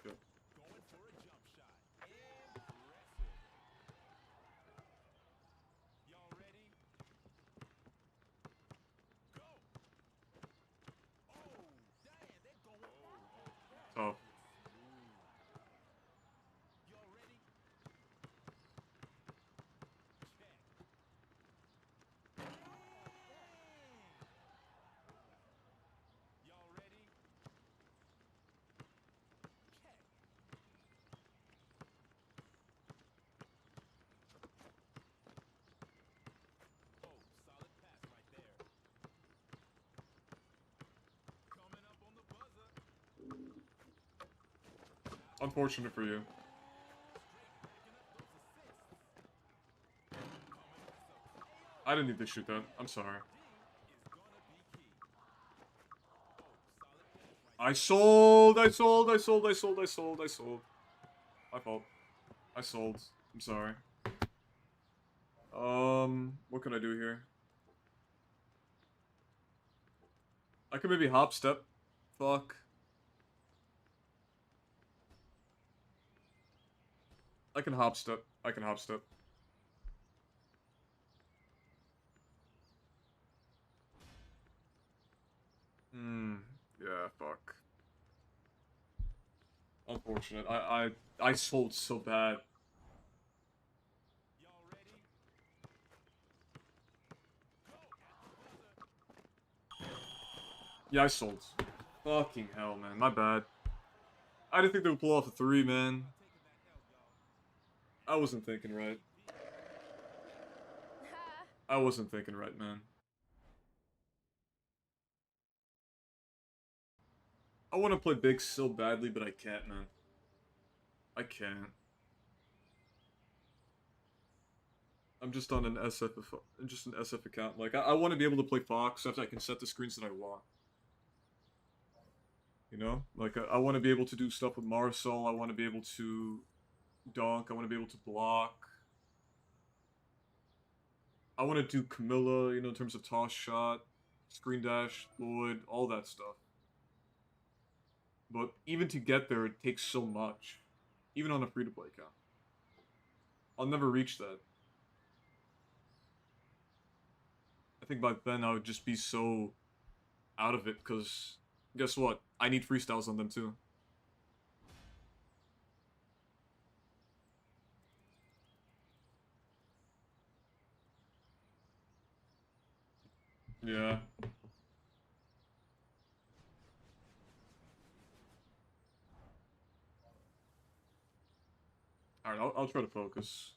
Good. Tough. Unfortunate for you. I didn't need to shoot that. I'm sorry. I sold. My fault. I sold. I'm sorry. What can I do here? I could maybe hop step. Fuck. I can hop step. Yeah, fuck. Unfortunate. I sold so bad. Yeah, I sold. Fucking hell, man. My bad. I didn't think they would pull off a 3, man. I wasn't thinking right. Man. I want to play big so badly, but I can't, man. I can't. I'm just on an SF account. Like, I want to be able to play Fox so I can set the screens that I want. You know? Like, I want to be able to do stuff with Marcel. I want to be able to dunk. I want to be able to block. I want to do Camilla, you know, in terms of toss shot, screen dash, Lloyd, all that stuff. But even to get there, it takes so much. Even on a free-to-play account. I'll never reach that. I think by then I would just be so out of it, because guess what? I need freestyles on them too. Yeah. Alright, I'll try to focus.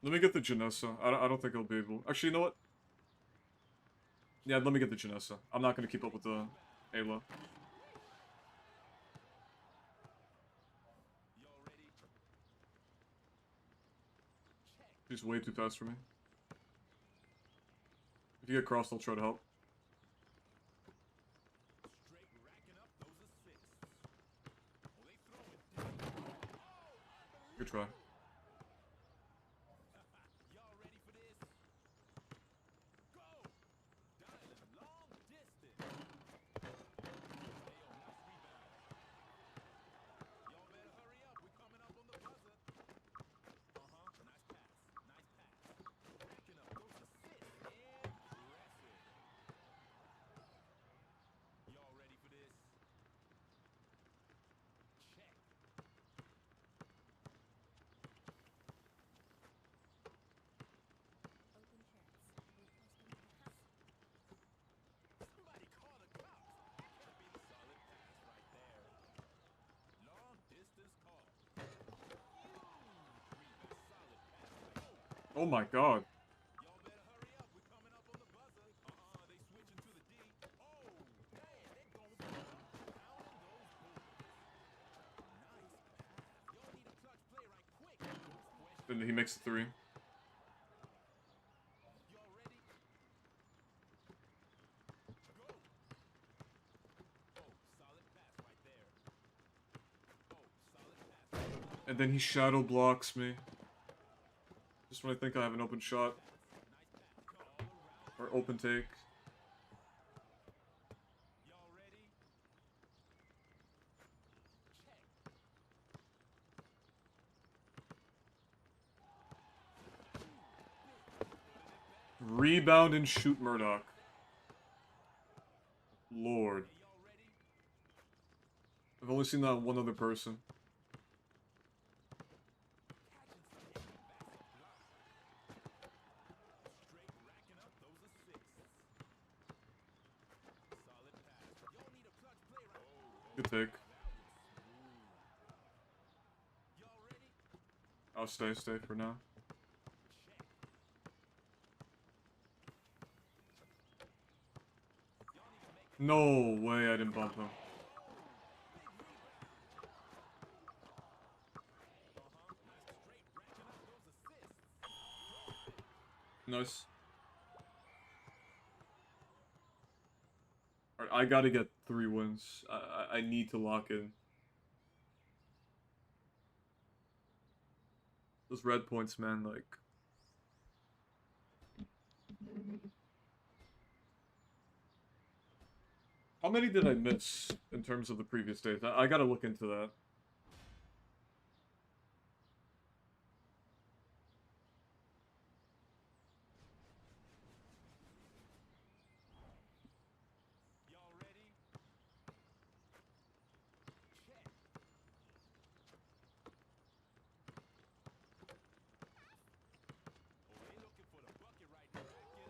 Let me get the Janessa. I don't think I'll be able... Actually, you know what? Yeah, let me get the Janessa. I'm not gonna keep up with the Ayla. She's way too fast for me. If you get crossed, I'll try to help. Good try. Open chance. Oh my god. Then he makes the 3. And then he shadow blocks me. Just when I think I have an open shot. Or open take. Rebound and shoot Murdoch. Lord. I've only seen that on one other person. Good take. Oh, stay for now. No way I didn't bump him. Nice. Alright, I gotta get 3 wins. I need to lock in. Those red points, man, like... How many did I miss in terms of the previous days? I gotta look into that.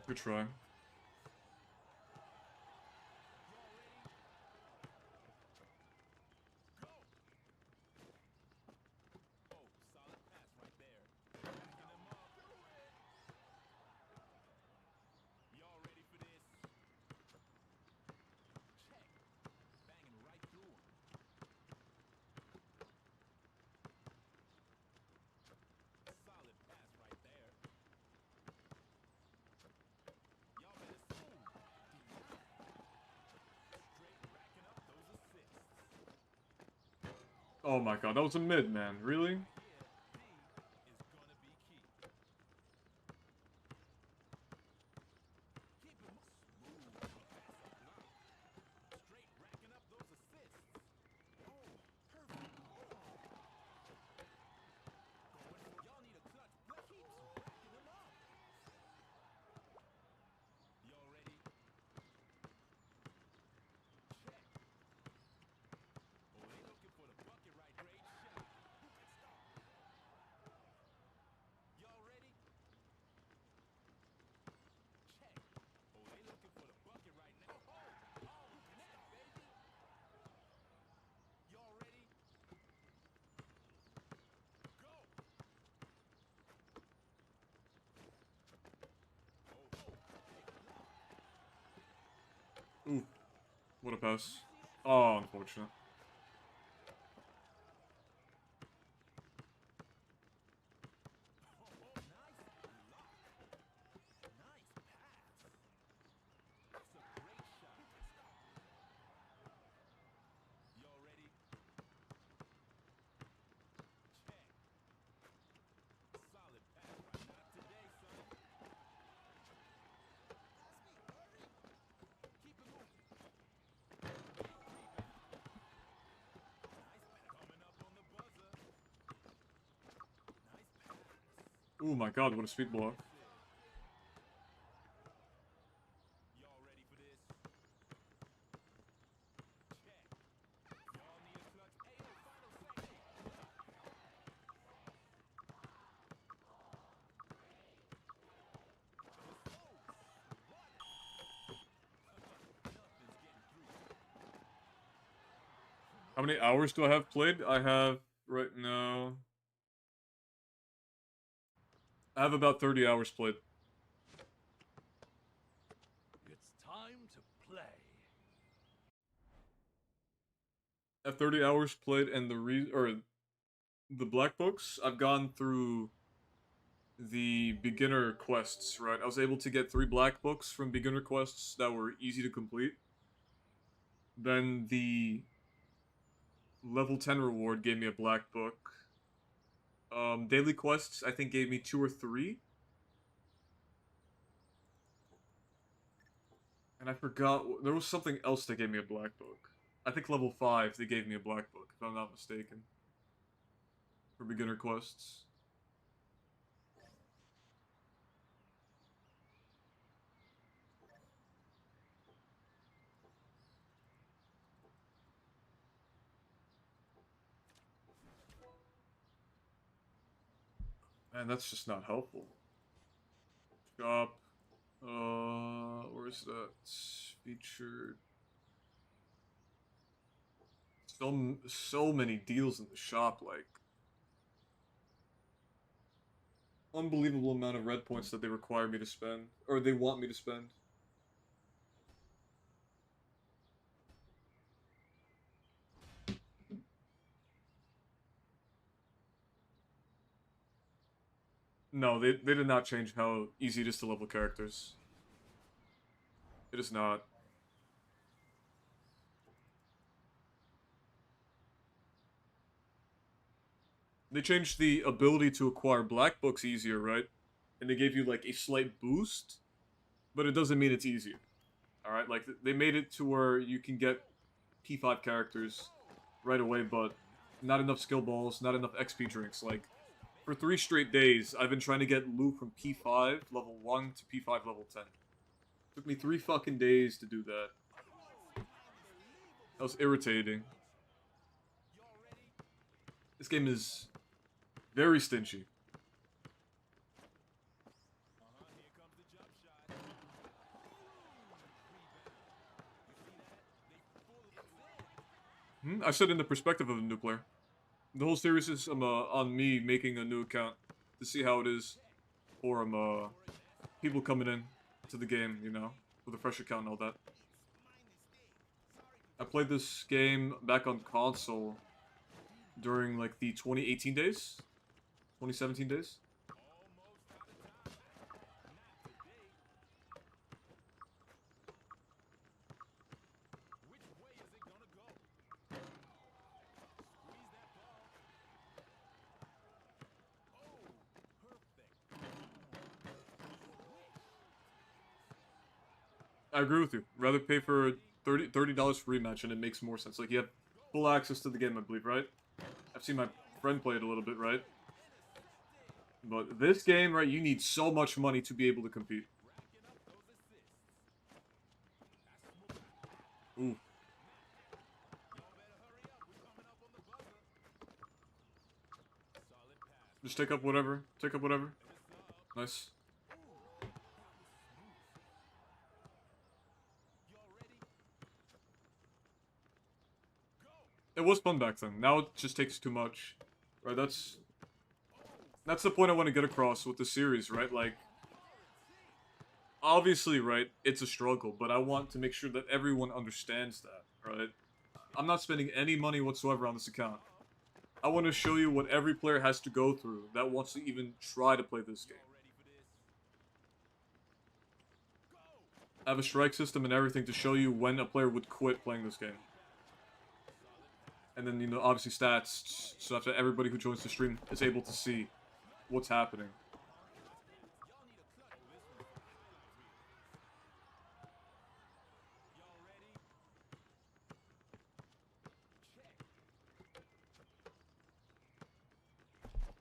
Good try. Oh my god, that was a mid, man. Really? Ooh. What a pass. Oh, unfortunate. Oh my god, what a speed block. How many hours do I have played? I have, right now... I have about 30 hours played. It's time to play. I have 30 hours played, and the black books, I've gone through the beginner quests, right? I was able to get 3 black books from beginner quests that were easy to complete. Then the level 10 reward gave me a black book. Daily quests, I think, gave me 2 or 3. And I forgot, there was something else that gave me a black book. I think level 5, they gave me a black book, if I'm not mistaken. For beginner quests. Man, that's just not helpful. Shop. Where's that? Featured. So many deals in the shop, like. unbelievable amount of red points that they require me to spend, or they want me to spend. No, they did not change how easy it is to level characters. It is not. They changed the ability to acquire black books easier, right? And they gave you like a slight boost, but it doesn't mean it's easier. Alright, like they made it to where you can get P5 characters right away, but not enough skill balls, not enough XP drinks. Like, for 3 straight days, I've been trying to get loot from P5 level 1 to P5 level 10. Took me 3 fucking days to do that. That was irritating. This game is very stingy. I said in the perspective of a new player. The whole series is on me making a new account to see how it is for people coming in to the game, you know, with a fresh account and all that. I played this game back on console during like the 2018 days, 2017 days. I agree with you. Rather pay for $30 for rematch, and it makes more sense. Like, you have full access to the game, I believe, right? I've seen my friend play it a little bit, right? But this game, right, you need so much money to be able to compete. Ooh. Just take up whatever. Take up whatever. Nice. It was fun back then. Now it just takes too much. Right, that's the point I want to get across with the series, right? Like, obviously, right, it's a struggle, but I want to make sure that everyone understands that, right? I'm not spending any money whatsoever on this account. I want to show you what every player has to go through that wants to even try to play this game. I have a strike system and everything to show you when a player would quit playing this game. And then, you know, obviously stats, so that everybody who joins the stream is able to see what's happening.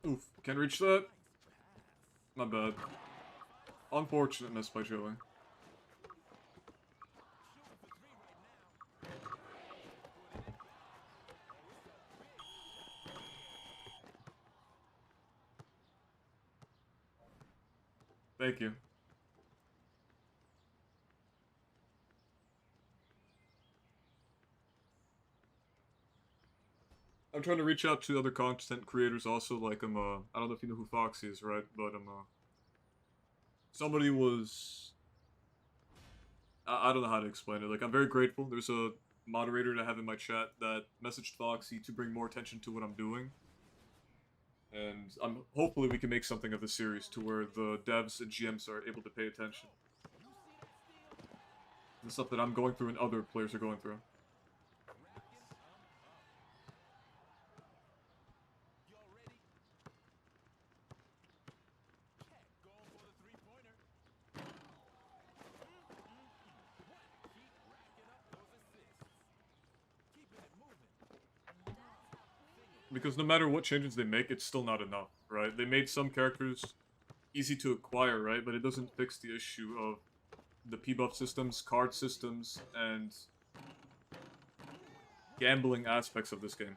Oof, can't reach that. My bad. Unfortunate miss by Joey. Thank you. I'm trying to reach out to other content creators also, like, I don't know if you know who Foxy is, right? But, somebody was... I don't know how to explain it. Like, I'm very grateful. There's a moderator that I have in my chat that messaged Foxy to bring more attention to what I'm doing. And hopefully we can make something of the series to where the devs and GMs are able to pay attention. The stuff that I'm going through and other players are going through. Because no matter what changes they make, it's still not enough, right? They made some characters easy to acquire, right? But it doesn't fix the issue of the P-buff systems, card systems, and gambling aspects of this game.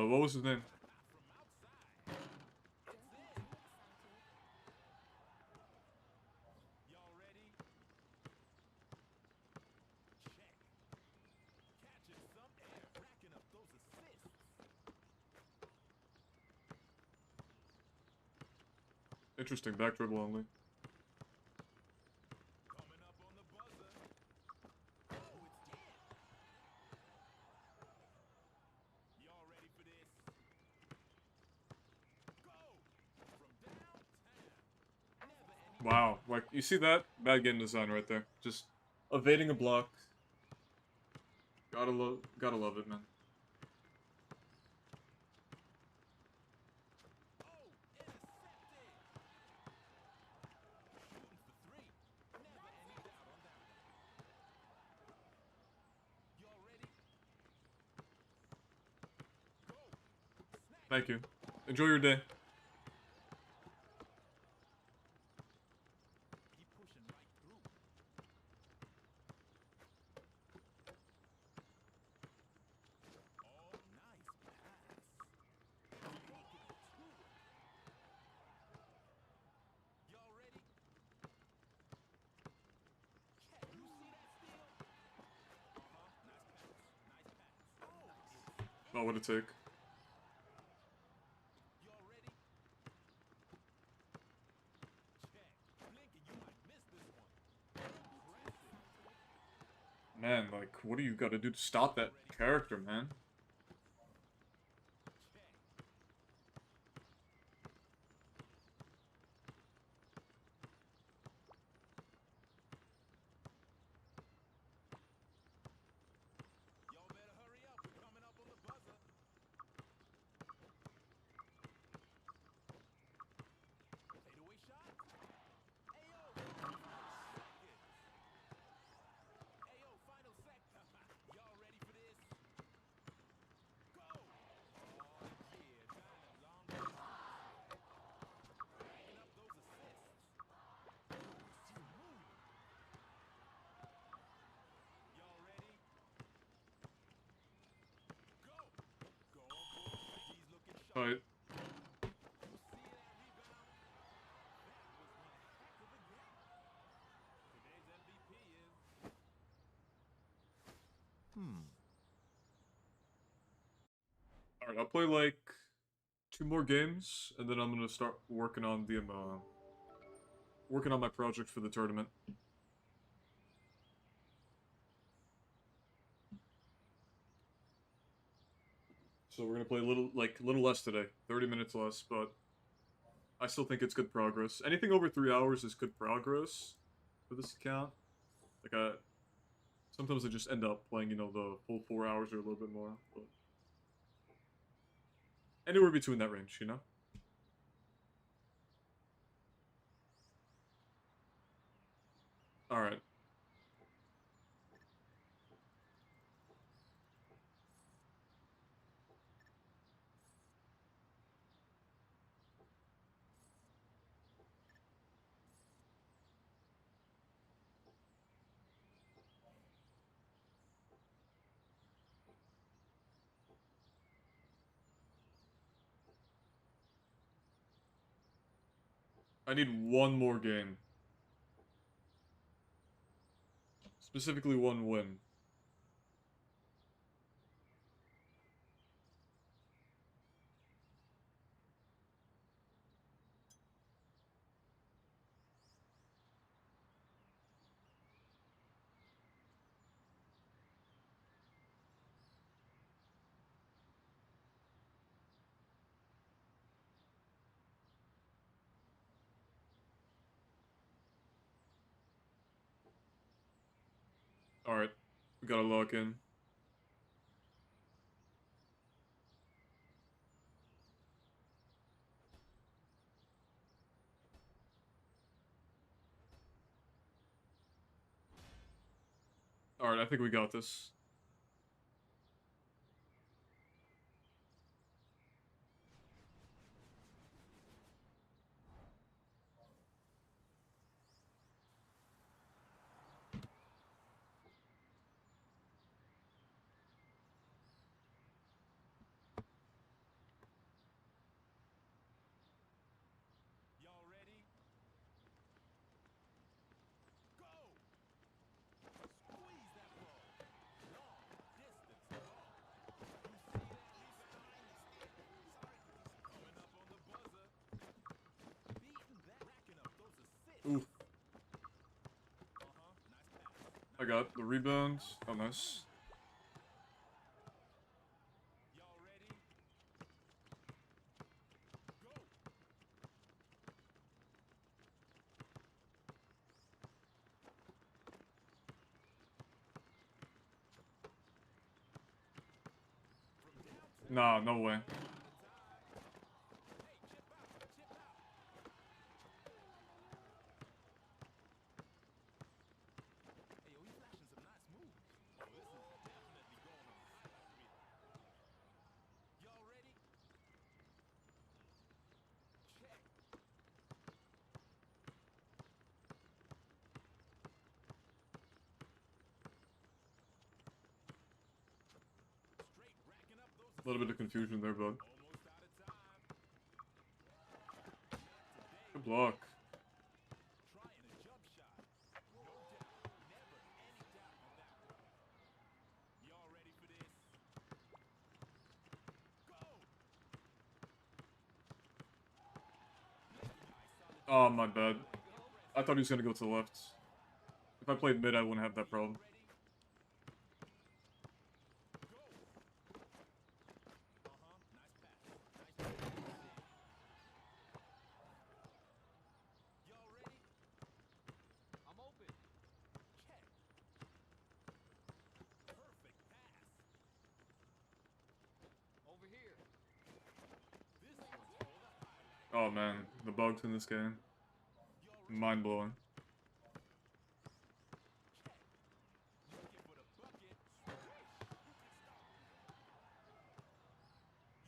What was his name? Interesting, back dribble only. Coming up on the buzzer. Oh, it's in. Y'all ready for this? Go from downtown. Never any. Wow, like, you see that? Bad game design right there. Just evading a block. Gotta love it, man. Oh, intercepted. Shooting for three. Never any doubt on that one. Y'all ready? Go. Snap. Thank you. Enjoy your day. He pushing right through. Oh, nice pass. Taking it to him. Y'all ready? Check. You see that steal? Nice pass. Nice pass. Oh, nice. Not what it take. Y'all ready? Check. Blinky, you might miss this one. Impressive. Man, like, what do you gotta do to stop that character, man? Check. Y'all better hurry up. We're coming up on the buzzer. Fadeaway shot. Ayo, Ayo, final sector. Y'all ready for this? Go! Oh, yeah, diamond long distance. Racking up those assists. She's moving. Y'all ready? Go! Go, boys. He's looking sharp. Alright. You see that rebound? That was one heck of a game. Today's MVP is... Alright, I'll play like 2 more games, and then I'm gonna start working on the working on my project for the tournament. So we're gonna play a little less today, 30 minutes less, but I still think it's good progress. Anything over 3 hours is good progress for this account. Like sometimes I just end up playing, you know, the full 4 hours or a little bit more, but anywhere between that range, you know? Alright. I need one more game. Specifically one win. Alright. We gotta lock in. Alright, I think we got this. Y'all ready? Go! Squeeze that ball. Oof. I got the rebound. Oh, nice. Y'all ready? Go. Nah, no way. Hey, chip out, chip out. Hey, yo, he flashing some nice moves. Oh, this is definitely going on the side with. Y'all ready? Check. Straight racking up those A little bit of confusion there, but almost out of time. good block. Trying a jump shot. No doubt. Never any doubt on that one. Y'all ready for this? Go! Nice solid Oh, my bad. I thought he was gonna go to the left. If I played mid, I wouldn't have that problem. ready? Go! Uh-huh. Nice pass. Nice pass. Y'all ready? I'm open. Check. Perfect pass. Over here. This one's for the highlight. Oh man, the bugs in this game. Y'all ready? Mind blowing. Check. Looking for the bucket. Swish. Who can stop me?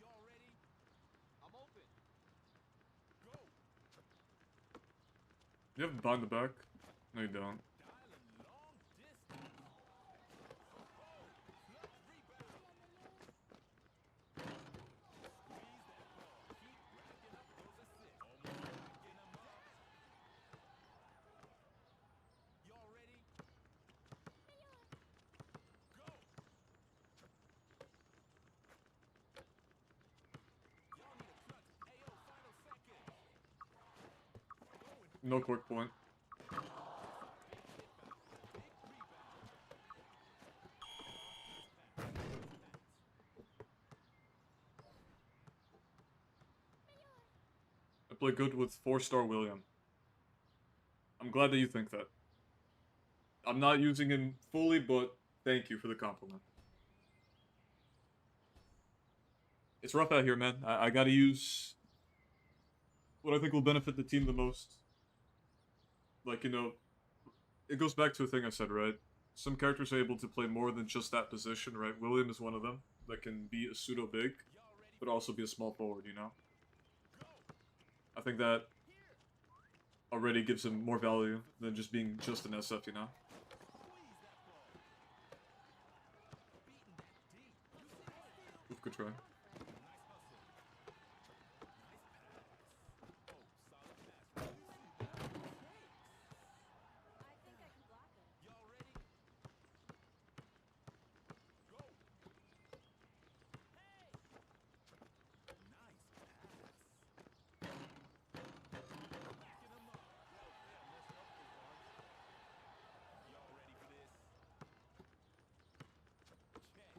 Y'all ready? I'm open. Go. You have behind the back? No, you don't. Dialing long distance. Oh, clutch rebound. Squeeze that ball. Keep racking up those assists. Almost racking them up. Y'all ready? Go. Y'all need a clutch. Ayo, final seconds. Going. No quick point. Big hit out. Big rebound. Nice pass. I play good with 4-star William. I'm glad that you think that. I'm not using him fully, but thank you for the compliment. It's rough out here, man. I gotta use what I think will benefit the team the most. Like, you know, it goes back to a thing I said, right? Some characters are able to play more than just that position, right? William is one of them that can be a pseudo big, Y'all ready? but also be a small forward, you know? Go. I think that Here. already gives him more value than just being just an SF, you know? Squeeze that ball. Beating that deep. You see the steal? Oof, good try. Nice hustle. Nice pass. Oh, solid pass. I think I can block it. Y'all ready? Go. Hey. Nice pass. Backing him up. Y'all ready for this? Check.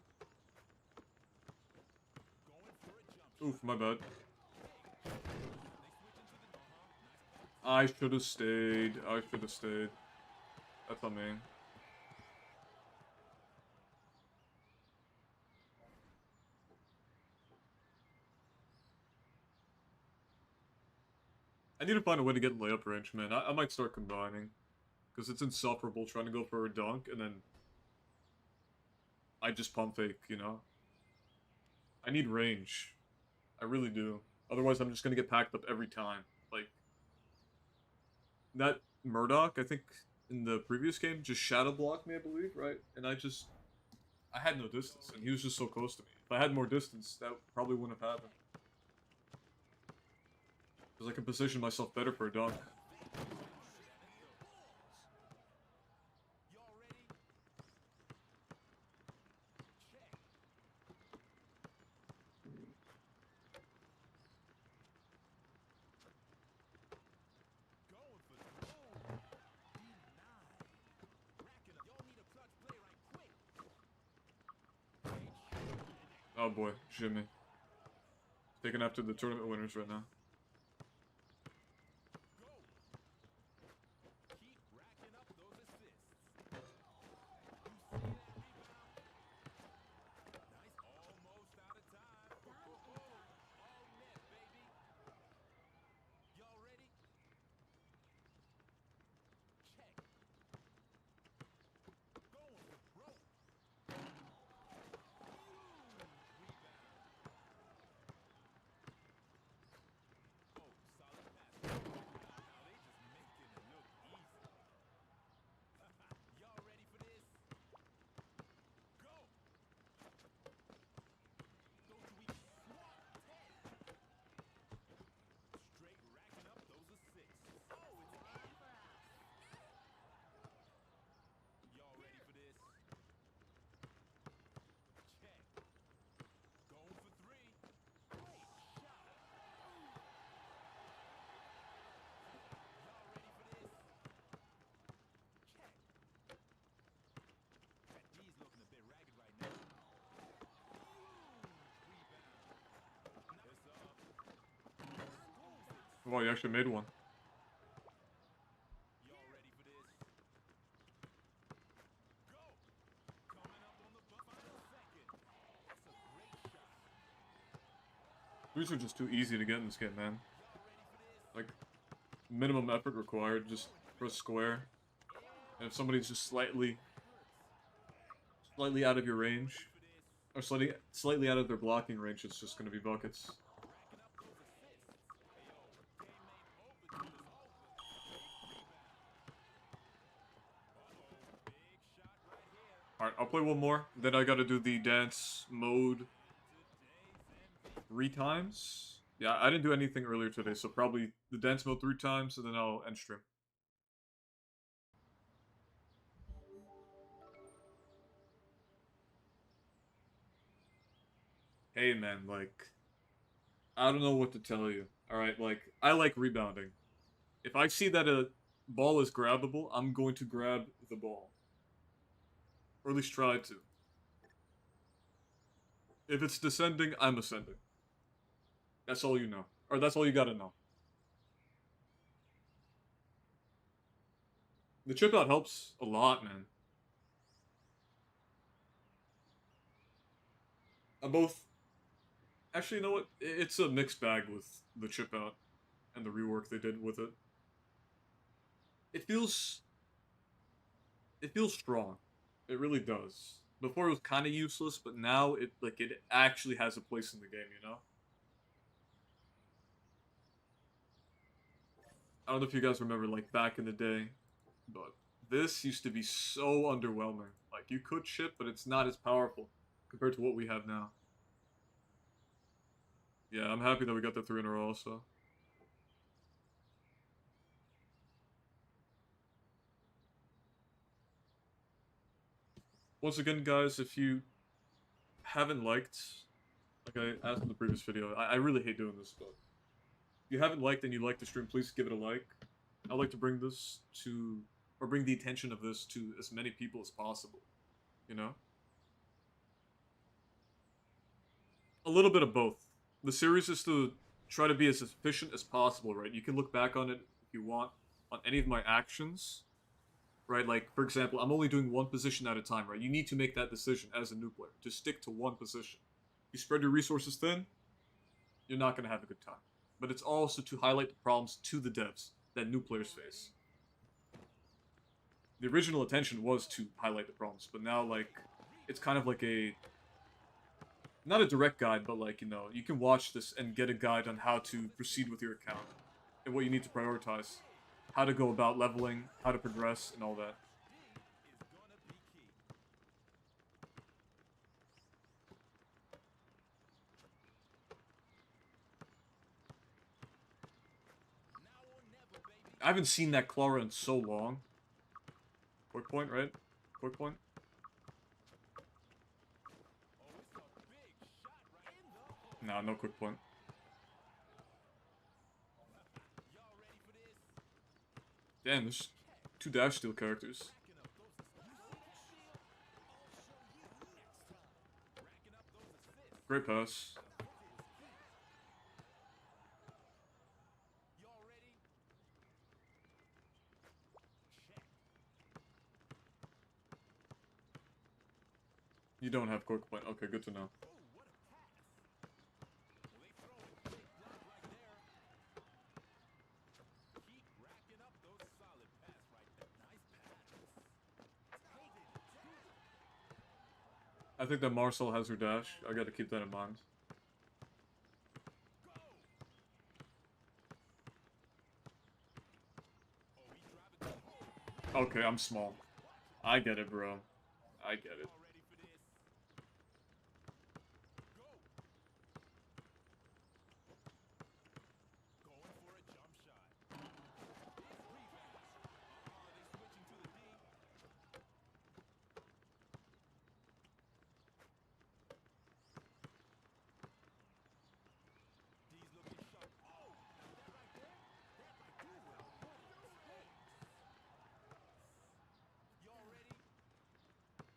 Going for a jump shot. Oof, my bad. They switch into the nice pass. I should have stayed. I should have stayed. That's on me. I need to find a way to get in layup range, man. I might start combining. Because it's insufferable trying to go for a dunk, and then I just pump fake, you know? I need range. I really do. Otherwise, I'm just gonna get packed up every time. Like, that Murdoch, I think, in the previous game, just shadow blocked me, I believe, right? And I had no distance, and he was just so close to me. If I had more distance, that probably wouldn't have happened. Because I can position myself better for a dunk. Y'all ready? Check. Going for the goal. Oh boy, Jimmy. Taking after the tournament winners right now. Go. Keep racking up those assists. You see that rebound? Nice. Almost out of time. All net, baby. Y'all ready? Check. Going for broke. Rebound. Oh, solid pass. Now they just making it look easy. Y'all ready for this? Go. Go to each swat 10. Straight racking up those assists. Oh, it's in for us. Y'all ready for this? Check. Going for three. Great shot. Y'all ready for this? Check. That D's looking a bit ragged right now. Rebound. It's up. Oh, you actually made one. Y'all ready for this? Go. Coming up on the final second. That's a great shot. These are just too easy to get in this game, man. Y'all ready for this? Like, minimum effort required, just press square. And if somebody's just slightly out of your range, or slightly out of their blocking range, it's just gonna be buckets. Racking up those assists. Hey, yo, teammate open is open. Big rebound. Big shot right here. Alright, I'll play one more. Then I gotta do the dance mode Today's MVP. 3 times. Yeah, I didn't do anything earlier today, so probably the dance mode 3 times, and then I'll end stream. Hey man, like, I don't know what to tell you. Alright, like, I like rebounding. If I see that a ball is grabbable, I'm going to grab the ball. Or at least try to. If it's descending, I'm ascending. That's all you know. Or that's all you gotta know. The chip out helps a lot, man. I'm both... Actually, you know what? It's a mixed bag with the chip out and the rework they did with it. It feels strong. It really does. Before it was kind of useless, but now it actually has a place in the game, you know? I don't know if you guys remember, like, back in the day, but this used to be so underwhelming. Like, you could chip, but it's not as powerful compared to what we have now. Yeah, I'm happy that we got the 3 in a row also. Once again, guys, if you haven't liked, like I asked in the previous video, I really hate doing this, but if you haven't liked and you like the stream, please give it a like. I'd like to bring this to, or bring the attention of this to as many people as possible, you know? A little bit of both. The series is to try to be as efficient as possible, right? You can look back on it if you want, on any of my actions, right? Like, for example, I'm only doing one position at a time, right? You need to make that decision as a new player, to stick to one position. You spread your resources thin, you're not going to have a good time. But it's also to highlight the problems to the devs that new players face. The original intention was to highlight the problems, but now, like, it's kind of like a... Not a direct guide, but, like, you know, you can watch this and get a guide on how to proceed with your account, and what you need to prioritize. How to go about leveling, how to progress, and all that. Is gonna be key. Now or never, baby. I haven't seen that Clara in so long. Quick point, right? Quick point. Oh, it's a big shot right in the hole. Nah, no quick point. Y'all ready for this? Damn, there's 2 dash steal characters. Racking up those assists. You see that shield? I'll show you next time. Racking up those assists. Great pass. Y'all ready? Check. You don't have quick point. Okay, good to know. Oh, what a pass. Well, they throw it. Big block right there. Keep racking up those solid pass right there. Nice pass. Take it to them. I think that Marcel has her dash. I gotta keep that in mind. Go. Oh, he's driving to the hole. Okay, I'm small. I get it, bro. I get it. Y'all ready for this? Go. Going for a jump shot. Big rebound. They switching to the D. D's looking sharp. Oh, now that right there, that might do it. Mistakes. Y'all ready? Check.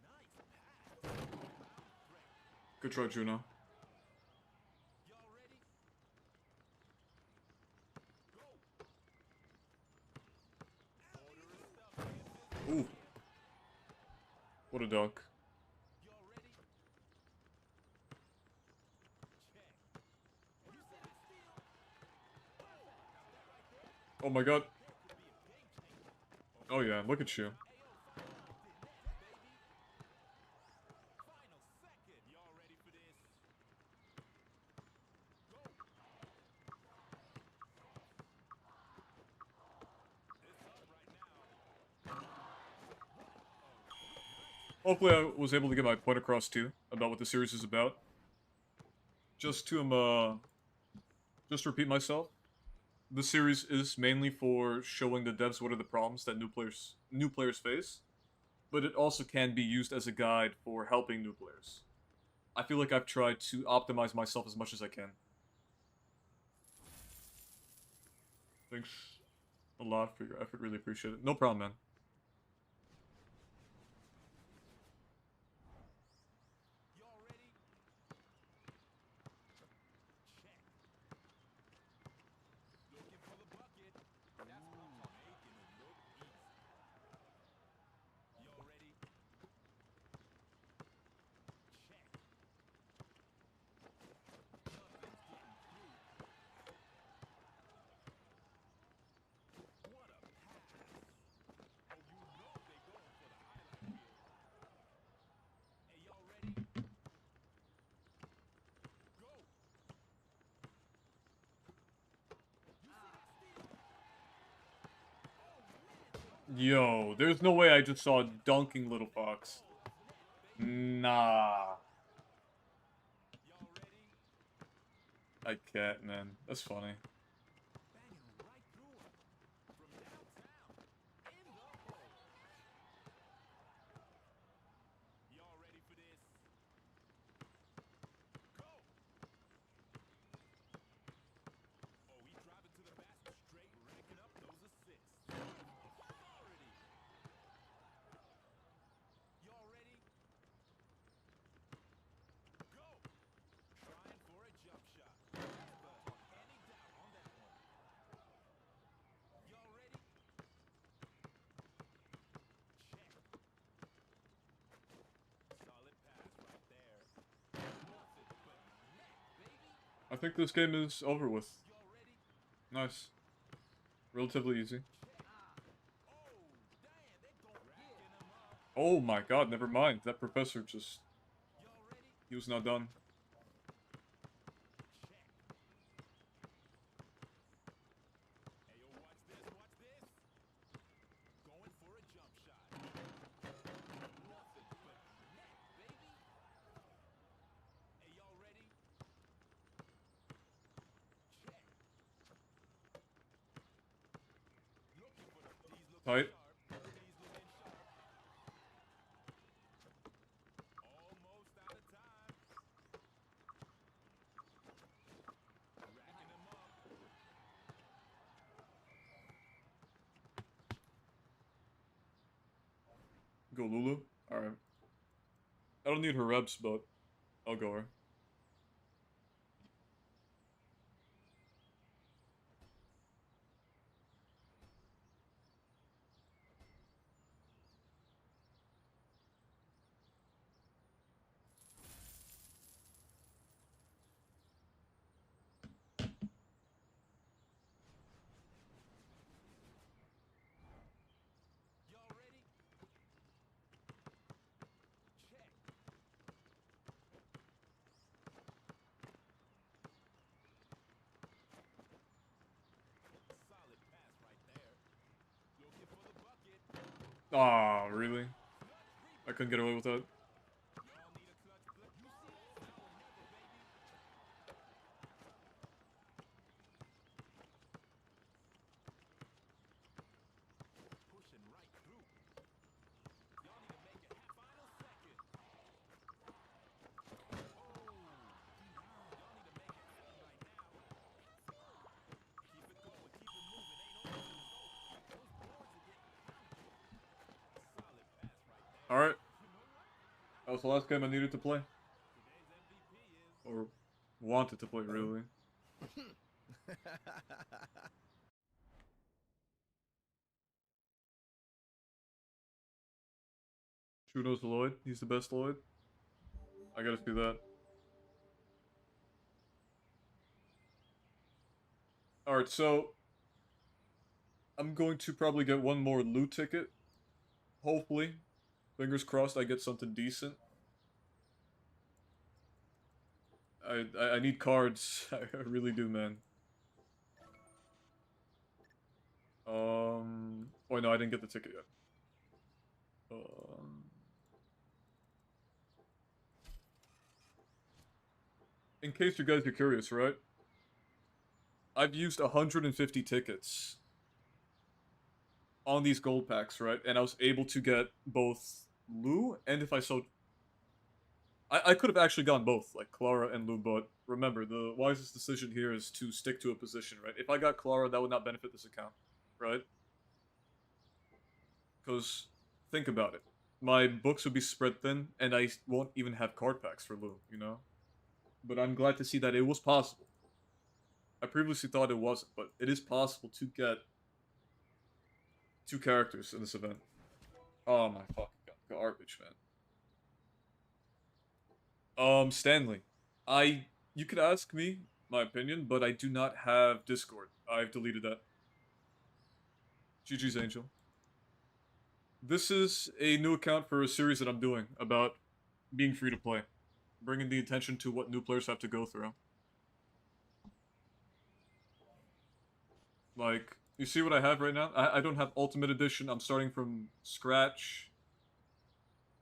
Nice pass. Rebound threat. Good try, Juno. Y'all ready? Go. Order of stuff, Kansas. Ooh. What a dunk. Y'all ready? Check. You said it still. Oh, now that right there, Oh my god. there could be a game changer. Oh yeah, look at you. Ayo, final net, baby. Final second. Y'all ready for this? Go. It's up right now. Hopefully I was able to get my point across too, about what the series is about. Just to just repeat myself. This series is mainly for showing the devs what are the problems that new players face, but it also can be used as a guide for helping new players. I feel like I've tried to optimize myself as much as I can. Thanks a lot for your effort, really appreciate it. No problem, man. Y'all ready? Check. Looking for the bucket. That's what I'm talking. Making it look easy. Y'all ready? Check. Nothing's getting through. What a pass. Oh, you know they going for the highlight reel. Hey, y'all ready? Go. You see that steal? Oh, man. Yo, there's no way I just saw a dunking little fox. Nah. Y'all ready? I can't, man. That's funny. Banging right through him. From downtown. In the hole. Y'all ready for this? Go! Oh, he's driving to the basket straight, racking up those assists. Authority. Y'all ready? Go! Trying for a jump shot. But any doubt on that one. Y'all ready? Check. Solid pass right there. Nothing but net, baby. I think this game is over with. Y'all ready? Nice. Relatively easy. Check. Oh, damn, they gon' racking them up. Oh my god, never mind. That professor just... Y'all ready? he was not done. Check. Hey, yo, watch this, watch this. Going for a jump shot. Nothing but net, baby. Hey, y'all ready? Check. Looking for the D's looking Tight. sharp. D's looking sharp. Almost out of time. Racking them up. Go Lulu. Alright. I don't need her reps, but I'll go her. Y'all ready? Check. Solid pass right there. Looking for the bucket. Ah, really? I couldn't get away with that. Y'all need a clutch play. You see that? Now or never, baby. Pushing right through. Y'all need to make it final second. Oh, y'all need to make it happen right now. Keep it going, keep it moving. Ain't over till it's over. Those boards are getting pounded. Solid pass right there. Alright, You know what? that was the last game I needed to play. Today's MVP is Or wanted to play, really. True knows Lloyd. He's the best Lloyd. I gotta see that. Alright, so I'm going to probably get one more loot ticket. Hopefully. Fingers crossed I get something decent. I need cards. I really do, man. Oh no, I didn't get the ticket yet. In case you guys are curious, right? I've used 150 tickets on these gold packs, right? And I was able to get both Lou and if I sold... I could have actually gone both, like Clara and Lou, but remember, the wisest decision here is to stick to a position, right? If I got Clara, that would not benefit this account, right? Because, think about it. My books would be spread thin, and I won't even have card packs for Lou, you know? But I'm glad to see that it was possible. I previously thought it wasn't, but it is possible to get 2 characters in this event. Oh my fucking god, garbage, man. Stanley. You could ask me my opinion, but I do not have Discord. I've deleted that. GG's Angel. This is a new account for a series that I'm doing about being free to play. Bringing the attention to what new players have to go through. Like, you see what I have right now? I don't have Ultimate Edition. I'm starting from scratch.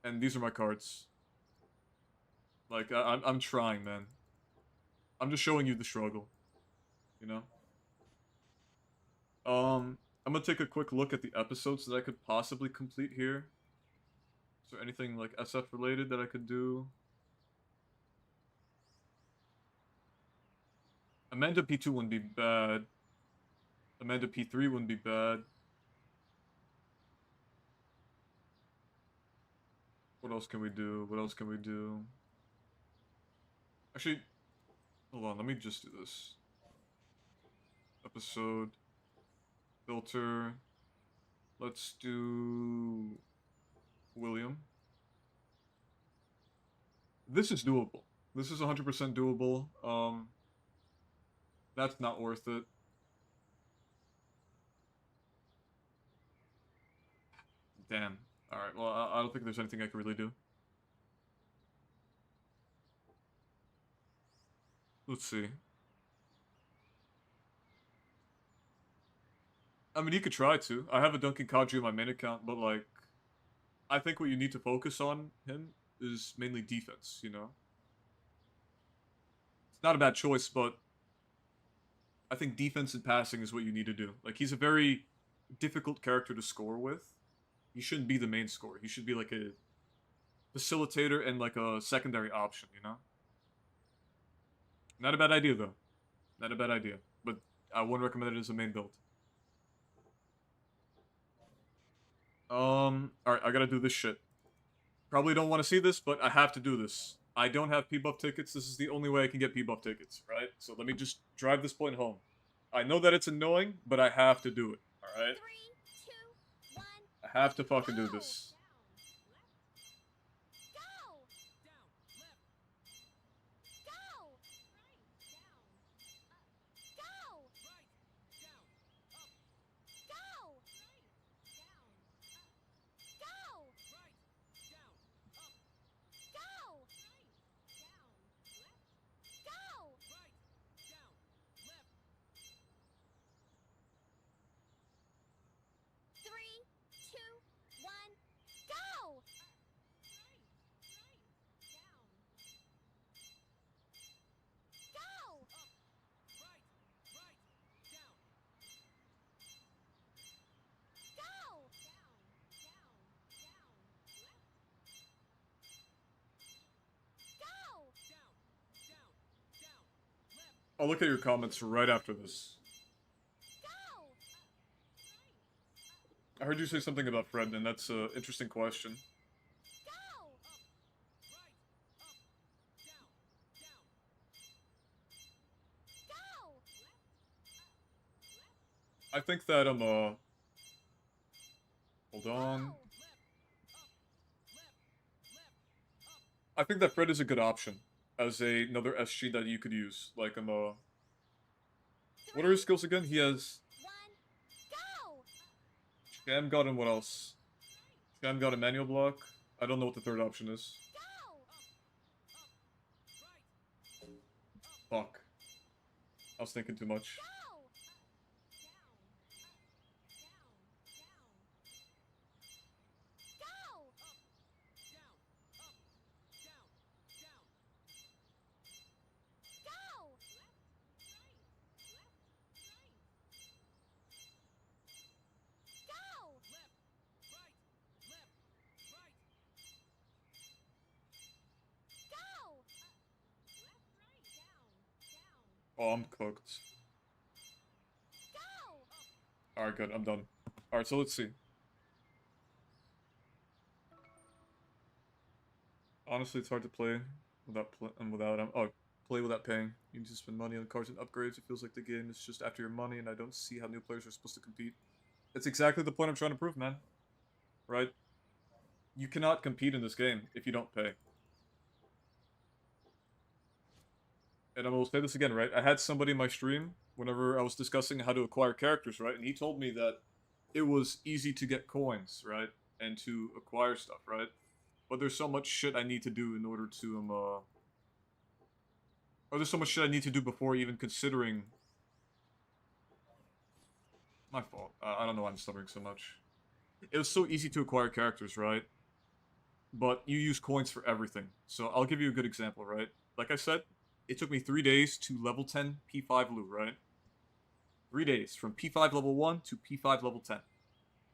And these are my cards. Like, I'm trying, man. I'm just showing you the struggle. You know? I'm gonna take a quick look at the episodes that I could possibly complete here. Is there anything, like, SF related that I could do? Amanda P2 wouldn't be bad. Amanda P3 wouldn't be bad. What else can we do? What else can we do? Actually, hold on, let me just do this. Episode. Filter. Let's do... William. This is doable. This is 100% doable. That's not worth it. Damn. Alright, well, I don't think there's anything I can really do. Let's see. I mean, you could try to. I have a Duncan Kadri on my main account, but, like, I think what you need to focus on him is mainly defense, you know? It's not a bad choice, but I think defense and passing is what you need to do. Like, he's a very difficult character to score with. He shouldn't be the main scorer. He should be, like, a facilitator and, like, a secondary option, you know? Not a bad idea, though. Not a bad idea. But I wouldn't recommend it as a main build. Alright, I gotta do this shit. Probably don't want to see this, but I have to do this. I don't have P-Buff tickets. This is the only way I can get P-Buff tickets, right? So let me just drive this point home. I know that it's annoying, but I have to do it, alright? 3, 2, 1. I have to fucking do this. Go! Down, left, Go! Go! right, down, up, Go! Go! right, down, up, Go! Go! right, down, left. 3, 2, 1. Go! Go! Right, right, down. Go! Go! Down, down, down, left. I'll look at your comments right after this. Go! I heard you say something about Fred, and that's an interesting question. Go! Right, up, down, down. Go! I think that hold on. Left, up, left, left, up. I think that Fred is a good option as another SG that you could use. Like, what are his skills again? He has 1. Go! Sham God and what else? Sham God and manual block. I don't know what the third option is. Go! Right, Fuck. I was thinking too much. Go! Go! down, up, down, down. Go! Go! Left, right, left, right. Go! Oh, I'm cooked. Go! Alright, good. I'm done. Alright, so let's see. Honestly, it's hard to play without play without paying. You need to spend money on cards and upgrades. It feels like the game is just after your money, and I don't see how new players are supposed to compete. It's exactly the point I'm trying to prove, man. Right? You cannot compete in this game if you don't pay. And I will say this again, right? I had somebody in my stream whenever I was discussing how to acquire characters, right? And he told me that it was easy to get coins, right? And to acquire stuff, right? But there's so much shit I need to do in order to, or there's so much shit I need to do before even considering... My fault. I don't know why I'm stuttering so much. It was so easy to acquire characters, right? But you use coins for everything. So I'll give you a good example, right? Like I said, it took me 3 days to level 10 P5 Lu, right? 3 days, from P5 level 1 to P5 level 10.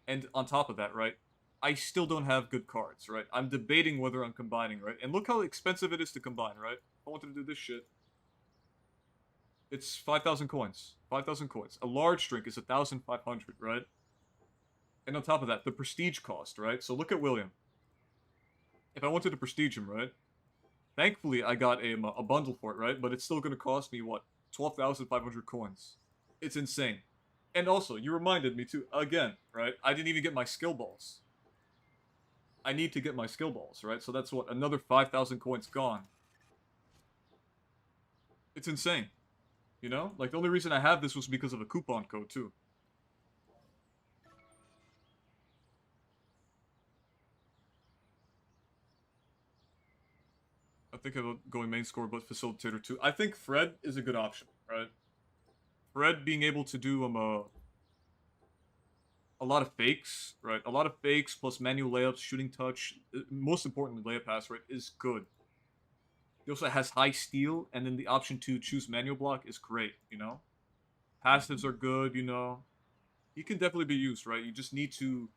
And on top of that, right, I still don't have good cards, right? I'm debating whether I'm combining, right? And look how expensive it is to combine, right? If I wanted to do this shit, it's 5,000 coins. 5,000 coins. A large drink is 1,500, right? And on top of that, the prestige cost, right? So look at William. If I wanted to prestige him, right? Thankfully, I got a bundle for it, right? But it's still going to cost me, what, 12,500 coins. It's insane. And also, you reminded me too, again, right? I didn't even get my skill balls. I need to get my skill balls, right? So that's what, another 5,000 coins gone. It's insane. You know? Like, the only reason I have this was because of a coupon code, too. I think about going main score, but facilitator too. I think Fred is a good option, right? Fred being able to do a lot of fakes, right? A lot of fakes plus manual layups, shooting touch, most importantly, layup pass, right, is good. He also has high steal, and then the option to choose manual block is great, you know? Passives are good, you know? He can definitely be used, right? You just need to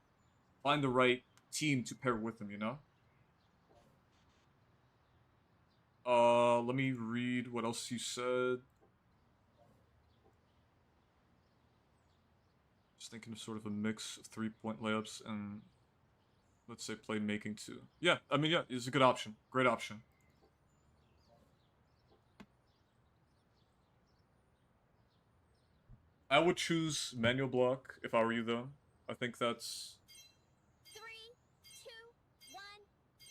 find the right team to pair with him, you know? Let me read what else you said. Just thinking of sort of a mix of 3-point layups and Let's say playmaking 2. Yeah, I mean, yeah, it's a good option. Great option. I would choose manual block if I were you, though. I think that's 3,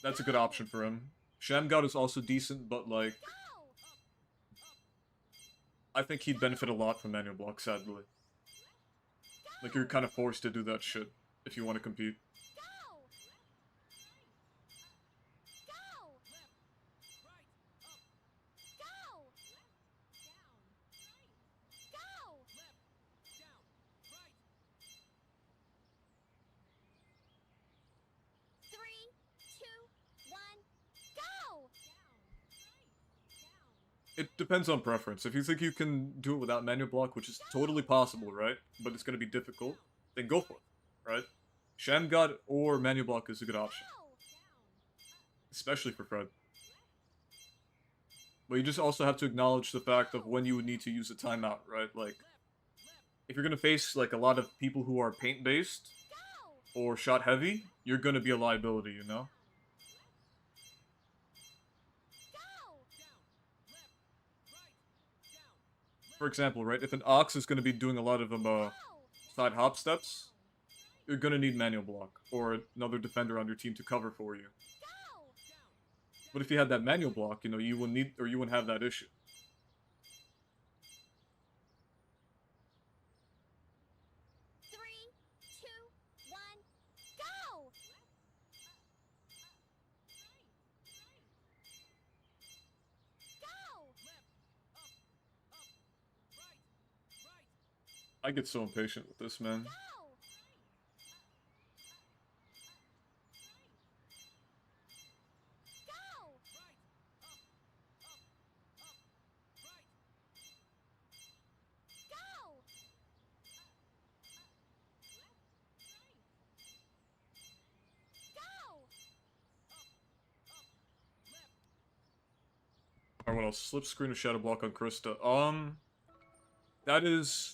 2, 1, a good option for him. Shamgod is also decent, but like go! I think he'd benefit a lot from manual block. Sadly, like you're kind of forced to do that shit if you want to compete. Go! Go! Go! Go! 3, 2, 1, go! It depends on preference. If you think you can do it without manual block, which is totally possible, right? But it's gonna be difficult, then go for it, right? Shamgod or manual block is a good option, especially for Fred. But you just also have to acknowledge the fact of when you would need to use a timeout, right? Like, if you're gonna face like a lot of people who are paint based or shot heavy, you're gonna be a liability, you know? For example, right, if an Ox is gonna be doing a lot of side hop steps, you're gonna need manual block or another defender on your team to cover for you. But if you had that manual block, you know, you wouldn't need, or you wouldn't have that issue. 3, 2, 1, go! Go! I get so impatient with this, man. Go! Go! Go! Go! Alright, what else? Slip screen or shadow block on Krista. That is...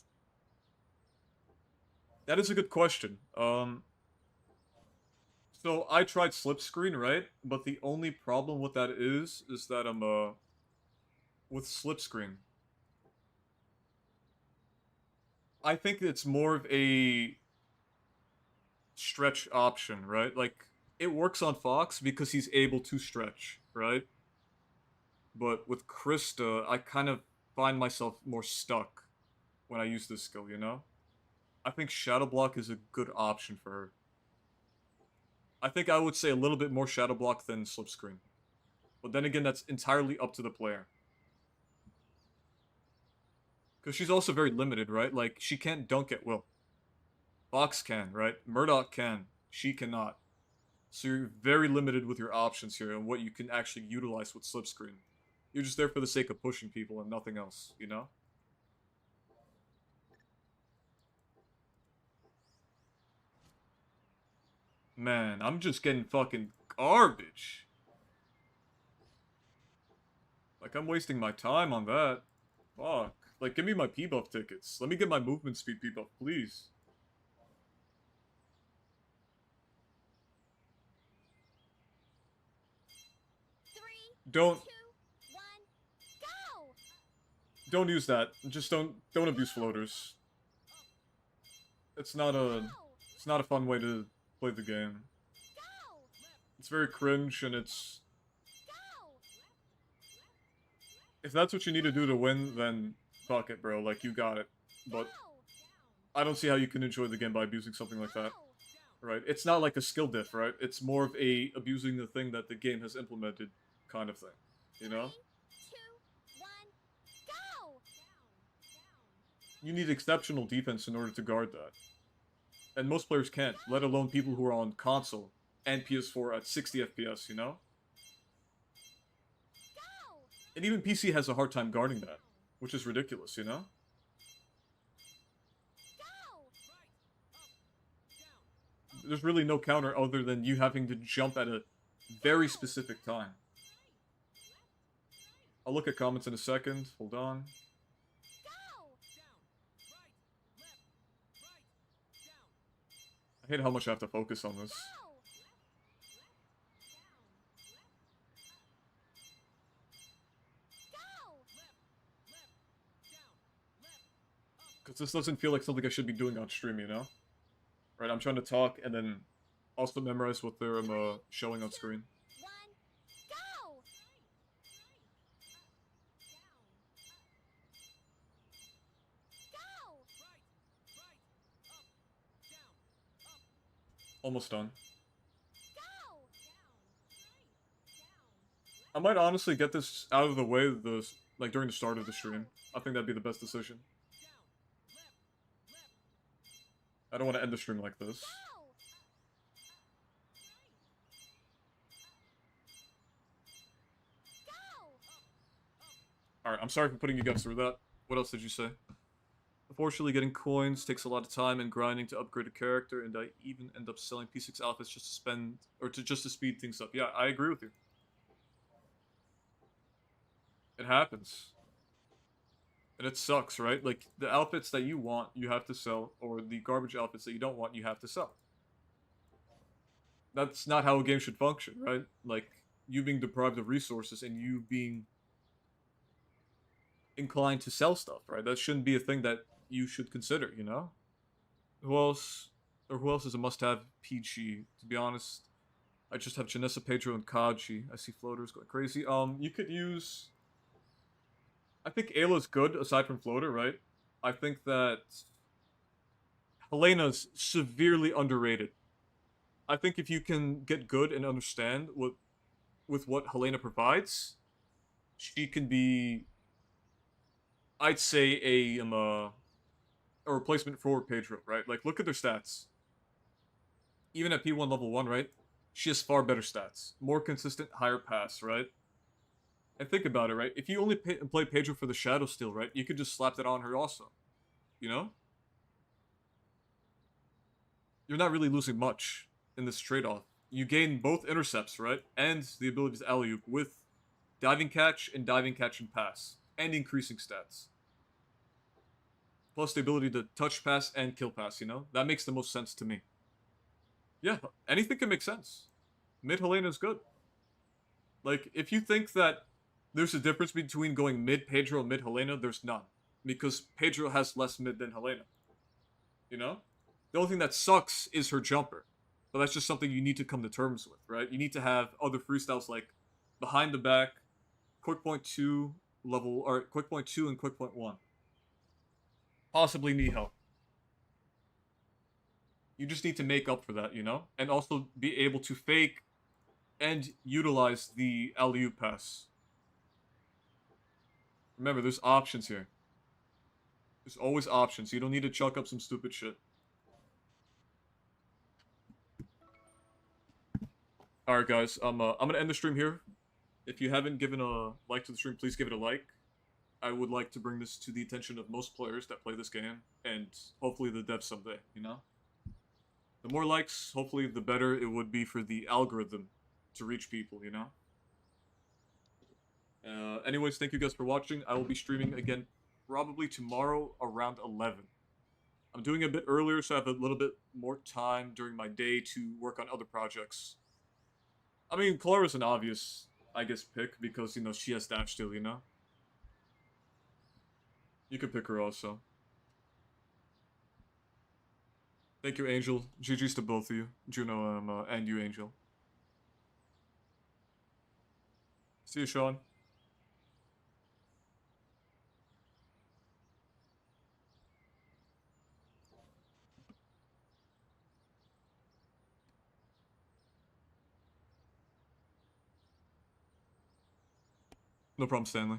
That is a good question. So I tried slip screen, right? But the only problem with that is that I'm, with slip screen, I think it's more of a stretch option, right? Like, it works on Fox because he's able to stretch, right? But with Krista, I kind of find myself more stuck when I use this skill, you know? I think Shadow Block is a good option for her. I think I would say a little bit more Shadow Block than Slip Screen. But then again, that's entirely up to the player. Because she's also very limited, right? Like, she can't dunk at will. Fox can, right? Murdoch can. She cannot. So you're very limited with your options here and what you can actually utilize with Slip Screen. You're just there for the sake of pushing people and nothing else, you know? Man, I'm just getting fucking garbage. Like, I'm wasting my time on that. Fuck. Like, give me my P-buff tickets. Let me get my movement speed P-buff, please. Don't... 2, 1, go! Don't use that. Just don't abuse floaters. It's not a fun way to play the game. Go! It's very cringe and it's... Go! If that's what you need to do to win, then fuck it, bro. Like, you got it. But Go! I don't see how you can enjoy the game by abusing something like that. Right? It's not like a skill diff, right? It's more of a abusing the thing that the game has implemented kind of thing. You know? 3, 2, 1, go! You need exceptional defense in order to guard that. And most players can't, let alone people who are on console and PS4 at 60 FPS, you know? Go! And even PC has a hard time guarding that, which is ridiculous, you know? Go! There's really no counter other than you having to jump at a very specific time. I'll look at comments in a second. Hold on. Go! I hate how much I have to focus on this. Go! Because this doesn't feel like something I should be doing on stream, you know? Right, I'm trying to talk and then also memorize what they're showing on screen. 1, go! Go! Almost done. Go! I might honestly get this out of the way during the start of the stream. I think that'd be the best decision. I don't want to end the stream like this. Go! Alright, I'm sorry for putting you guys through that. What else did you say? Unfortunately, getting coins takes a lot of time and grinding to upgrade a character, and I even end up selling P6 outfits just to speed things up. Yeah, I agree with you. It happens. And it sucks, right? Like, the outfits that you want, you have to sell, or the garbage outfits that you don't want, you have to sell. That's not how a game should function, right? Like, you being deprived of resources and you being inclined to sell stuff, right? That shouldn't be a thing that you should consider, you know? Who else is a must-have PG? To be honest, I just have Janessa, Pedro, and Kaji. I see floaters going crazy. You could use... I think Ayla's good, aside from floater, right? I think that Helena's severely underrated. I think if you can get good and understand with what Helena provides, she can be, I'd say, a replacement for Pedro, right? Like, look at their stats. Even at P1 level 1, right? She has far better stats. More consistent, higher pass, right? And think about it, right? If you only play Pedro for the Shadow Steel, right? You could just slap that on her also. You know? You're not really losing much in this trade-off. You gain both intercepts, right? And the ability to alley-oop with diving catch and pass. And increasing stats. Plus the ability to touch pass and kill pass, you know? That makes the most sense to me. Yeah, anything can make sense. Mid Helena is good. Like, if you think that there's a difference between going mid Pedro and mid Helena, there's none. Because Pedro has less mid than Helena. You know? The only thing that sucks is her jumper. But that's just something you need to come to terms with, right? You need to have other freestyles like behind the back, quick point 2 or quick point 2 and quick point 1. Possibly knee help. You just need to make up for that, you know? And also be able to fake and utilize the alley-oop pass. Remember, there's options here. There's always options. You don't need to chuck up some stupid shit. Alright, guys. I'm gonna end the stream here. If you haven't given a like to the stream, please give it a like. I would like to bring this to the attention of most players that play this game, and hopefully the devs someday, you know? The more likes, hopefully, the better it would be for the algorithm to reach people, you know? Anyways, thank you guys for watching. I will be streaming again probably tomorrow around 11. I'm doing it a bit earlier, so I have a little bit more time during my day to work on other projects. I mean, Clara's an obvious, I guess, pick, because, you know, she has dash still, you know? You could pick her also. Thank you, Angel. GG's to both of you. Juno and you, Angel. See you, Sean. No problem, Stanley.